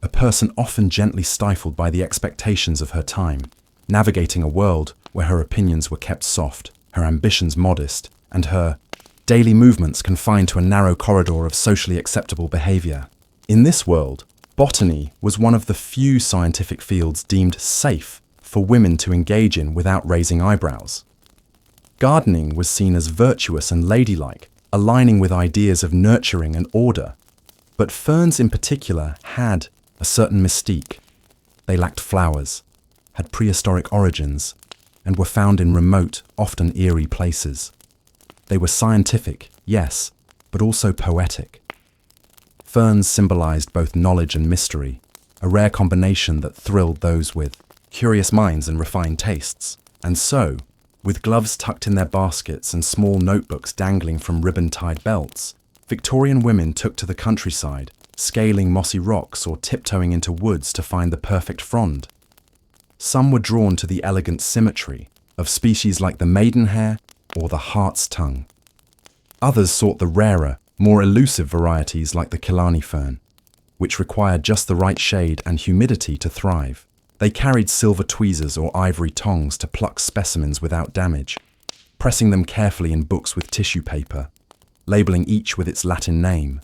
[SPEAKER 1] a person often gently stifled by the expectations of her time, navigating a world where her opinions were kept soft, her ambitions modest, and her daily movements confined to a narrow corridor of socially acceptable behaviour. In this world, botany was one of the few scientific fields deemed safe for women to engage in without raising eyebrows. Gardening was seen as virtuous and ladylike, aligning with ideas of nurturing and order. But ferns in particular had a certain mystique. They lacked flowers, had prehistoric origins, and were found in remote, often eerie places. They were scientific, yes, but also poetic. Ferns symbolized both knowledge and mystery, a rare combination that thrilled those with curious minds and refined tastes. And so, with gloves tucked in their baskets and small notebooks dangling from ribbon-tied belts, Victorian women took to the countryside, scaling mossy rocks or tiptoeing into woods to find the perfect frond. Some were drawn to the elegant symmetry of species like the maidenhair or the hart's tongue. Others sought the rarer, more elusive varieties like the Killarney fern, which required just the right shade and humidity to thrive. They carried silver tweezers or ivory tongs to pluck specimens without damage, pressing them carefully in books with tissue paper, labeling each with its Latin name,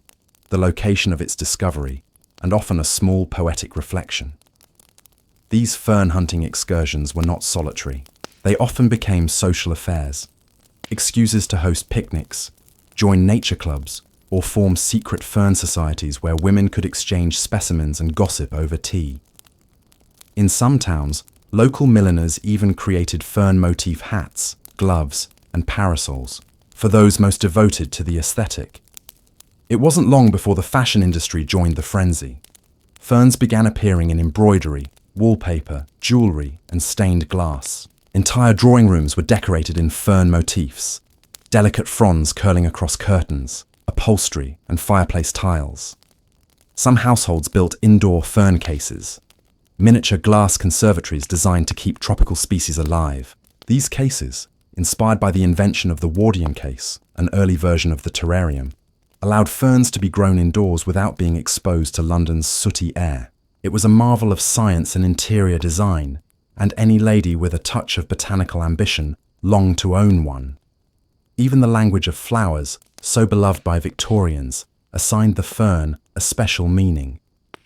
[SPEAKER 1] the location of its discovery, and often a small poetic reflection. These fern hunting excursions were not solitary. They often became social affairs, excuses to host picnics, join nature clubs, or form secret fern societies where women could exchange specimens and gossip over tea. In some towns, local milliners even created fern motif hats, gloves, and parasols for those most devoted to the aesthetic. It wasn't long before the fashion industry joined the frenzy. Ferns began appearing in embroidery, wallpaper, jewellery, and stained glass. Entire drawing rooms were decorated in fern motifs, delicate fronds curling across curtains, upholstery, and fireplace tiles. Some households built indoor fern cases, miniature glass conservatories designed to keep tropical species alive. These cases, inspired by the invention of the Wardian case, an early version of the terrarium, allowed ferns to be grown indoors without being exposed to London's sooty air. It was a marvel of science and interior design, and any lady with a touch of botanical ambition longed to own one. Even the language of flowers, so beloved by Victorians, assigned the fern a special meaning: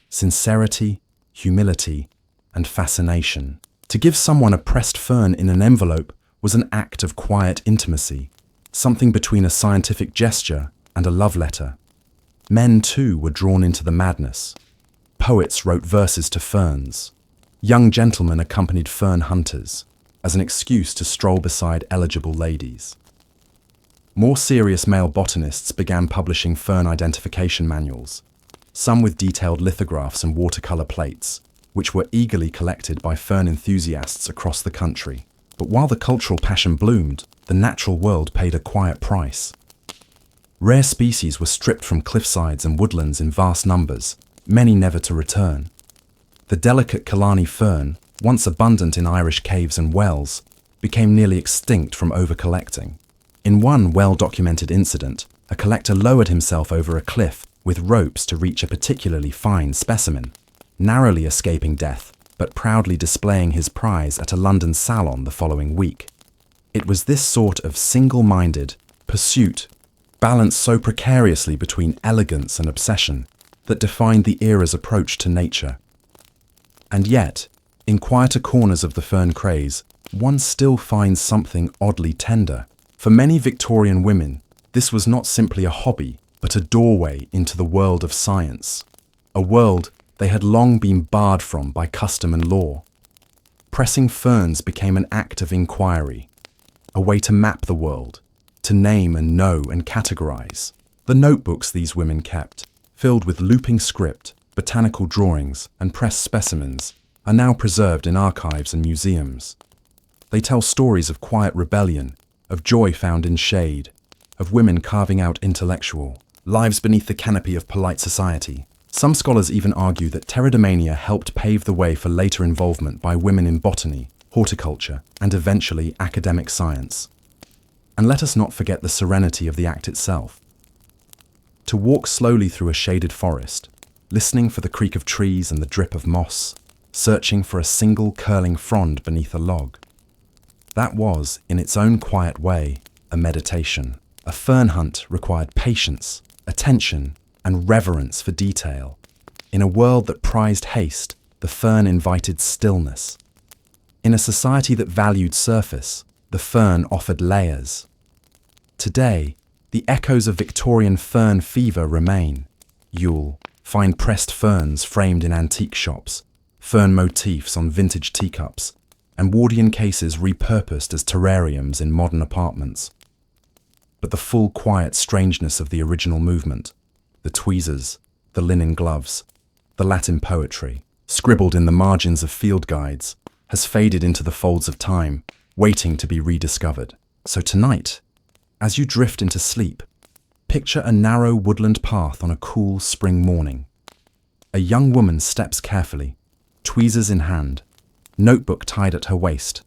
[SPEAKER 1] sincerity, humility, and fascination. To give someone a pressed fern in an envelope was an act of quiet intimacy, something between a scientific gesture and a love letter. Men, too, were drawn into the madness. Poets wrote verses to ferns. Young gentlemen accompanied fern hunters as an excuse to stroll beside eligible ladies. More serious male botanists began publishing fern identification manuals, some with detailed lithographs and watercolor plates, which were eagerly collected by fern enthusiasts across the country. But while the cultural passion bloomed, the natural world paid a quiet price. Rare species were stripped from cliffsides and woodlands in vast numbers, many never to return. The delicate Killarney fern, once abundant in Irish caves and wells, became nearly extinct from over-collecting. In one well-documented incident, a collector lowered himself over a cliff with ropes to reach a particularly fine specimen, narrowly escaping death, but proudly displaying his prize at a London salon the following week. It was this sort of single-minded pursuit, balanced so precariously between elegance and obsession, that defined the era's approach to nature. And yet, in quieter corners of the fern craze, one still finds something oddly tender. For many Victorian women, this was not simply a hobby, but a doorway into the world of science, a world they had long been barred from by custom and law. Pressing ferns became an act of inquiry, a way to map the world, to name and know and categorize. The notebooks these women kept, filled with looping script, botanical drawings, and pressed specimens, are now preserved in archives and museums. They tell stories of quiet rebellion, of joy found in shade, of women carving out intellectual lives beneath the canopy of polite society. Some scholars even argue that pteridomania helped pave the way for later involvement by women in botany, horticulture, and eventually academic science. And let us not forget the serenity of the act itself. To walk slowly through a shaded forest, listening for the creak of trees and the drip of moss, searching for a single curling frond beneath a log. That was, in its own quiet way, a meditation. A fern hunt required patience, attention, and reverence for detail. In a world that prized haste, the fern invited stillness. In a society that valued surface, the fern offered layers. Today, the echoes of Victorian fern fever remain. You'll find pressed ferns framed in antique shops, fern motifs on vintage teacups, and Wardian cases repurposed as terrariums in modern apartments. But the full quiet strangeness of the original movement, the tweezers, the linen gloves, the Latin poetry, scribbled in the margins of field guides, has faded into the folds of time, waiting to be rediscovered. So tonight, as you drift into sleep, picture a narrow woodland path on a cool spring morning. A young woman steps carefully, tweezers in hand, notebook tied at her waist,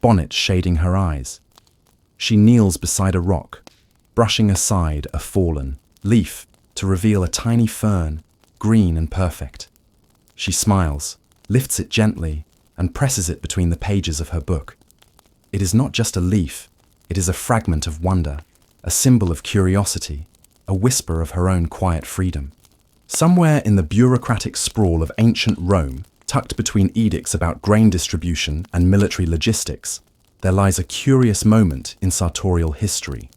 [SPEAKER 1] bonnet shading her eyes. She kneels beside a rock, brushing aside a fallen leaf to reveal a tiny fern, green and perfect. She smiles, lifts it gently, and presses it between the pages of her book. It is not just a leaf, it is a fragment of wonder, a symbol of curiosity, a whisper of her own quiet freedom. Somewhere in the bureaucratic sprawl of ancient Rome, tucked between edicts about grain distribution and military logistics, there lies a curious moment in sartorial history.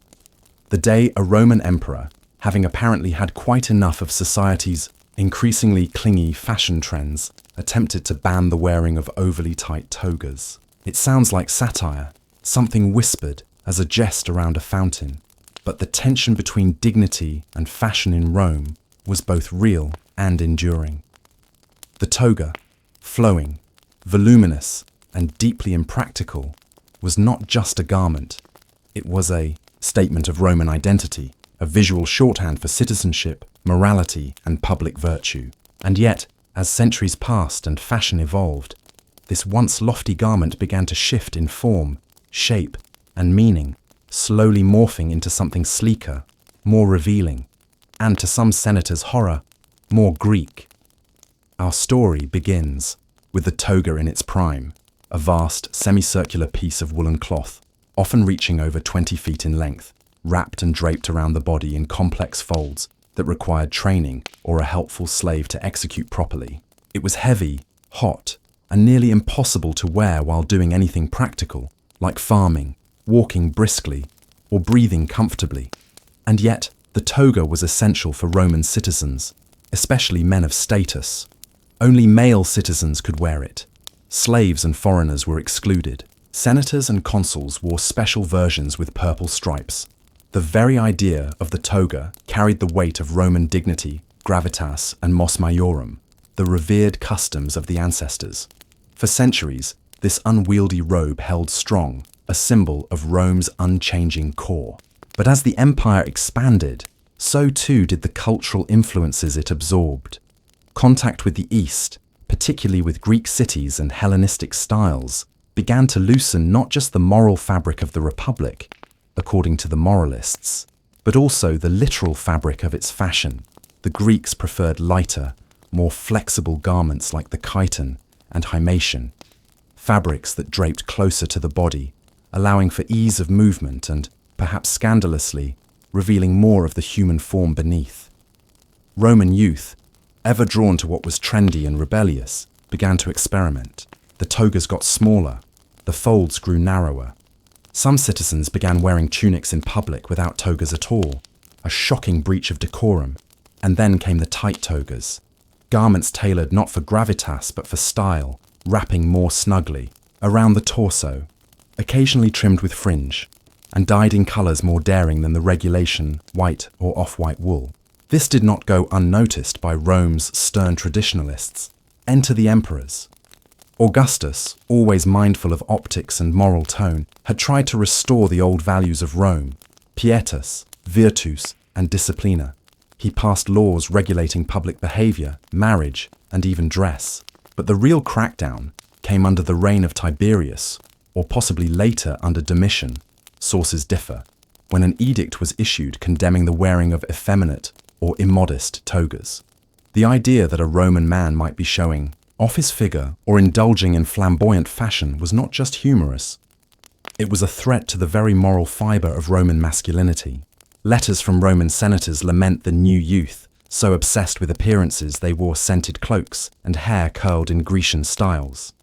[SPEAKER 1] The day a Roman emperor, having apparently had quite enough of society's increasingly clingy fashion trends, attempted to ban the wearing of overly tight togas. It sounds like satire, something whispered as a jest around a fountain, but the tension between dignity and fashion in Rome was both real and enduring. The toga, flowing, voluminous, and deeply impractical, was not just a garment. It was a statement of Roman identity, a visual shorthand for citizenship, morality, and public virtue. And yet, as centuries passed and fashion evolved, this once lofty garment began to shift in form, shape, and meaning, slowly morphing into something sleeker, more revealing, and to some senators' horror, more Greek. Our story begins with the toga in its prime, a vast, semicircular piece of woolen cloth, often reaching over 20 feet in length, wrapped and draped around the body in complex folds that required training or a helpful slave to execute properly. It was heavy, hot, and nearly impossible to wear while doing anything practical, like farming, walking briskly, or breathing comfortably. And yet, the toga was essential for Roman citizens, especially men of status. Only male citizens could wear it. Slaves and foreigners were excluded. Senators and consuls wore special versions with purple stripes. The very idea of the toga carried the weight of Roman dignity, gravitas, and mos maiorum, the revered customs of the ancestors. For centuries, this unwieldy robe held strong, a symbol of Rome's unchanging core. But as the empire expanded, so too did the cultural influences it absorbed. Contact with the East, particularly with Greek cities and Hellenistic styles, began to loosen not just the moral fabric of the Republic, according to the moralists, but also the literal fabric of its fashion. The Greeks preferred lighter, more flexible garments like the chiton and himation, fabrics that draped closer to the body, allowing for ease of movement and, perhaps scandalously, revealing more of the human form beneath. Roman youth, ever drawn to what was trendy and rebellious, began to experiment. The togas got smaller, the folds grew narrower. Some citizens began wearing tunics in public without togas at all, a shocking breach of decorum. And then came the tight togas, garments tailored not for gravitas but for style, wrapping more snugly, around the torso, occasionally trimmed with fringe, and dyed in colours more daring than the regulation white or off-white wool. This did not go unnoticed by Rome's stern traditionalists. Enter the emperors. Augustus, always mindful of optics and moral tone, had tried to restore the old values of Rome, pietas, virtus, and disciplina. He passed laws regulating public behaviour, marriage, and even dress. But the real crackdown came under the reign of Tiberius, or possibly later under Domitian. Sources differ, when an edict was issued condemning the wearing of effeminate or immodest togas. The idea that a Roman man might be showing off his figure or indulging in flamboyant fashion was not just humorous. It was a threat to the very moral fibre of Roman masculinity. Letters from Roman senators lament the new youth, so obsessed with appearances they wore scented cloaks and hair curled in Grecian styles.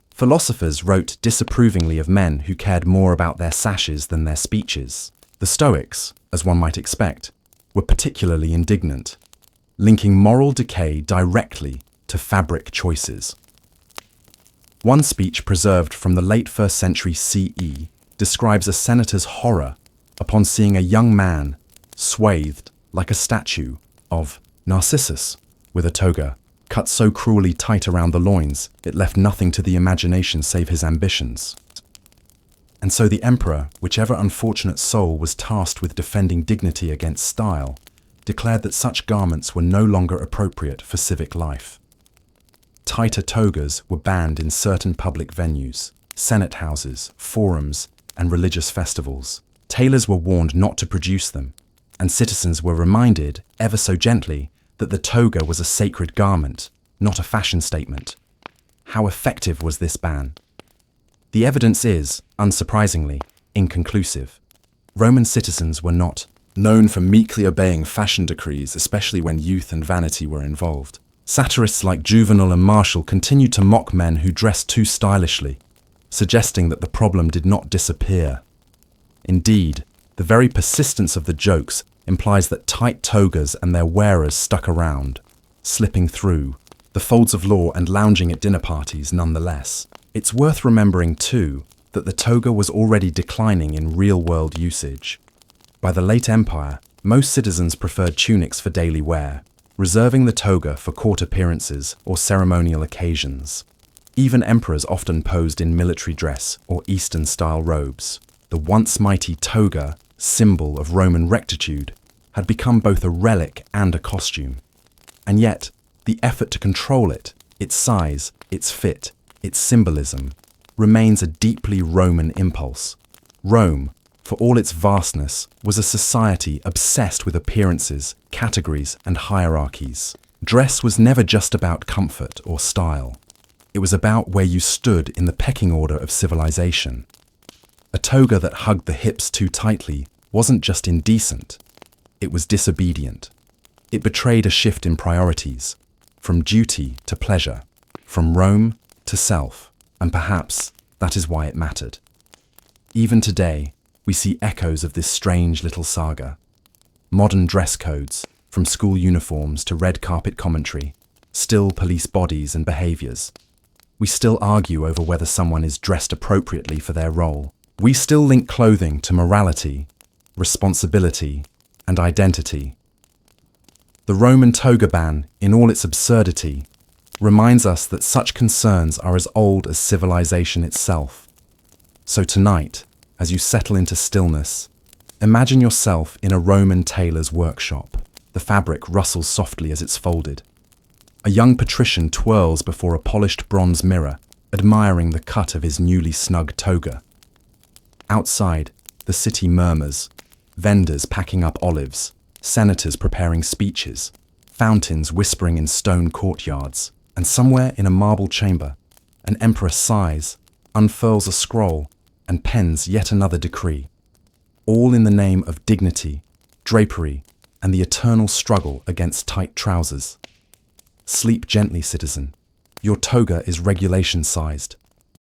[SPEAKER 1] Philosophers wrote disapprovingly of men who cared more about their sashes than their speeches. The Stoics, as one might expect, were particularly indignant, linking moral decay directly to fabric choices. One speech preserved from the late 1st century CE describes a senator's horror upon seeing a young man swathed like a statue of Narcissus with a toga, cut so cruelly tight around the loins it left nothing to the imagination save his ambitions. And so the emperor, whichever unfortunate soul was tasked with defending dignity against style, declared that such garments were no longer appropriate for civic life. Tighter togas were banned in certain public venues, senate houses, forums, and religious festivals. Tailors were warned not to produce them, and citizens were reminded, ever so gently, that the toga was a sacred garment, not a fashion statement. How effective was this ban? The evidence is, unsurprisingly, inconclusive. Roman citizens were not known for meekly obeying fashion decrees, especially when youth and vanity were involved. Satirists like Juvenal and Martial continued to mock men who dressed too stylishly, suggesting that the problem did not disappear. Indeed, the very persistence of the jokes implies that tight togas and their wearers stuck around, slipping through the folds of law and lounging at dinner parties nonetheless. It's worth remembering, too, that the toga was already declining in real-world usage. By the late Empire, most citizens preferred tunics for daily wear, reserving the toga for court appearances or ceremonial occasions. Even emperors often posed in military dress or Eastern-style robes. The once mighty toga, symbol of Roman rectitude, had become both a relic and a costume. And yet, the effort to control it, its size, its fit, its symbolism, remains a deeply Roman impulse. Rome, for all its vastness, was a society obsessed with appearances, categories, and hierarchies. Dress was never just about comfort or style. It was about where you stood in the pecking order of civilization. A toga that hugged the hips too tightly wasn't just indecent, it was disobedient. It betrayed a shift in priorities, from duty to pleasure, from Rome to self, and perhaps that is why it mattered. Even today, we see echoes of this strange little saga. Modern dress codes, from school uniforms to red carpet commentary, still police bodies and behaviors. We still argue over whether someone is dressed appropriately for their role. We still link clothing to morality, responsibility, and identity. The Roman toga ban, in all its absurdity, reminds us that such concerns are as old as civilization itself. So tonight, as you settle into stillness, imagine yourself in a Roman tailor's workshop. The fabric rustles softly as it's folded. A young patrician twirls before a polished bronze mirror, admiring the cut of his newly snug toga. Outside, the city murmurs, vendors packing up olives, senators preparing speeches, fountains whispering in stone courtyards, and somewhere in a marble chamber, an emperor sighs, unfurls a scroll, and pens yet another decree, all in the name of dignity, drapery, and the eternal struggle against tight trousers. Sleep gently, citizen. Your toga is regulation-sized.